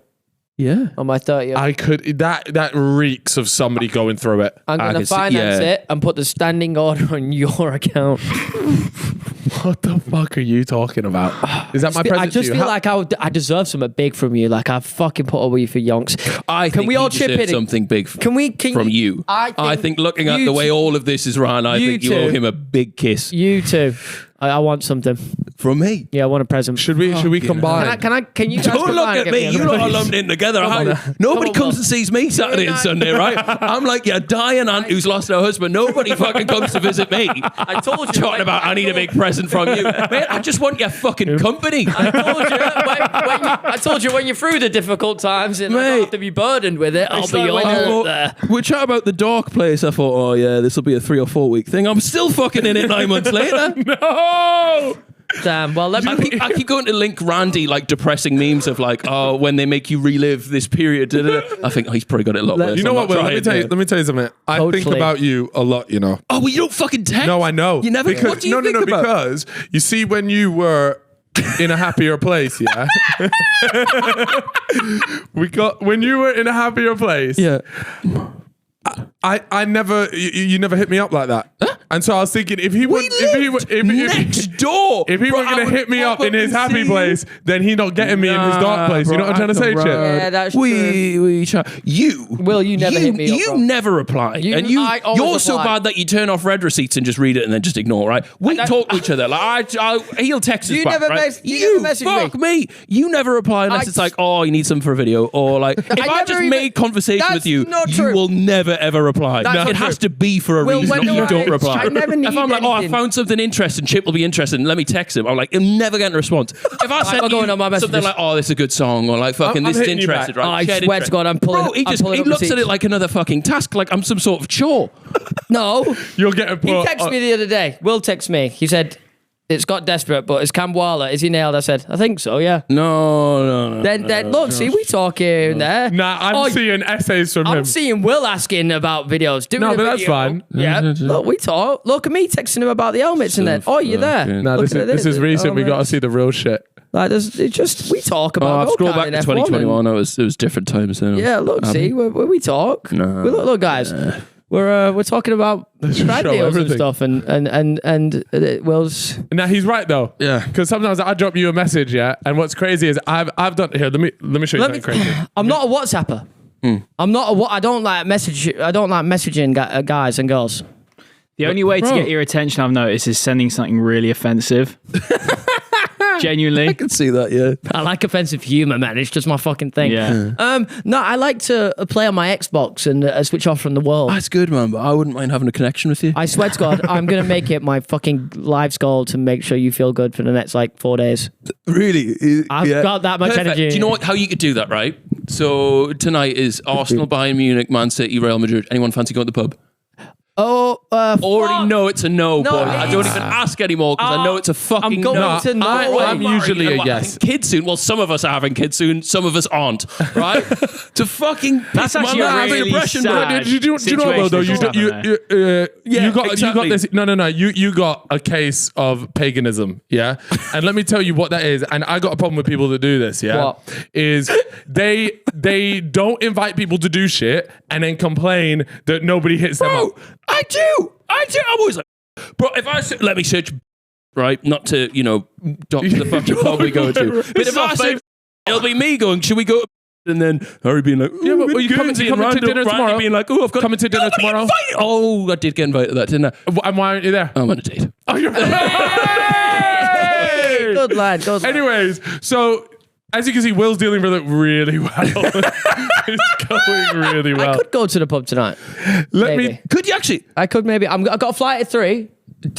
Speaker 4: Yeah.
Speaker 2: on my 30th.
Speaker 1: I could. That reeks of somebody going through it.
Speaker 2: I'm
Speaker 4: I
Speaker 2: gonna
Speaker 4: can see-
Speaker 2: finance
Speaker 4: yeah.
Speaker 2: it and put the standing order on your account.
Speaker 1: What the fuck are you talking about? Is that my present?
Speaker 2: I just
Speaker 1: to you?
Speaker 2: feel like I deserve something big from you. Like I fucking put up with you for yonks.
Speaker 4: I
Speaker 2: Can
Speaker 4: think
Speaker 2: we all
Speaker 4: he
Speaker 2: chip
Speaker 4: deserves
Speaker 2: in?
Speaker 4: something big
Speaker 2: Can
Speaker 4: from you. I think looking at
Speaker 2: you
Speaker 4: the way
Speaker 2: two-
Speaker 4: all of this is run, I
Speaker 2: you
Speaker 4: think you owe
Speaker 2: two-
Speaker 4: him a big kiss
Speaker 2: You too. I want something.
Speaker 4: from me.
Speaker 2: Yeah, I want a present.
Speaker 1: Should we combine?
Speaker 2: Can you guys
Speaker 4: Don't look
Speaker 2: combine
Speaker 4: at
Speaker 2: and
Speaker 4: me.
Speaker 2: get
Speaker 4: You
Speaker 2: a
Speaker 4: lot are
Speaker 2: present?
Speaker 4: lumped in together. Nobody comes and sees me Saturday and Sunday, right? I'm like your dying aunt who's lost her husband. Nobody fucking comes to visit me.
Speaker 2: I told you.
Speaker 4: Talking about I need a big present from you, mate. I just want your fucking company.
Speaker 2: I told you when you're through the difficult times and I don't
Speaker 4: Mate.
Speaker 2: have to be burdened with it. I'll
Speaker 4: It's
Speaker 2: be
Speaker 4: like when
Speaker 2: all
Speaker 4: you
Speaker 2: there.
Speaker 4: thought- we chat about the dark place. I thought, oh yeah, this will be a 3 or 4 week thing. I'm still fucking in it 9 months later.
Speaker 1: No.
Speaker 2: Damn. Well, let me.
Speaker 4: I keep going to link Randy like depressing memes of like, oh, when they make you relive this period. Da, da, da. I think he's probably got it a lot worse.
Speaker 1: You know
Speaker 4: I'm
Speaker 1: what,
Speaker 4: not
Speaker 1: Will?
Speaker 4: trying,
Speaker 1: Let me tell you something. I think
Speaker 2: Totally.
Speaker 1: about you a lot, you know.
Speaker 4: Oh, well, you don't fucking text.
Speaker 1: No, I know.
Speaker 4: You never.
Speaker 1: Because,
Speaker 4: What do you think about?
Speaker 1: because you see, when you were in a happier place, yeah. When you were in a happier place.
Speaker 4: Yeah.
Speaker 1: I never, you never hit me up like that. And so I was thinking, if he
Speaker 4: next door.
Speaker 1: if he
Speaker 4: Bro,
Speaker 1: were going
Speaker 4: I
Speaker 1: to
Speaker 4: would
Speaker 1: hit me up in his
Speaker 4: pop up
Speaker 1: happy
Speaker 4: and see
Speaker 1: place, then he not getting me in his dark place. You know what I'm trying to say, Chip?
Speaker 2: Yeah, that's true.
Speaker 4: We try. You
Speaker 2: Will, you never hit me up,
Speaker 4: You
Speaker 2: bro.
Speaker 4: never reply, and
Speaker 2: I always
Speaker 4: you're so
Speaker 2: reply.
Speaker 4: bad that you turn off read receipts and just read it and then just ignore. Right? We talk to each other. Like he'll text us
Speaker 2: You
Speaker 4: back.
Speaker 2: never
Speaker 4: right?
Speaker 2: mess- you never message
Speaker 4: fuck me. You never reply unless
Speaker 2: I-
Speaker 4: it's like, oh, you need something for a video, or like if I
Speaker 2: never
Speaker 4: just
Speaker 2: even-
Speaker 4: made conversation
Speaker 2: That's
Speaker 4: with you,
Speaker 2: not
Speaker 4: you
Speaker 2: true.
Speaker 4: will never ever reply.
Speaker 2: That's not
Speaker 4: It has
Speaker 2: true.
Speaker 4: to be for a
Speaker 2: Will,
Speaker 4: reason.
Speaker 2: when
Speaker 4: If
Speaker 2: do
Speaker 4: you
Speaker 2: I-
Speaker 4: don't reply.
Speaker 2: I never need
Speaker 4: If I'm like, oh, I
Speaker 2: anything.
Speaker 4: found something interesting, Chip will be interested. Let me text him. I'm like, I'm never getting a response. If I send
Speaker 2: I'm going on my
Speaker 4: you something
Speaker 2: messages.
Speaker 4: like, oh, this is a good song, or like fucking
Speaker 1: I'm
Speaker 4: this is
Speaker 1: hitting you back.
Speaker 4: interested, right?
Speaker 2: I
Speaker 4: Shared
Speaker 2: swear to
Speaker 4: interest.
Speaker 2: God, I'm pulling.
Speaker 4: Bro, he
Speaker 2: I'm pulling up
Speaker 4: looks at
Speaker 2: receipts.
Speaker 4: it like another fucking task, like I'm some sort of chore.
Speaker 2: No.
Speaker 1: You're getting
Speaker 2: He
Speaker 1: put.
Speaker 2: texted me the other day. Will texted me. He said, it's got desperate, but is Cam Waller, is he nailed? I said, I think so, yeah.
Speaker 4: No.
Speaker 2: Then look, see, we talk here and there.
Speaker 1: Nah, I'm seeing essays from him.
Speaker 2: I'm seeing Will asking about videos. Doing
Speaker 1: No,
Speaker 2: a
Speaker 1: but that's
Speaker 2: video.
Speaker 1: fine.
Speaker 2: Yeah. Look, we talk. Look at me texting him about the helmets and then, oh, you're there.
Speaker 1: Nah,
Speaker 2: Look at
Speaker 1: this is recent. We got to
Speaker 2: helmets.
Speaker 1: see the real shit.
Speaker 2: Like, we talk
Speaker 4: Oh,
Speaker 2: about
Speaker 4: I've scrolled back
Speaker 2: go-karting
Speaker 4: to
Speaker 2: F1
Speaker 4: 2021. It was different times then.
Speaker 2: Yeah, look, see, we talk.
Speaker 4: No.
Speaker 2: Look, guys, we're talking about brand
Speaker 1: show
Speaker 2: deals and
Speaker 1: everything.
Speaker 2: stuff, and Will's.
Speaker 1: Now he's right though.
Speaker 4: Yeah.
Speaker 1: Because sometimes I drop you a message, yeah, and what's crazy is I've done here. Let me show you something crazy.
Speaker 2: I'm not a WhatsApper. I'm not a. I don't like message. I don't like messaging guys and girls.
Speaker 3: The only way to get your attention, I've noticed, is sending something really offensive. Genuinely.
Speaker 4: I can see that, yeah.
Speaker 2: I like offensive humor, man. It's just my fucking thing.
Speaker 3: Yeah.
Speaker 2: No, I like to play on my Xbox and switch off from the world.
Speaker 4: That's good, man, but I wouldn't mind having a connection with you.
Speaker 2: I swear to God, I'm gonna make it my fucking life's goal to make sure you feel good for the next 4 days.
Speaker 4: Really?
Speaker 2: I've got that much
Speaker 4: Perfect.
Speaker 2: energy.
Speaker 4: Do you know how you could do that, right? So tonight is Arsenal, Bayern Munich, Man City, Real Madrid. Anyone fancy going to the pub? Already know it's a no,
Speaker 2: No,
Speaker 4: boy. I don't even ask anymore because I know it's a fucking
Speaker 2: I'm going
Speaker 4: no.
Speaker 2: to no.
Speaker 1: I'm usually a yes.
Speaker 4: Kids soon. Well, some of us are having kids soon. Some of us aren't. Right? To fucking
Speaker 3: That's actually a really sad
Speaker 1: Do you know what, Will, though? You got
Speaker 4: exactly.
Speaker 1: this. No. You got a case of paganism, yeah? And let me tell you what that is. And I got a problem with people that do this, yeah?
Speaker 2: What?
Speaker 1: Is they don't invite people to do shit and then complain that nobody hits them up.
Speaker 4: I do. I'm always like, bro, if let me search, right? Not to, doctor the fuck you probably go to. But if I say, it'll be me going, should we go? And then Harry being like,
Speaker 1: Yeah, but you coming to dinner tomorrow?
Speaker 4: Being like, oh, I've got
Speaker 1: Coming to dinner tomorrow?
Speaker 4: Invited. Oh, I did get invited to that, didn't I?
Speaker 1: And why aren't you there?
Speaker 4: I'm on a date.
Speaker 1: Oh, you're
Speaker 2: Good lad.
Speaker 1: Anyways, so as you can see, Will's dealing with it really well. It's going really well.
Speaker 2: I could go to the pub tonight.
Speaker 1: Let
Speaker 2: maybe.
Speaker 1: me.
Speaker 4: Could you actually?
Speaker 2: I could maybe. I've got a flight at 3.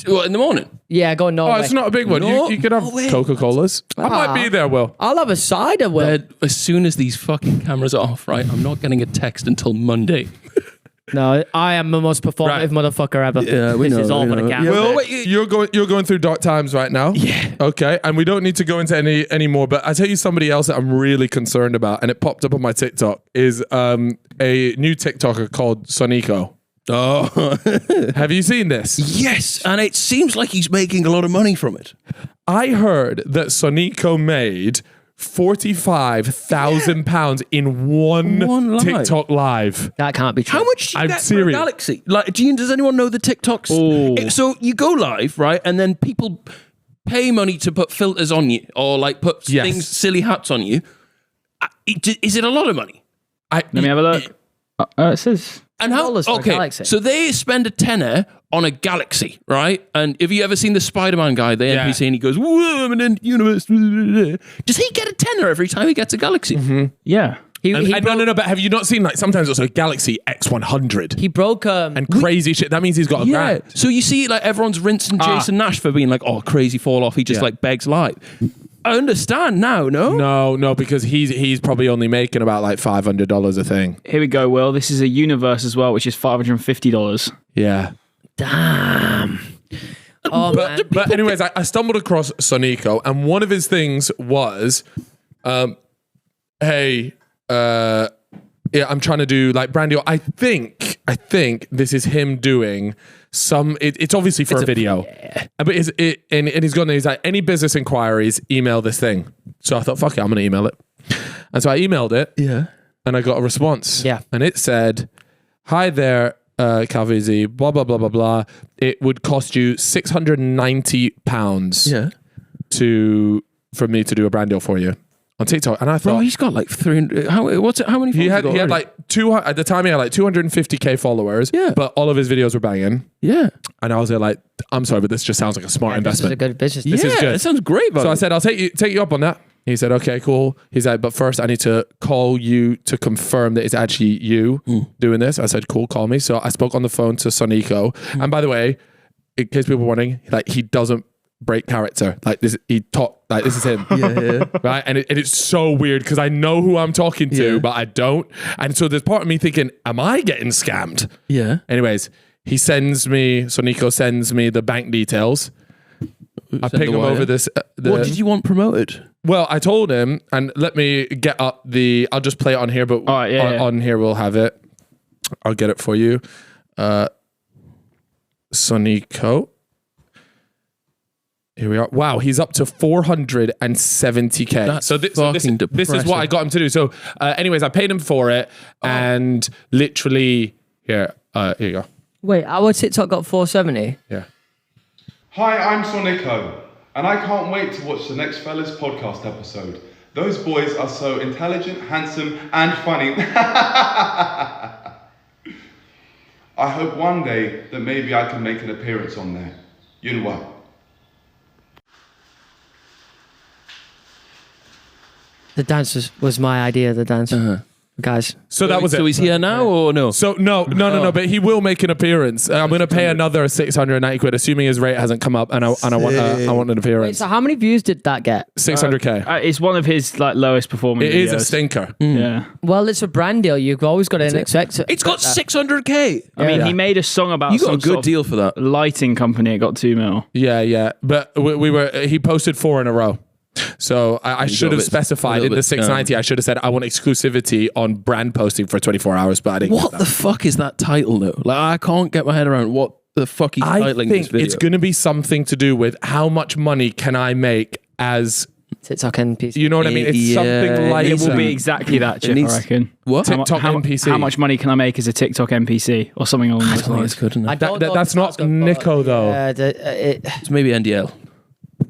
Speaker 4: What, in the morning?
Speaker 2: Yeah, going Norway.
Speaker 1: Oh, it's not a big one.
Speaker 4: No,
Speaker 1: You could have
Speaker 4: no way.
Speaker 1: Coca-Colas. I might be there, Will.
Speaker 2: I'll have a cider, Will.
Speaker 4: As soon as these fucking cameras are off, right? I'm not getting a text until Monday.
Speaker 2: No, I am the most performative
Speaker 4: Right.
Speaker 2: motherfucker ever.
Speaker 4: Yeah, we
Speaker 2: this
Speaker 4: know,
Speaker 2: is all
Speaker 4: we
Speaker 2: for the
Speaker 4: know.
Speaker 2: camera.
Speaker 4: Yeah,
Speaker 1: Will,
Speaker 4: but-
Speaker 1: you're going through dark times right now.
Speaker 4: Yeah.
Speaker 1: Okay, and we don't need to go into any more. But I tell you, somebody else that I'm really concerned about, and it popped up on my TikTok, is a new TikToker called Sonico.
Speaker 4: Oh,
Speaker 1: Have you seen this?
Speaker 4: yes. And it seems like he's making a lot of money from it.
Speaker 1: I heard that Sonico made £45,000 in one
Speaker 4: One live.
Speaker 1: TikTok live.
Speaker 2: That can't be true.
Speaker 4: How much do you
Speaker 1: I'm
Speaker 4: get
Speaker 1: serious.
Speaker 4: for a Galaxy? Like, does anyone know the TikToks? So you go live, right? And then people pay money to put filters on you or like put
Speaker 1: Yes.
Speaker 4: silly hats on you. Is it a lot of money?
Speaker 3: Let me have a look. It says...
Speaker 4: And how?
Speaker 2: $10 for a
Speaker 4: Okay,
Speaker 2: Galaxy.
Speaker 4: so they spend a tenner on a Galaxy, right? And have you ever seen the Spider-Man guy, the NPC, and he goes, "Whoa, I'm in the universe." Does he get a tenner every time he gets a Galaxy?
Speaker 3: Yeah.
Speaker 1: No, but have you not seen, like, sometimes it's a Galaxy X100
Speaker 2: He broke
Speaker 1: and crazy shit? That means he's got a
Speaker 4: Yeah.
Speaker 1: grand.
Speaker 4: So you see, like, everyone's rinsing Jason Nash for being like, "Oh, crazy fall off." He just like begs live. I understand now.
Speaker 1: No, because he's probably only making about like $500 a thing.
Speaker 3: Here we go, Will. This is a universe as well, which is $550.
Speaker 1: Yeah.
Speaker 2: Damn. Oh, man.
Speaker 1: But anyways, I stumbled across Sonico, and one of his things was, hey, I'm trying to do like brand deal. I think this is him doing some. It's obviously for a video, but and he's gone. He's like, any business inquiries, email this thing. So I thought, fuck it, I'm gonna email it. And so I emailed it.
Speaker 4: Yeah.
Speaker 1: And I got a response.
Speaker 2: Yeah.
Speaker 1: And it said, "Hi there, Calvizi, blah blah blah blah blah. It would cost you £690
Speaker 4: Yeah.
Speaker 1: for me to do a brand deal for you on TikTok." And I thought,
Speaker 4: Bro, he's got like 300. How many?
Speaker 1: he had
Speaker 4: already?
Speaker 1: like 200 at the time. He had like 250k followers.
Speaker 4: Yeah.
Speaker 1: But all of his videos were banging.
Speaker 4: Yeah.
Speaker 1: And I was there like, I'm sorry, but this just sounds like a smart
Speaker 2: This is a
Speaker 1: investment.
Speaker 2: good business.
Speaker 1: This is good.
Speaker 4: That sounds great, buddy.
Speaker 1: So I said, I'll take you up on that. He said, okay, cool. He's like, but first I need to call you to confirm that it's actually you doing this. I said, cool, call me. So I spoke on the phone to Sonico. And by the way, in case people were wondering, like, he doesn't break character. Like this, this is him.
Speaker 4: yeah.
Speaker 1: Right. And it's so weird because I know who I'm talking to, but I don't. And so there's part of me thinking, am I getting scammed?
Speaker 4: Yeah.
Speaker 1: Anyways, Sonico sends me the bank details. I ping him over this.
Speaker 4: What did you want promoted?
Speaker 1: Well, I told him, and let me get up I'll just play it on here, but
Speaker 3: All right, yeah.
Speaker 1: on here we'll have it. I'll get it for you. Sonico. Here we are. Wow, he's up to 470k.
Speaker 4: That's
Speaker 1: so this is what
Speaker 4: depressing.
Speaker 1: I got him to do. So, anyways, I paid him for it, and literally here you go.
Speaker 2: Wait, our TikTok got 470.
Speaker 1: Yeah.
Speaker 5: Hi, I'm Sonico, and I can't wait to watch the next Fellas podcast episode. Those boys are so intelligent, handsome, and funny. I hope one day that maybe I can make an appearance on there. You know what?
Speaker 2: The dance was my idea, the dance. guys.
Speaker 1: So that was it.
Speaker 4: So he's here now or no?
Speaker 1: So no, but he will make an appearance. I'm going to pay another 690 quid, assuming his rate hasn't come up, and I want an appearance.
Speaker 2: Wait, so how many views did that get?
Speaker 1: 600k.
Speaker 3: It's one of his like lowest performing
Speaker 1: It
Speaker 3: videos.
Speaker 1: is a stinker.
Speaker 3: Yeah.
Speaker 2: Well, it's a brand deal. You've always got to expect it.
Speaker 4: It's got 600k.
Speaker 3: I mean, he made a song about
Speaker 4: You got
Speaker 3: some
Speaker 4: a
Speaker 3: sort
Speaker 4: good
Speaker 3: of
Speaker 4: deal for that.
Speaker 3: lighting company. It got 2 mil.
Speaker 1: Yeah. But he posted 4 in a row. So I should have specified in the 690. I should have said I want exclusivity on brand posting for 24 hours, but I didn't.
Speaker 4: What the fuck is that title though? Like, I can't get my head around what the fuck he's
Speaker 1: I
Speaker 4: titling this
Speaker 1: think
Speaker 4: video.
Speaker 1: it's going to be something to do with how much money can I make as,
Speaker 2: TikTok NPC.
Speaker 1: you know what I mean? It's
Speaker 4: Yeah,
Speaker 1: something like
Speaker 3: It will be exactly that, Chip,
Speaker 4: needs-
Speaker 3: I reckon.
Speaker 4: What?
Speaker 1: TikTok NPC.
Speaker 3: How much money can I make as a TikTok NPC or something along those
Speaker 4: Oh,
Speaker 3: lines?
Speaker 4: it's good enough.
Speaker 2: I don't know
Speaker 1: that's
Speaker 2: if
Speaker 1: not
Speaker 2: got-
Speaker 1: Nico, though.
Speaker 4: It's maybe NDL.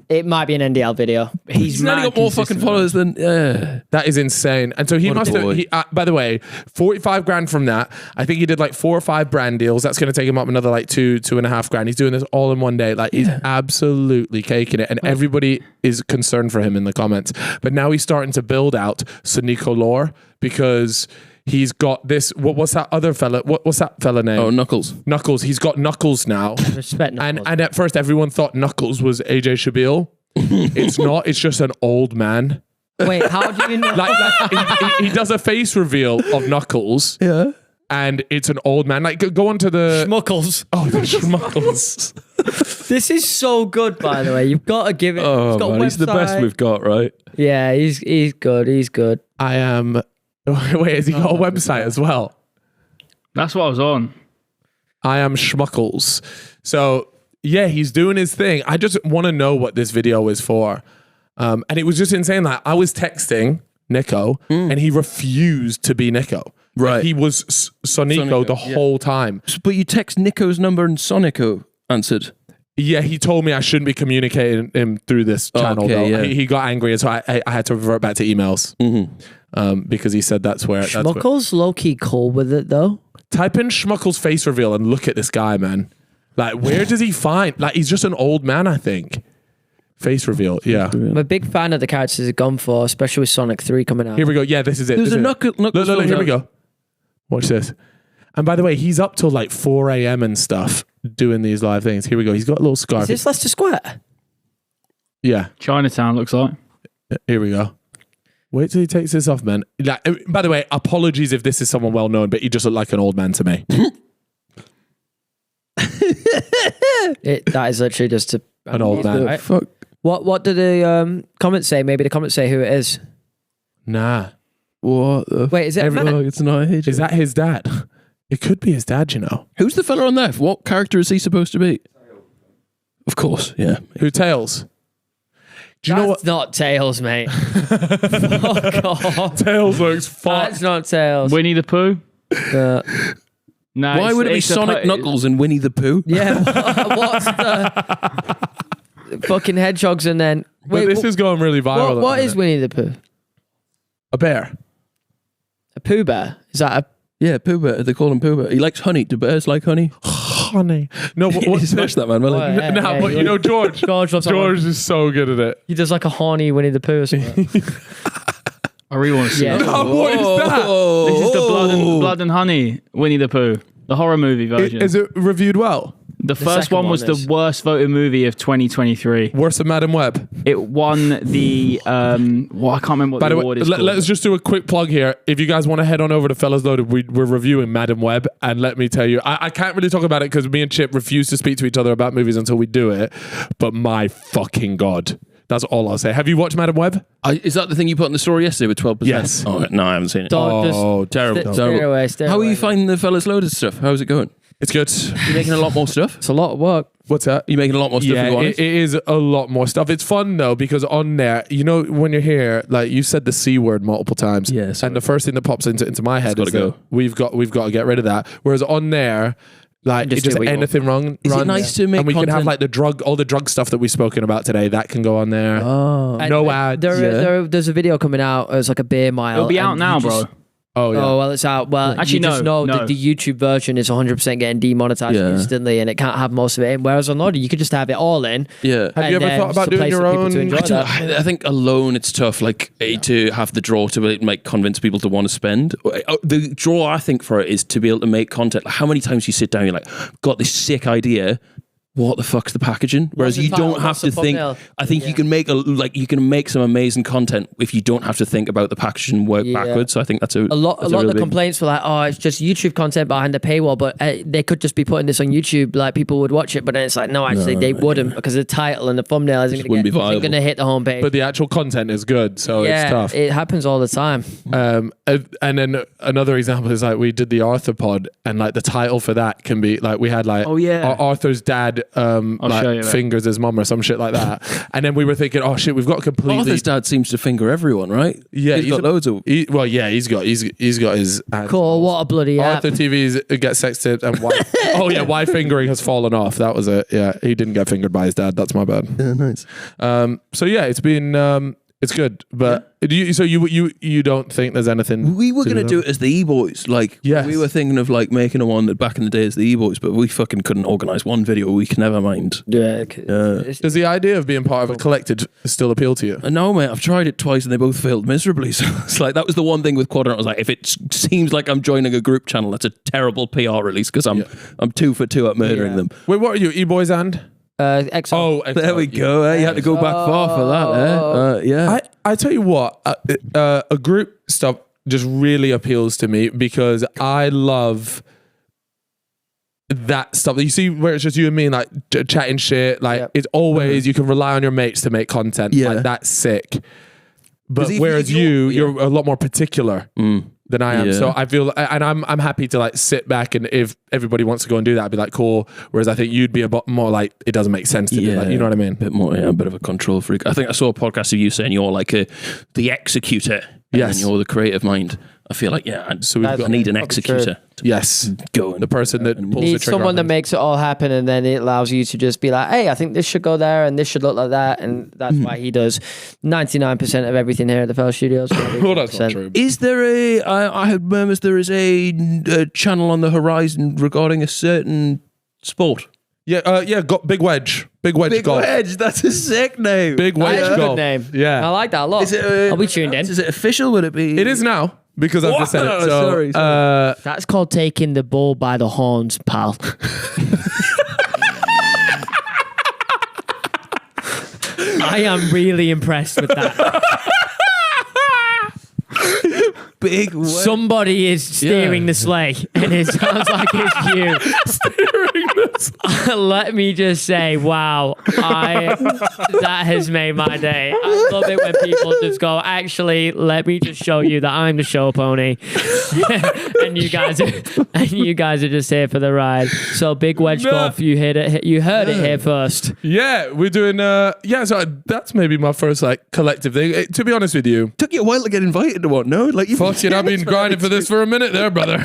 Speaker 2: It might be an NDL video.
Speaker 3: He's
Speaker 4: He's only
Speaker 3: mad
Speaker 4: got more fucking
Speaker 3: consistent.
Speaker 4: followers than.
Speaker 1: That is insane. And so he
Speaker 4: What a
Speaker 1: must have,
Speaker 4: boy.
Speaker 1: by the way, 45 grand from that. I think he did like 4 or 5 brand deals. That's going to take him up another like 2.5 grand. He's doing this all in one day. Like he's absolutely caking it. And everybody is concerned for him in the comments. But now he's starting to build out Sonico lore because he's got this. What's that other fella? What's that fella name?
Speaker 4: Oh, Knuckles.
Speaker 1: Knuckles. He's got Knuckles now.
Speaker 2: Respect Knuckles.
Speaker 1: And at first everyone thought Knuckles was AJ Shabil. It's not. It's just an old man.
Speaker 2: Wait, how do you know?
Speaker 1: He does a face reveal of Knuckles.
Speaker 4: Yeah.
Speaker 1: And it's an old man. Like, go on to the...
Speaker 2: Schmuckles.
Speaker 1: Oh, the Schmuckles.
Speaker 2: This is so good, by the way. You've got to give it.
Speaker 4: Oh,
Speaker 2: got a
Speaker 4: man, he's the best
Speaker 2: website.
Speaker 4: we've got, right?
Speaker 2: Yeah, he's good. He's good.
Speaker 1: I am... Wait, has he got a website as well?
Speaker 3: That's what I was on.
Speaker 1: I am Schmuckles. So, yeah, he's doing his thing. I just want to know what this video is for. And it was just insane. Like, I was texting Nico, and he refused to be Nico.
Speaker 4: Right.
Speaker 1: He was Sonico the whole time.
Speaker 4: But you text Nico's number and Sonico answered.
Speaker 1: Yeah, he told me I shouldn't be communicating him through this channel.
Speaker 4: Okay,
Speaker 1: though.
Speaker 4: yeah.
Speaker 1: He got angry, and so I had to revert back to emails because he said that's where.
Speaker 2: Schmuckles low key cool with it though.
Speaker 1: Type in Schmuckles face reveal and look at this guy, man. Like, where does he find? Like, he's just an old man, I think. Face reveal, yeah.
Speaker 2: I'm a big fan of the characters he's gone for, especially with Sonic 3 coming out.
Speaker 1: Here we go. Yeah, this is it.
Speaker 4: There's
Speaker 1: This
Speaker 4: a
Speaker 1: is it.
Speaker 4: Knuckles.
Speaker 1: Look, here we go. Watch this. And by the way, he's up till like 4 a.m. and stuff doing these live things. Here we go. He's got a little scarf.
Speaker 2: Is this Leicester Square?
Speaker 1: Yeah.
Speaker 3: Chinatown looks like.
Speaker 1: Here we go. Wait till he takes this off, man. Like, by the way, apologies if this is someone well known, but he just looked like an old man to me.
Speaker 2: That is literally just
Speaker 1: An old man.
Speaker 2: Right?
Speaker 4: Fuck.
Speaker 2: What did the comments say? Maybe the comments say who it is.
Speaker 1: Nah.
Speaker 4: What the
Speaker 2: Wait, is it a man?
Speaker 4: fuck? It's not AJ.
Speaker 1: Is that his dad? It could be his dad, you know.
Speaker 4: Who's the fella on there? What character is he supposed to be? Of course, yeah.
Speaker 1: Who Tails? Do you know what?
Speaker 2: That's not Tails, mate. Fuck off.
Speaker 1: Tails looks
Speaker 2: That's not Tails.
Speaker 3: Winnie the Pooh?
Speaker 2: Uh,
Speaker 3: No.
Speaker 4: Why would it be
Speaker 3: it's a
Speaker 4: Sonic Knuckles and Winnie the Pooh?
Speaker 2: yeah, what's the fucking hedgehogs and then...
Speaker 1: But this is going really viral.
Speaker 2: what
Speaker 1: at the
Speaker 2: is
Speaker 1: minute.
Speaker 2: Winnie the Pooh?
Speaker 1: A bear?
Speaker 2: A Pooh Bear? Is that a...
Speaker 4: Yeah, Pooh Bear. They call him Pooh Bear. He likes honey. Do bears like honey?
Speaker 1: Honey. No, but
Speaker 4: You
Speaker 1: what's
Speaker 4: smash that, man. Well,
Speaker 2: Oh,
Speaker 4: like,
Speaker 2: yeah.
Speaker 1: No, but you know George.
Speaker 2: George loves
Speaker 1: George is so good at it.
Speaker 2: He does like a horny Winnie the Pooh or something.
Speaker 3: I really want to see
Speaker 2: Yeah.
Speaker 3: that.
Speaker 1: Oh, what is that?
Speaker 3: This is the Blood and Honey Winnie the Pooh, the horror movie version.
Speaker 1: Is it reviewed well?
Speaker 3: The first
Speaker 2: second
Speaker 3: one was
Speaker 2: one is.
Speaker 3: the worst voted movie of 2023.
Speaker 1: Worse than Madam Web.
Speaker 3: It won the I can't remember what
Speaker 1: By
Speaker 3: the
Speaker 1: the way,
Speaker 3: award is called.
Speaker 1: let's just do a quick plug here. If you guys want to head on over to Fellas Loaded, we're reviewing Madam Web, and let me tell you, I can't really talk about it because me and Chip refuse to speak to each other about movies until we do it. But my fucking God. That's all I'll say. Have you watched Madam Web?
Speaker 4: is that the thing you put in the story yesterday with 12%?
Speaker 1: Yes.
Speaker 4: Oh, no, I haven't seen it.
Speaker 2: Don't
Speaker 4: terrible.
Speaker 2: Stay
Speaker 4: terrible.
Speaker 2: away, stay
Speaker 4: How are
Speaker 2: away.
Speaker 4: you finding the fellas loaded stuff? How's it going?
Speaker 1: It's good.
Speaker 4: You making a lot more stuff?
Speaker 2: It's a lot of work.
Speaker 1: What's that?
Speaker 4: You making a lot more stuff?
Speaker 1: Yeah,
Speaker 4: to go on
Speaker 1: it is a lot more stuff. It's fun though because on there, you know, when you're here, like you said the C word multiple times.
Speaker 4: Yeah, sorry.
Speaker 1: and the first thing that pops into my head
Speaker 4: It's
Speaker 1: is
Speaker 4: gotta
Speaker 1: that we've got to get rid of that. Whereas on there, like
Speaker 2: Just
Speaker 1: it's just
Speaker 2: do what you
Speaker 1: anything wrong.
Speaker 4: Is it
Speaker 1: runs,
Speaker 4: nice to make
Speaker 1: and we can have
Speaker 4: content-
Speaker 1: like all the drug stuff that we've spoken about today. That can go on there.
Speaker 4: Oh.
Speaker 2: And
Speaker 1: No ads.
Speaker 2: There's a video coming out. It's like a beer mile.
Speaker 3: It'll be out
Speaker 2: and
Speaker 3: now,
Speaker 2: you
Speaker 3: bro.
Speaker 2: just-
Speaker 1: Oh yeah.
Speaker 2: Oh well, it's out. Well,
Speaker 3: Actually,
Speaker 2: you just know
Speaker 3: no.
Speaker 2: that the YouTube version is 100% getting demonetized instantly, and it can't have most of it in. Whereas on Lottie, you could just have it all in.
Speaker 4: Yeah.
Speaker 1: Have you ever thought about doing your own?
Speaker 4: I think alone it's tough. Like to have the draw to like convince people to want to spend. The draw I think for it is to be able to make content. Like how many times you sit down, you're like, got this sick idea. What the fuck's the packaging? Whereas you don't have to think. I think you can make you can make some amazing content if you don't have to think about the packaging and work backwards. So I think that's a
Speaker 2: lot of the complaints were like, oh, it's just YouTube content behind the paywall, but they could just be putting this on YouTube. Like people would watch it, but then it's like, no, actually they wouldn't because the title and the thumbnail isn't going to hit the homepage.
Speaker 1: But the actual content is good, so it's tough.
Speaker 2: It happens all the time.
Speaker 1: And then another example is like we did the arthropod, and like the title for that can be like we had like Arthur's dad fingers his mum or some shit like that, and then we were thinking, oh shit, we've got completely.
Speaker 4: Arthur's dad seems to finger everyone, right?
Speaker 1: Yeah,
Speaker 4: he's got loads of.
Speaker 1: He's got his.
Speaker 2: Cool, what a bloody
Speaker 1: Arthur TV's get sex tips and why fingering has fallen off. That was it. Yeah, he didn't get fingered by his dad. That's my bad.
Speaker 4: Yeah, nice.
Speaker 1: So yeah, it's been it's good, but you don't think there's anything?
Speaker 4: We were going to do it as the E-Boys. Like, we were thinking of like making a one that back in the day as the E-Boys, but we fucking couldn't organise one video a week. Never mind.
Speaker 2: Yeah.
Speaker 1: Does the idea of being part of a collective still appeal to you?
Speaker 4: No, mate. I've tried it twice and they both failed miserably. So it's like that was the one thing with Quadrant. I was like, if it seems like I'm joining a group channel, that's a terrible PR release because I'm 2 for 2 at murdering them.
Speaker 1: Wait, what are you? E-Boys and?
Speaker 2: EXO.
Speaker 1: Oh, EXO.
Speaker 4: There we go. You had to go back far for that. Yeah.
Speaker 1: I tell you what, a group stuff just really appeals to me because I love that stuff. You see where it's just you and me, like chatting shit. Like it's always you can rely on your mates to make content.
Speaker 4: Yeah,
Speaker 1: like that's sick. But whereas you're a lot more particular. Than I am. So I feel, and I'm happy to like sit back, and if everybody wants to go and do that, I'd be like, cool. Whereas I think you'd be a bit more like, it doesn't make sense to do that. You know what I mean?
Speaker 4: A bit more, a bit of a control freak. I think I saw a podcast of you saying you're like the executor. And you're the creative mind. I feel like, I need an executor.
Speaker 1: Yes.
Speaker 4: Go.
Speaker 1: The person that pulls the trigger.
Speaker 2: Someone that makes it all happen, and then it allows you to just be like, hey, I think this should go there and this should look like that. And that's why he does 99% of everything here at the Fel Studios.
Speaker 1: Well, that's not true.
Speaker 4: Is there I heard murmurs there is a channel on the horizon regarding a certain sport.
Speaker 1: Got Big Wedge. Big Wedge golf.
Speaker 4: Big Wedge, that's a sick name.
Speaker 1: Big Wedge
Speaker 2: That's a
Speaker 1: golf.
Speaker 2: good name.
Speaker 1: Yeah.
Speaker 2: I like that a lot. I'll be tuned in.
Speaker 4: Is it official? Would it be?
Speaker 1: It is now. Because I've just said it. So,
Speaker 4: sorry.
Speaker 2: That's called taking the bull by the horns, pal. I am really impressed with that.
Speaker 4: Big Wedge.
Speaker 2: Somebody is steering the sleigh, and it sounds like it's you.
Speaker 1: Steering the sleigh.
Speaker 2: Let me just say, wow, that has made my day. I love it when people just go, actually, let me just show you that I'm the show pony, and you guys are just here for the ride. So Big Wedge golf, you heard it here first.
Speaker 1: Yeah, we're doing. So that's maybe my first like collective thing. To be honest with you,
Speaker 4: took you a while to get invited to one. No, like you.
Speaker 1: Fuck it, I've been grinding for this for a minute there, brother.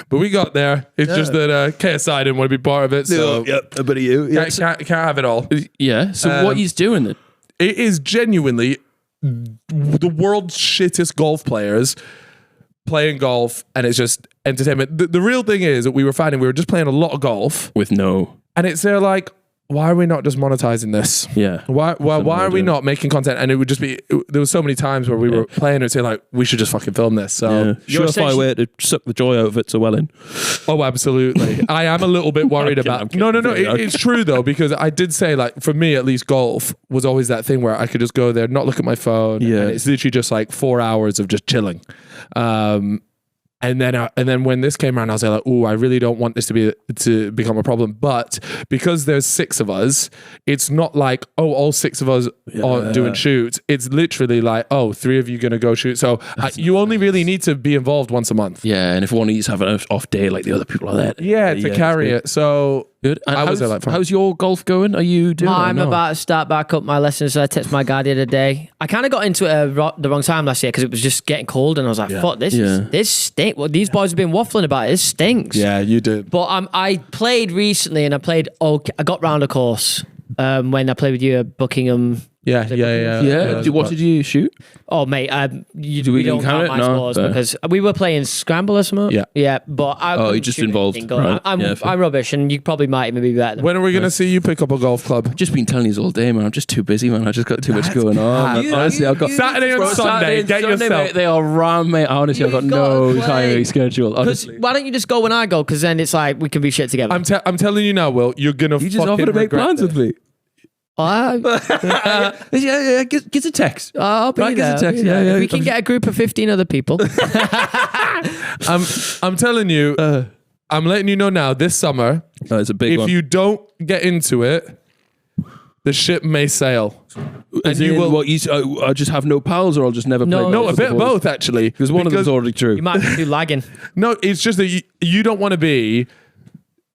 Speaker 1: But we got there. It's just that KSI didn't want to be part of it. So
Speaker 4: a bit of you.
Speaker 1: Can't have it all.
Speaker 4: Yeah. So what he's doing then?
Speaker 1: It is genuinely the world's shittest golf players playing golf, and it's just entertainment. The real thing is that we were finding we were just playing a lot of golf
Speaker 4: with
Speaker 1: and it's there like, why are we not just monetizing this?
Speaker 4: Yeah.
Speaker 1: Why are we not making content? And it would just be, there was so many times where we were playing and say like, we should just fucking film this. So
Speaker 4: surefire way to suck the joy out of it so well in.
Speaker 1: Oh, absolutely. I am a little bit worried about. No. It's true though, because I did say like, for me at least, golf was always that thing where I could just go there, not look at my phone. Yeah. And it's literally just like 4 hours of just chilling. And then when this came around, I was like, "Oh, I really don't want this to become a problem." But because there's 6 of us, it's not like, "Oh, all 6 of us are doing shoots." It's literally like, "Oh, 3 of you gonna go shoot." So you only really need to be involved once a month.
Speaker 4: Yeah, and if one of you's having an off day, like the other people are there.
Speaker 1: To carry it. So
Speaker 4: good. And how's your golf going? Are you doing?
Speaker 2: I'm about to start back up my lessons. I texted my guy the other day. I kind of got into it the wrong time last year because it was just getting cold, and I was like, "Fuck this stinks." What these boys have been waffling about, it stinks.
Speaker 1: Yeah, you did.
Speaker 2: But I played recently, and I got round a course when I played with you at Buckingham
Speaker 4: Yeah. What did you shoot?
Speaker 2: Oh, mate,
Speaker 4: Do we
Speaker 2: don't
Speaker 4: count
Speaker 2: count
Speaker 4: it?
Speaker 2: my
Speaker 4: No,
Speaker 2: scores
Speaker 4: fair.
Speaker 2: because we were playing Scramble or something.
Speaker 1: Yeah.
Speaker 2: Yeah, but I
Speaker 4: Oh,
Speaker 2: couldn't
Speaker 4: you're just
Speaker 2: shoot
Speaker 4: involved.
Speaker 2: anything.
Speaker 4: Right.
Speaker 2: I'm
Speaker 4: Yeah, fair.
Speaker 2: rubbish, and you probably might even be better than
Speaker 1: When are we going to see you pick up a golf club?
Speaker 4: Just been telling you all day, man. I'm just too busy, man. I just got too much going on.
Speaker 1: bad.
Speaker 4: Honestly, I've got
Speaker 1: Saturday and Sunday, get yourself.
Speaker 4: Mate, they are ram, mate. Honestly, I've got
Speaker 2: You've got
Speaker 4: no
Speaker 2: to play.
Speaker 4: time schedule.
Speaker 2: Because
Speaker 4: Honestly,
Speaker 2: why don't you just go when I go? Because then it's like we can be shit together.
Speaker 1: I'm telling you now, Will, you're going to
Speaker 4: you just
Speaker 1: fucking
Speaker 4: offered to make
Speaker 1: regret
Speaker 4: plans
Speaker 1: this.
Speaker 4: with me. Yeah. Get a text.
Speaker 2: I'll be
Speaker 4: Right,
Speaker 2: there.
Speaker 4: give us a text.
Speaker 2: I'll be there.
Speaker 4: Yeah.
Speaker 2: We can get a group of 15 other people.
Speaker 1: I'm telling you, I'm letting you know now, this summer,
Speaker 4: Oh, it's a big
Speaker 1: if
Speaker 4: one.
Speaker 1: you don't get into it, the ship may sail. And you will.
Speaker 4: What I just have no pals, or I'll just never
Speaker 2: No.
Speaker 4: play.
Speaker 1: No, a bit of both, actually.
Speaker 4: Because one of them's already true.
Speaker 2: You might be too lagging.
Speaker 1: No, it's just that you don't want to be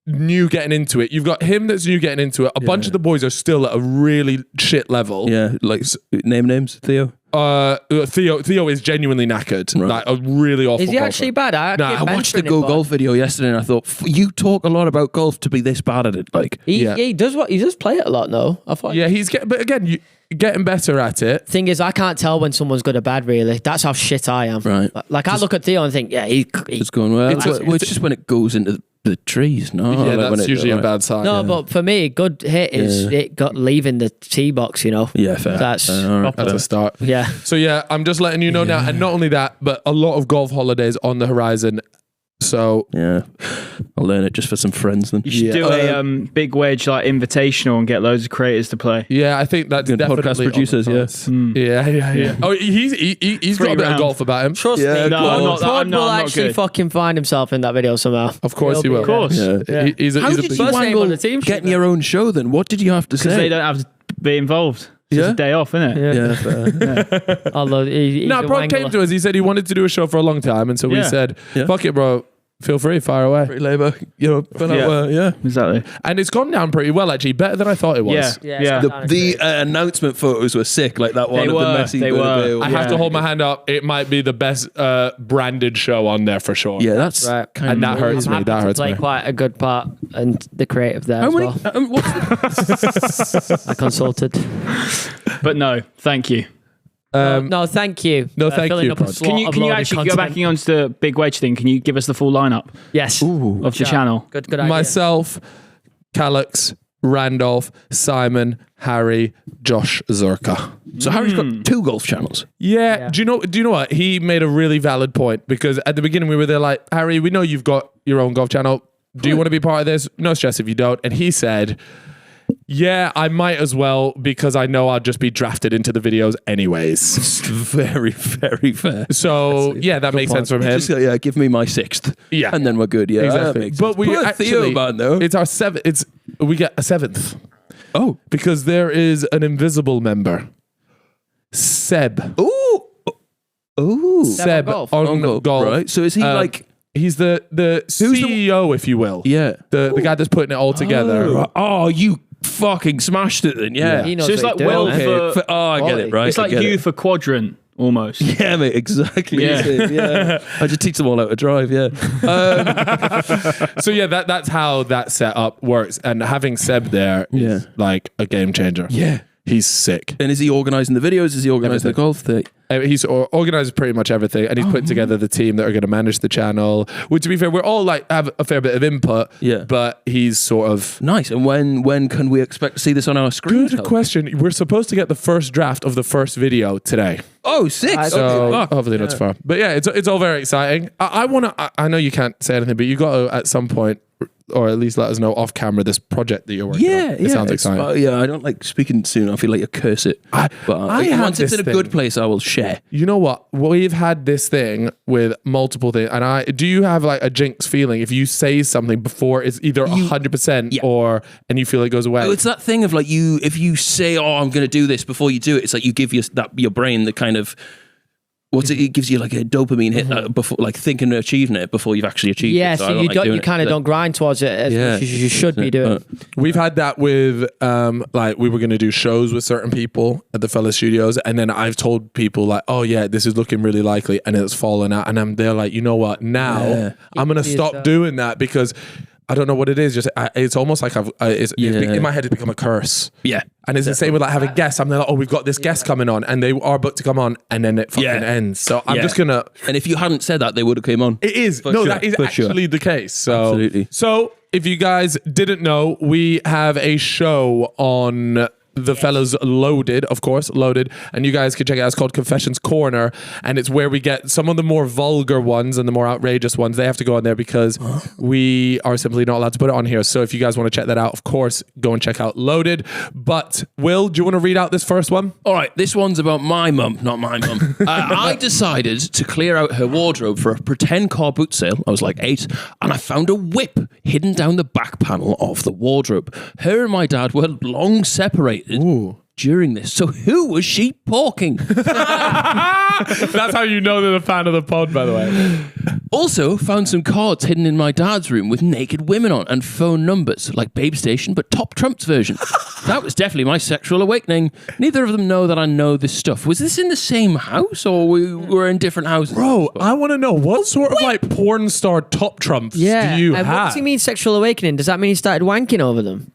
Speaker 1: new getting into it. You've got him that's new getting into it. A bunch of the boys are still at a really shit level.
Speaker 4: Yeah, like name names, Theo.
Speaker 1: Theo is genuinely knackered.
Speaker 4: Right.
Speaker 1: Like a really awful
Speaker 2: Is he
Speaker 1: golfer.
Speaker 2: actually bad?
Speaker 1: Nah,
Speaker 4: I watched the Go Golf video yesterday, and I thought you talk a lot about golf to be this bad at it. Like,
Speaker 2: He does play it a lot, though. I thought.
Speaker 1: Yeah, but again, you getting better at it.
Speaker 2: Thing is, I can't tell when someone's good or bad. Really, that's how shit I am.
Speaker 4: Right.
Speaker 2: Like I look at Theo and think, yeah,
Speaker 4: it's going well. It's just when it goes into the trees. No,
Speaker 1: Yeah,
Speaker 4: like when
Speaker 1: that's usually a bad sign.
Speaker 2: No, but for me, good hit is it got leaving the tee box. You know.
Speaker 4: Yeah, fair.
Speaker 2: That's
Speaker 4: All right.
Speaker 1: That's a start.
Speaker 2: yeah.
Speaker 1: So yeah, I'm just letting you know now, and not only that, but a lot of golf holidays on the horizon. So
Speaker 4: Yeah, I'll learn it just for some friends then.
Speaker 3: You should do a big wedge like invitational and get loads of creators to play.
Speaker 1: yeah, I think that's
Speaker 4: Good
Speaker 1: definitely
Speaker 4: podcast
Speaker 1: on the
Speaker 4: producers,
Speaker 1: cards.
Speaker 4: yeah.
Speaker 1: Yeah. Oh, he's got a bit of
Speaker 3: round.
Speaker 1: golf about him.
Speaker 2: Trust
Speaker 4: Yeah,
Speaker 2: me,
Speaker 4: no,
Speaker 2: Todd
Speaker 3: I'm not-
Speaker 2: Todd
Speaker 3: I'm not-
Speaker 2: will
Speaker 3: I'm not
Speaker 2: actually
Speaker 3: good.
Speaker 2: fucking find himself in that video somehow.
Speaker 1: Of course he will.
Speaker 3: Of course.
Speaker 4: Yeah.
Speaker 1: He's a
Speaker 4: How did
Speaker 1: big-
Speaker 4: you
Speaker 2: First name on
Speaker 4: wangle
Speaker 2: the team sheet,
Speaker 4: getting
Speaker 2: man.
Speaker 4: your own show then? What did you have to
Speaker 3: Because
Speaker 4: say?
Speaker 3: they don't have to be involved. It's
Speaker 4: Yeah?
Speaker 3: just a day off, isn't it?
Speaker 4: Yeah, fair.
Speaker 2: Although he's
Speaker 1: No,
Speaker 2: a
Speaker 1: bro
Speaker 2: wangler.
Speaker 1: came to us. He said he wanted to do a show for a long time, and so we
Speaker 3: Yeah.
Speaker 1: said,
Speaker 4: Yeah.
Speaker 1: "Fuck it, bro. Feel free, fire away."
Speaker 4: Free labour, been
Speaker 3: Yeah.
Speaker 4: out, yeah.
Speaker 3: Exactly.
Speaker 1: And it's gone down pretty well, actually, better than I thought it was.
Speaker 3: Yeah.
Speaker 2: Yeah,
Speaker 3: Yeah.
Speaker 2: it's not
Speaker 4: The announcement photos were sick, like that one
Speaker 3: They
Speaker 4: of
Speaker 3: were,
Speaker 4: the messy
Speaker 3: they
Speaker 4: Bernabeu.
Speaker 3: were.
Speaker 1: I have to hold my hand up. It might be the best branded show on there for sure.
Speaker 4: Yeah, that's
Speaker 2: Right.
Speaker 4: kind
Speaker 1: And that hurts
Speaker 2: I'm
Speaker 1: me.
Speaker 2: happy
Speaker 1: That
Speaker 2: to
Speaker 1: hurts
Speaker 2: play
Speaker 1: me.
Speaker 2: quite a good part and the creative there
Speaker 4: How
Speaker 2: as
Speaker 4: many?
Speaker 2: well.
Speaker 4: What's the,
Speaker 2: I consulted.
Speaker 3: But no, thank you.
Speaker 2: No, thank you.
Speaker 1: No, thank
Speaker 2: filling
Speaker 1: you,
Speaker 2: up a
Speaker 1: Prod.
Speaker 2: slot
Speaker 3: Can you
Speaker 2: of loaded
Speaker 3: actually go
Speaker 2: content.
Speaker 3: back onto the big wedge thing? Can you give us the full lineup
Speaker 2: Yes.
Speaker 3: of the
Speaker 2: Shout.
Speaker 3: channel?
Speaker 2: Good idea.
Speaker 1: Myself, Calix, Randolph, Simon, Harry, Josh Zerka.
Speaker 4: so Harry's got 2 golf channels.
Speaker 1: Yeah. Do you know what? He made a really valid point, because at the beginning we were there like, Harry, we know you've got your own golf channel. Do you want to be part of this? No stress if you don't. And he said, yeah, I might as well, because I know I'll just be drafted into the videos anyways.
Speaker 4: Very, very fair.
Speaker 1: So yeah, that makes sense from him.
Speaker 4: Just, give me my 6th.
Speaker 1: Yeah.
Speaker 4: And then we're good. Yeah, that
Speaker 1: Exactly.
Speaker 4: makes
Speaker 1: But
Speaker 4: sense.
Speaker 1: we
Speaker 4: Poor
Speaker 1: actually,
Speaker 4: Theo, man, though.
Speaker 1: it's our 7th. We get a 7th
Speaker 4: Oh.
Speaker 1: because there is an invisible member, Seb.
Speaker 4: Ooh. Ooh.
Speaker 1: Seb
Speaker 2: on golf.
Speaker 1: on golf.
Speaker 4: Right. So is he like...
Speaker 1: He's the CEO, if you will.
Speaker 4: Yeah.
Speaker 1: The guy that's putting it all together.
Speaker 4: Oh, you fucking smashed it then. Yeah.
Speaker 2: He knows
Speaker 3: So it's
Speaker 2: what
Speaker 3: like
Speaker 2: he's doing.
Speaker 3: Will for,
Speaker 4: I get it, right?
Speaker 3: it's like
Speaker 4: I get
Speaker 3: you
Speaker 4: it.
Speaker 3: for quadrant almost.
Speaker 4: Yeah, mate, exactly.
Speaker 3: Yeah.
Speaker 4: Yeah. I just teach them all how to drive, yeah.
Speaker 1: So yeah, that's how that setup works. And having Seb there is like a game changer.
Speaker 4: Yeah.
Speaker 1: He's sick.
Speaker 4: And is he organising the videos? Is he organising the golf thing?
Speaker 1: He's organized pretty much everything, and he's putting together the team that are going to manage the channel. Which, to be fair, we're all like have a fair bit of input.
Speaker 4: Yeah.
Speaker 1: But he's sort of.
Speaker 4: Nice. And when can we expect to see this on our screen?
Speaker 1: Good question. We're supposed to get the first draft of the first video today.
Speaker 4: Oh, 6.
Speaker 1: So
Speaker 4: Okay.
Speaker 1: hopefully not too far. But yeah, it's all very exciting. I want to. I know you can't say anything, but you got to at some point, or at least let us know off camera, this project that you're working on. It sounds exciting.
Speaker 4: Yeah, I don't like speaking soon. I feel like you curse it. But
Speaker 1: had
Speaker 4: once it's
Speaker 1: this
Speaker 4: in a good
Speaker 1: thing.
Speaker 4: place, I will share.
Speaker 1: You know what? We've had this thing with multiple things, and do you have like a jinx feeling if you say something before it's either 100% or and you feel it goes away?
Speaker 4: Oh, it's that thing of like if you say, "Oh, I'm going to do this," before you do it, it's like you give your brain the kind of it gives you like a dopamine hit before, like thinking of achieving it before you've actually achieved
Speaker 2: Yeah,
Speaker 4: it.
Speaker 2: so you don't, you kind of don't grind towards it as much as you should be doing.
Speaker 1: We've had that with like we were going to do shows with certain people at the Fella Studios, and then I've told people like, oh yeah, this is looking really likely, and it's fallen out, and they're like, you know what, now I'm going to stop doing that, because I don't know what it is. Just it's almost like in my head it's become a curse.
Speaker 4: Yeah.
Speaker 1: And it's the same with like having guests. I'm like, oh, we've got this guest coming on, and they are booked to come on, and then it fucking ends. So I'm just gonna.
Speaker 4: And if you hadn't said that, they would have came on.
Speaker 1: It is that is actually the case. So
Speaker 4: Absolutely.
Speaker 1: So if you guys didn't know, we have a show on the fellas Loaded, of course, Loaded, and you guys can check it out. It's called Confessions Corner, and it's where we get some of the more vulgar ones and the more outrageous ones. They have to go on there because we are simply not allowed to put it on here. So if you guys want to check that out, of course, go and check out Loaded. But Will, do you want to read out this first one?
Speaker 4: All right, this one's about my mum, not my mum. I decided to clear out her wardrobe for a pretend car boot sale. I was like 8, and I found a whip hidden down the back panel of the wardrobe. Her and my dad were long separated during this. So who was she porking?
Speaker 1: That's how you know they're a fan of the pod, by the way.
Speaker 4: Also found some cards hidden in my dad's room with naked women on and phone numbers, like Babe Station, but Top Trump's version. That was definitely my sexual awakening. Neither of them know that I know this stuff. Was this in the same house, or we were in different houses?
Speaker 1: Bro, I want to know what sort of like porn star Top Trumps do you
Speaker 2: and
Speaker 1: have?
Speaker 2: what does he mean sexual awakening? Does that mean he started wanking over them?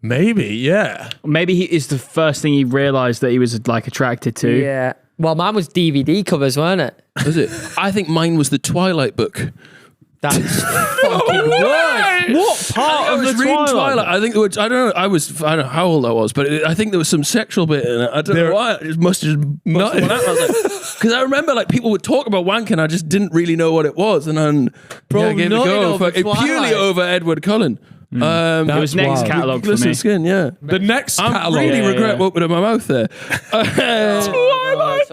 Speaker 1: Maybe, yeah.
Speaker 3: Maybe he is the first thing he realised that he was like attracted to.
Speaker 2: Yeah. Well, mine was DVD covers, weren't it?
Speaker 4: Was it? I think mine was the Twilight book.
Speaker 2: That's fucking worse.
Speaker 3: What part
Speaker 4: I
Speaker 3: of
Speaker 4: was
Speaker 3: the
Speaker 4: reading
Speaker 3: Twilight?
Speaker 4: Twilight. I think it was, I don't know how old I was, but I think there was some sexual bit in it. I don't know why. It must have not. Because I remember like people would talk about wanking. I just didn't really know what it was, and then I gave it a go purely over Edward Cullen.
Speaker 3: It was next
Speaker 1: wild.
Speaker 3: catalogue for
Speaker 4: Glisten
Speaker 3: me.
Speaker 4: Skin, yeah.
Speaker 1: The next
Speaker 4: I
Speaker 1: catalog.
Speaker 4: really regret what put in my mouth there.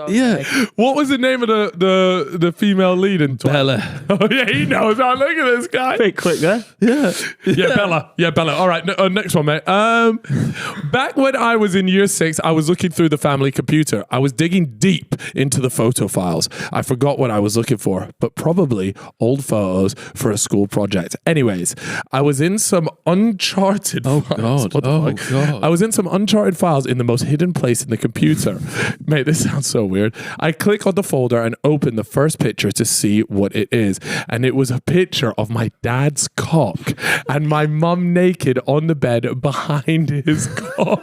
Speaker 4: Yeah.
Speaker 1: What was the name of the female lead in Twilight?
Speaker 4: Bella.
Speaker 1: Oh yeah, he knows. Oh, look at this guy.
Speaker 3: Big quick there.
Speaker 4: Yeah.
Speaker 1: Yeah, Bella. Yeah, Bella. All right, next one, mate. Back when I was in year 6, I was looking through the family computer. I was digging deep into the photo files. I forgot what I was looking for, but probably old photos for a school project. Anyways, I was in some uncharted files.
Speaker 4: God.
Speaker 1: What the fuck?
Speaker 4: God.
Speaker 1: I was in some uncharted files in the most hidden place in the computer. Mate, this sounds so weird. I click on the folder and open the first picture to see what it is. And it was a picture of my dad's cock and my mum naked on the bed behind his cock.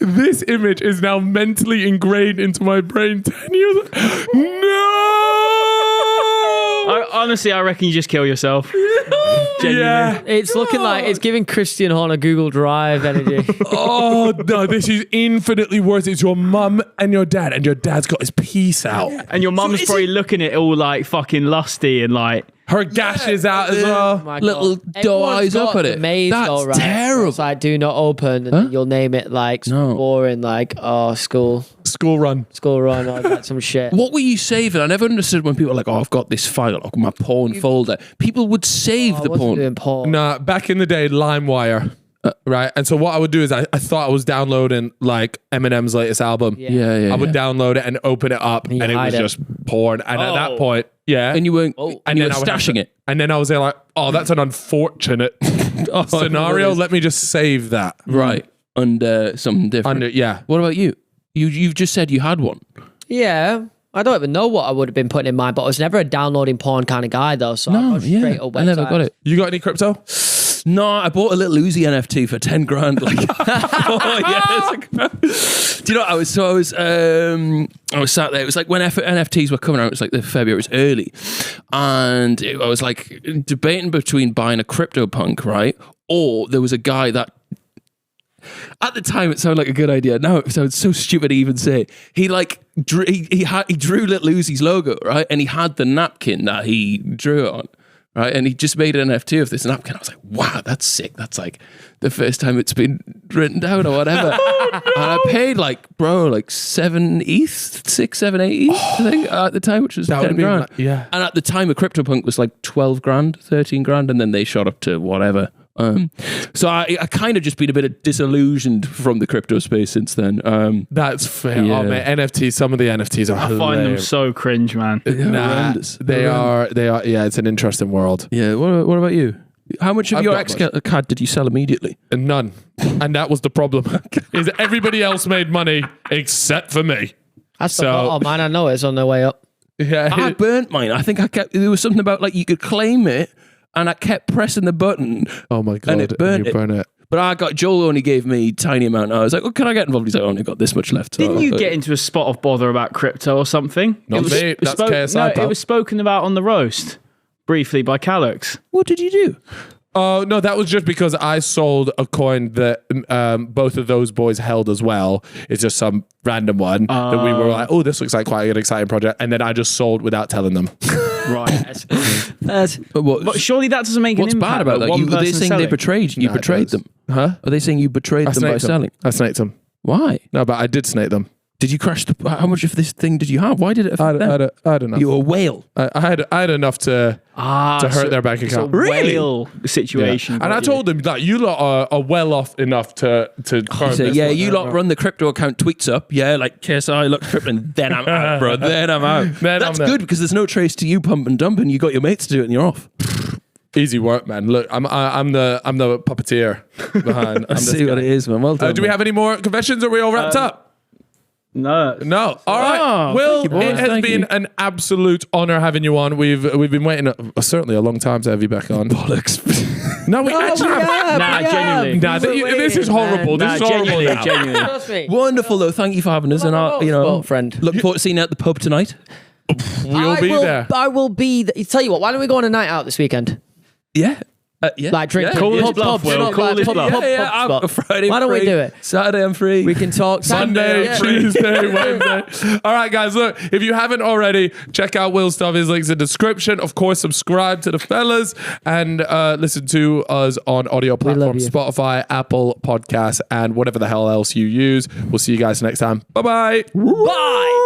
Speaker 1: This image is now mentally ingrained into my brain 10 years ago. No!
Speaker 3: Honestly, I reckon you just kill yourself.
Speaker 1: Yeah.
Speaker 2: It's looking like it's giving Christian Horner Google Drive energy.
Speaker 1: Oh, no, this is infinitely worse. It's your mum and your dad, and your dad's got his piece out.
Speaker 3: And your mum's probably looking at it all like fucking lusty and like...
Speaker 1: Her gash is out as well.
Speaker 2: My
Speaker 4: Little
Speaker 2: God.
Speaker 4: doe
Speaker 2: Everyone's
Speaker 4: eyes up
Speaker 2: got
Speaker 4: at
Speaker 2: the
Speaker 4: it.
Speaker 2: maze
Speaker 4: That's
Speaker 2: though, right?
Speaker 4: terrible.
Speaker 2: It's like do not open, and then you'll name it like boring, like school
Speaker 1: School run.
Speaker 2: or like some shit.
Speaker 4: What were you saving? I never understood when people were like, oh, I've got this file, I've got my porn folder. People would save
Speaker 2: I
Speaker 4: the
Speaker 2: wasn't
Speaker 4: porn.
Speaker 2: doing porn.
Speaker 1: Nah, back in the day, LimeWire. Right, and so what I would do is I thought I was downloading like Eminem's latest album.
Speaker 4: Yeah.
Speaker 1: I would download it and open it up, and it was
Speaker 2: hide it.
Speaker 1: just porn. And at that point, yeah,
Speaker 4: And you weren't
Speaker 1: and
Speaker 4: you
Speaker 1: then
Speaker 4: were
Speaker 1: I would have
Speaker 4: stashing
Speaker 1: to-
Speaker 4: it.
Speaker 1: And then I was there like, oh, that's an unfortunate scenario. Let me just save that.
Speaker 4: Right. Under something different.
Speaker 1: Yeah.
Speaker 4: What about you? You've just said you had one.
Speaker 2: Yeah. I don't even know what I would have been putting in mine, but I was never a downloading porn kind of guy though. So I got straight up
Speaker 4: I never
Speaker 2: websites.
Speaker 4: got it.
Speaker 1: You got any crypto?
Speaker 4: No, I bought a little Uzi NFT for 10 grand. Like, oh yeah. Do you know? I was sat there. It was like when NFTs were coming out. It was like the February. It was early, and I was like debating between buying a CryptoPunk, right, or there was a guy that. At the time, it sounded like a good idea. Now it sounds so stupid to even say. He like drew Little Uzi's logo, right, and he had the napkin that he drew it on. Right, and he just made an NFT of this napkin. I was like, wow, that's sick. That's like the first time it's been written down or whatever. Oh, no. And I paid like 7 ETH, 6, 7, 8 ETH, I think, at the time, which was 10 grand.
Speaker 1: Like, yeah.
Speaker 4: And at the time, a CryptoPunk was like 12 grand, 13 grand, and then they shot up to whatever. So I kind of just been a bit disillusioned from the crypto space since then.
Speaker 1: That's fair.
Speaker 4: Yeah.
Speaker 1: Oh man, NFTs. Some of the NFTs are
Speaker 3: I find them
Speaker 1: hilarious.
Speaker 3: so cringe, man.
Speaker 4: Horrendous.
Speaker 1: They are. Yeah, it's an interesting world.
Speaker 4: Yeah. What about you? How much of
Speaker 1: I've
Speaker 4: your
Speaker 1: got
Speaker 4: XCAD did you sell immediately?
Speaker 1: None, and that was the problem. Is everybody else made money except for me?
Speaker 2: That's the bottom, man. I know it's on their way up.
Speaker 1: Yeah.
Speaker 4: I burnt mine. I think there was something about like you could claim it and I kept pressing the button.
Speaker 1: Oh my god!
Speaker 4: And it burnt
Speaker 1: you burn it.
Speaker 4: But Joel only gave me a tiny amount. I was like, "Oh, can I get involved?" He's like, "I only got this much left." So
Speaker 3: Didn't you get into a spot of bother about crypto or something?
Speaker 1: Not me. That's KSI,
Speaker 3: No,
Speaker 1: pal.
Speaker 3: it was spoken about on the roast briefly by Calix.
Speaker 4: What did you do?
Speaker 1: Oh, no, that was just because I sold a coin that both of those boys held as well. It's just some random one that we were like, oh, this looks like quite an exciting project. And then I just sold without telling them.
Speaker 3: Right.
Speaker 4: But
Speaker 3: surely that doesn't make
Speaker 4: what's
Speaker 3: an impact.
Speaker 4: bad about that?
Speaker 3: One
Speaker 4: Are they
Speaker 3: person
Speaker 4: saying
Speaker 3: selling.
Speaker 4: they betrayed you? You
Speaker 1: Nah, it
Speaker 4: betrayed
Speaker 1: does.
Speaker 4: them.
Speaker 1: Huh?
Speaker 4: Are they saying you betrayed them by selling?
Speaker 1: I snaked them.
Speaker 4: Why?
Speaker 1: No, but I did snake them.
Speaker 4: Did you crash the? How much of this thing did you have? Why did it affect them?
Speaker 1: I had enough.
Speaker 4: You were a whale.
Speaker 1: I had enough to hurt their bank account.
Speaker 3: Whale situation.
Speaker 1: And I told them that you lot are well off enough to
Speaker 4: So, yeah, you lot run the crypto account tweets up. Yeah, like KSI look crypto, and then I'm out, bro. Then I'm out. That's good because there's no trace to you pump and dumping. You got your mates to do it, and you're off.
Speaker 1: Easy work, man. Look, I'm the puppeteer behind.
Speaker 4: I see what it is, man. Well done.
Speaker 1: Do we have any more confessions? Or are we all wrapped up?
Speaker 3: No.
Speaker 1: No. All right. Will,
Speaker 4: thank you, boys.
Speaker 1: it has
Speaker 4: Thank
Speaker 1: been
Speaker 4: you.
Speaker 1: an absolute honor having you on. We've been waiting certainly a long time to have you back on.
Speaker 4: Bollocks.
Speaker 1: No, we actually have.
Speaker 3: Nah, genuinely.
Speaker 1: Nah, this is horrible. This is horrible now.
Speaker 3: Genuinely.
Speaker 2: Trust me.
Speaker 4: Wonderful though. Thank you for having us, and
Speaker 2: friend.
Speaker 4: look forward to seeing you at the pub tonight.
Speaker 1: We'll be there.
Speaker 2: I will be. Tell you what. Why don't we go on a night out this weekend?
Speaker 4: Yeah. Yeah.
Speaker 2: Like drink.
Speaker 4: Yeah.
Speaker 3: Call his
Speaker 2: pub,
Speaker 3: bluff,
Speaker 2: pubs,
Speaker 3: Will.
Speaker 2: not
Speaker 3: Call
Speaker 2: like
Speaker 3: his
Speaker 2: pub,
Speaker 3: bluff.
Speaker 2: pub,
Speaker 4: Yeah,
Speaker 2: pub
Speaker 4: I'm
Speaker 2: spot.
Speaker 4: Friday.
Speaker 2: Why don't we
Speaker 4: free.
Speaker 2: do it?
Speaker 4: Saturday I'm free.
Speaker 2: We can talk
Speaker 1: Sunday,
Speaker 2: Yeah.
Speaker 1: Tuesday, Wednesday. All right, guys, look, if you haven't already, check out Will's stuff. His link's in the description. Of course, subscribe to the fellas and listen to us on audio platforms,
Speaker 2: you.
Speaker 1: Spotify, Apple Podcasts, and whatever the hell else you use. We'll see you guys next time. Bye-bye.
Speaker 2: Bye.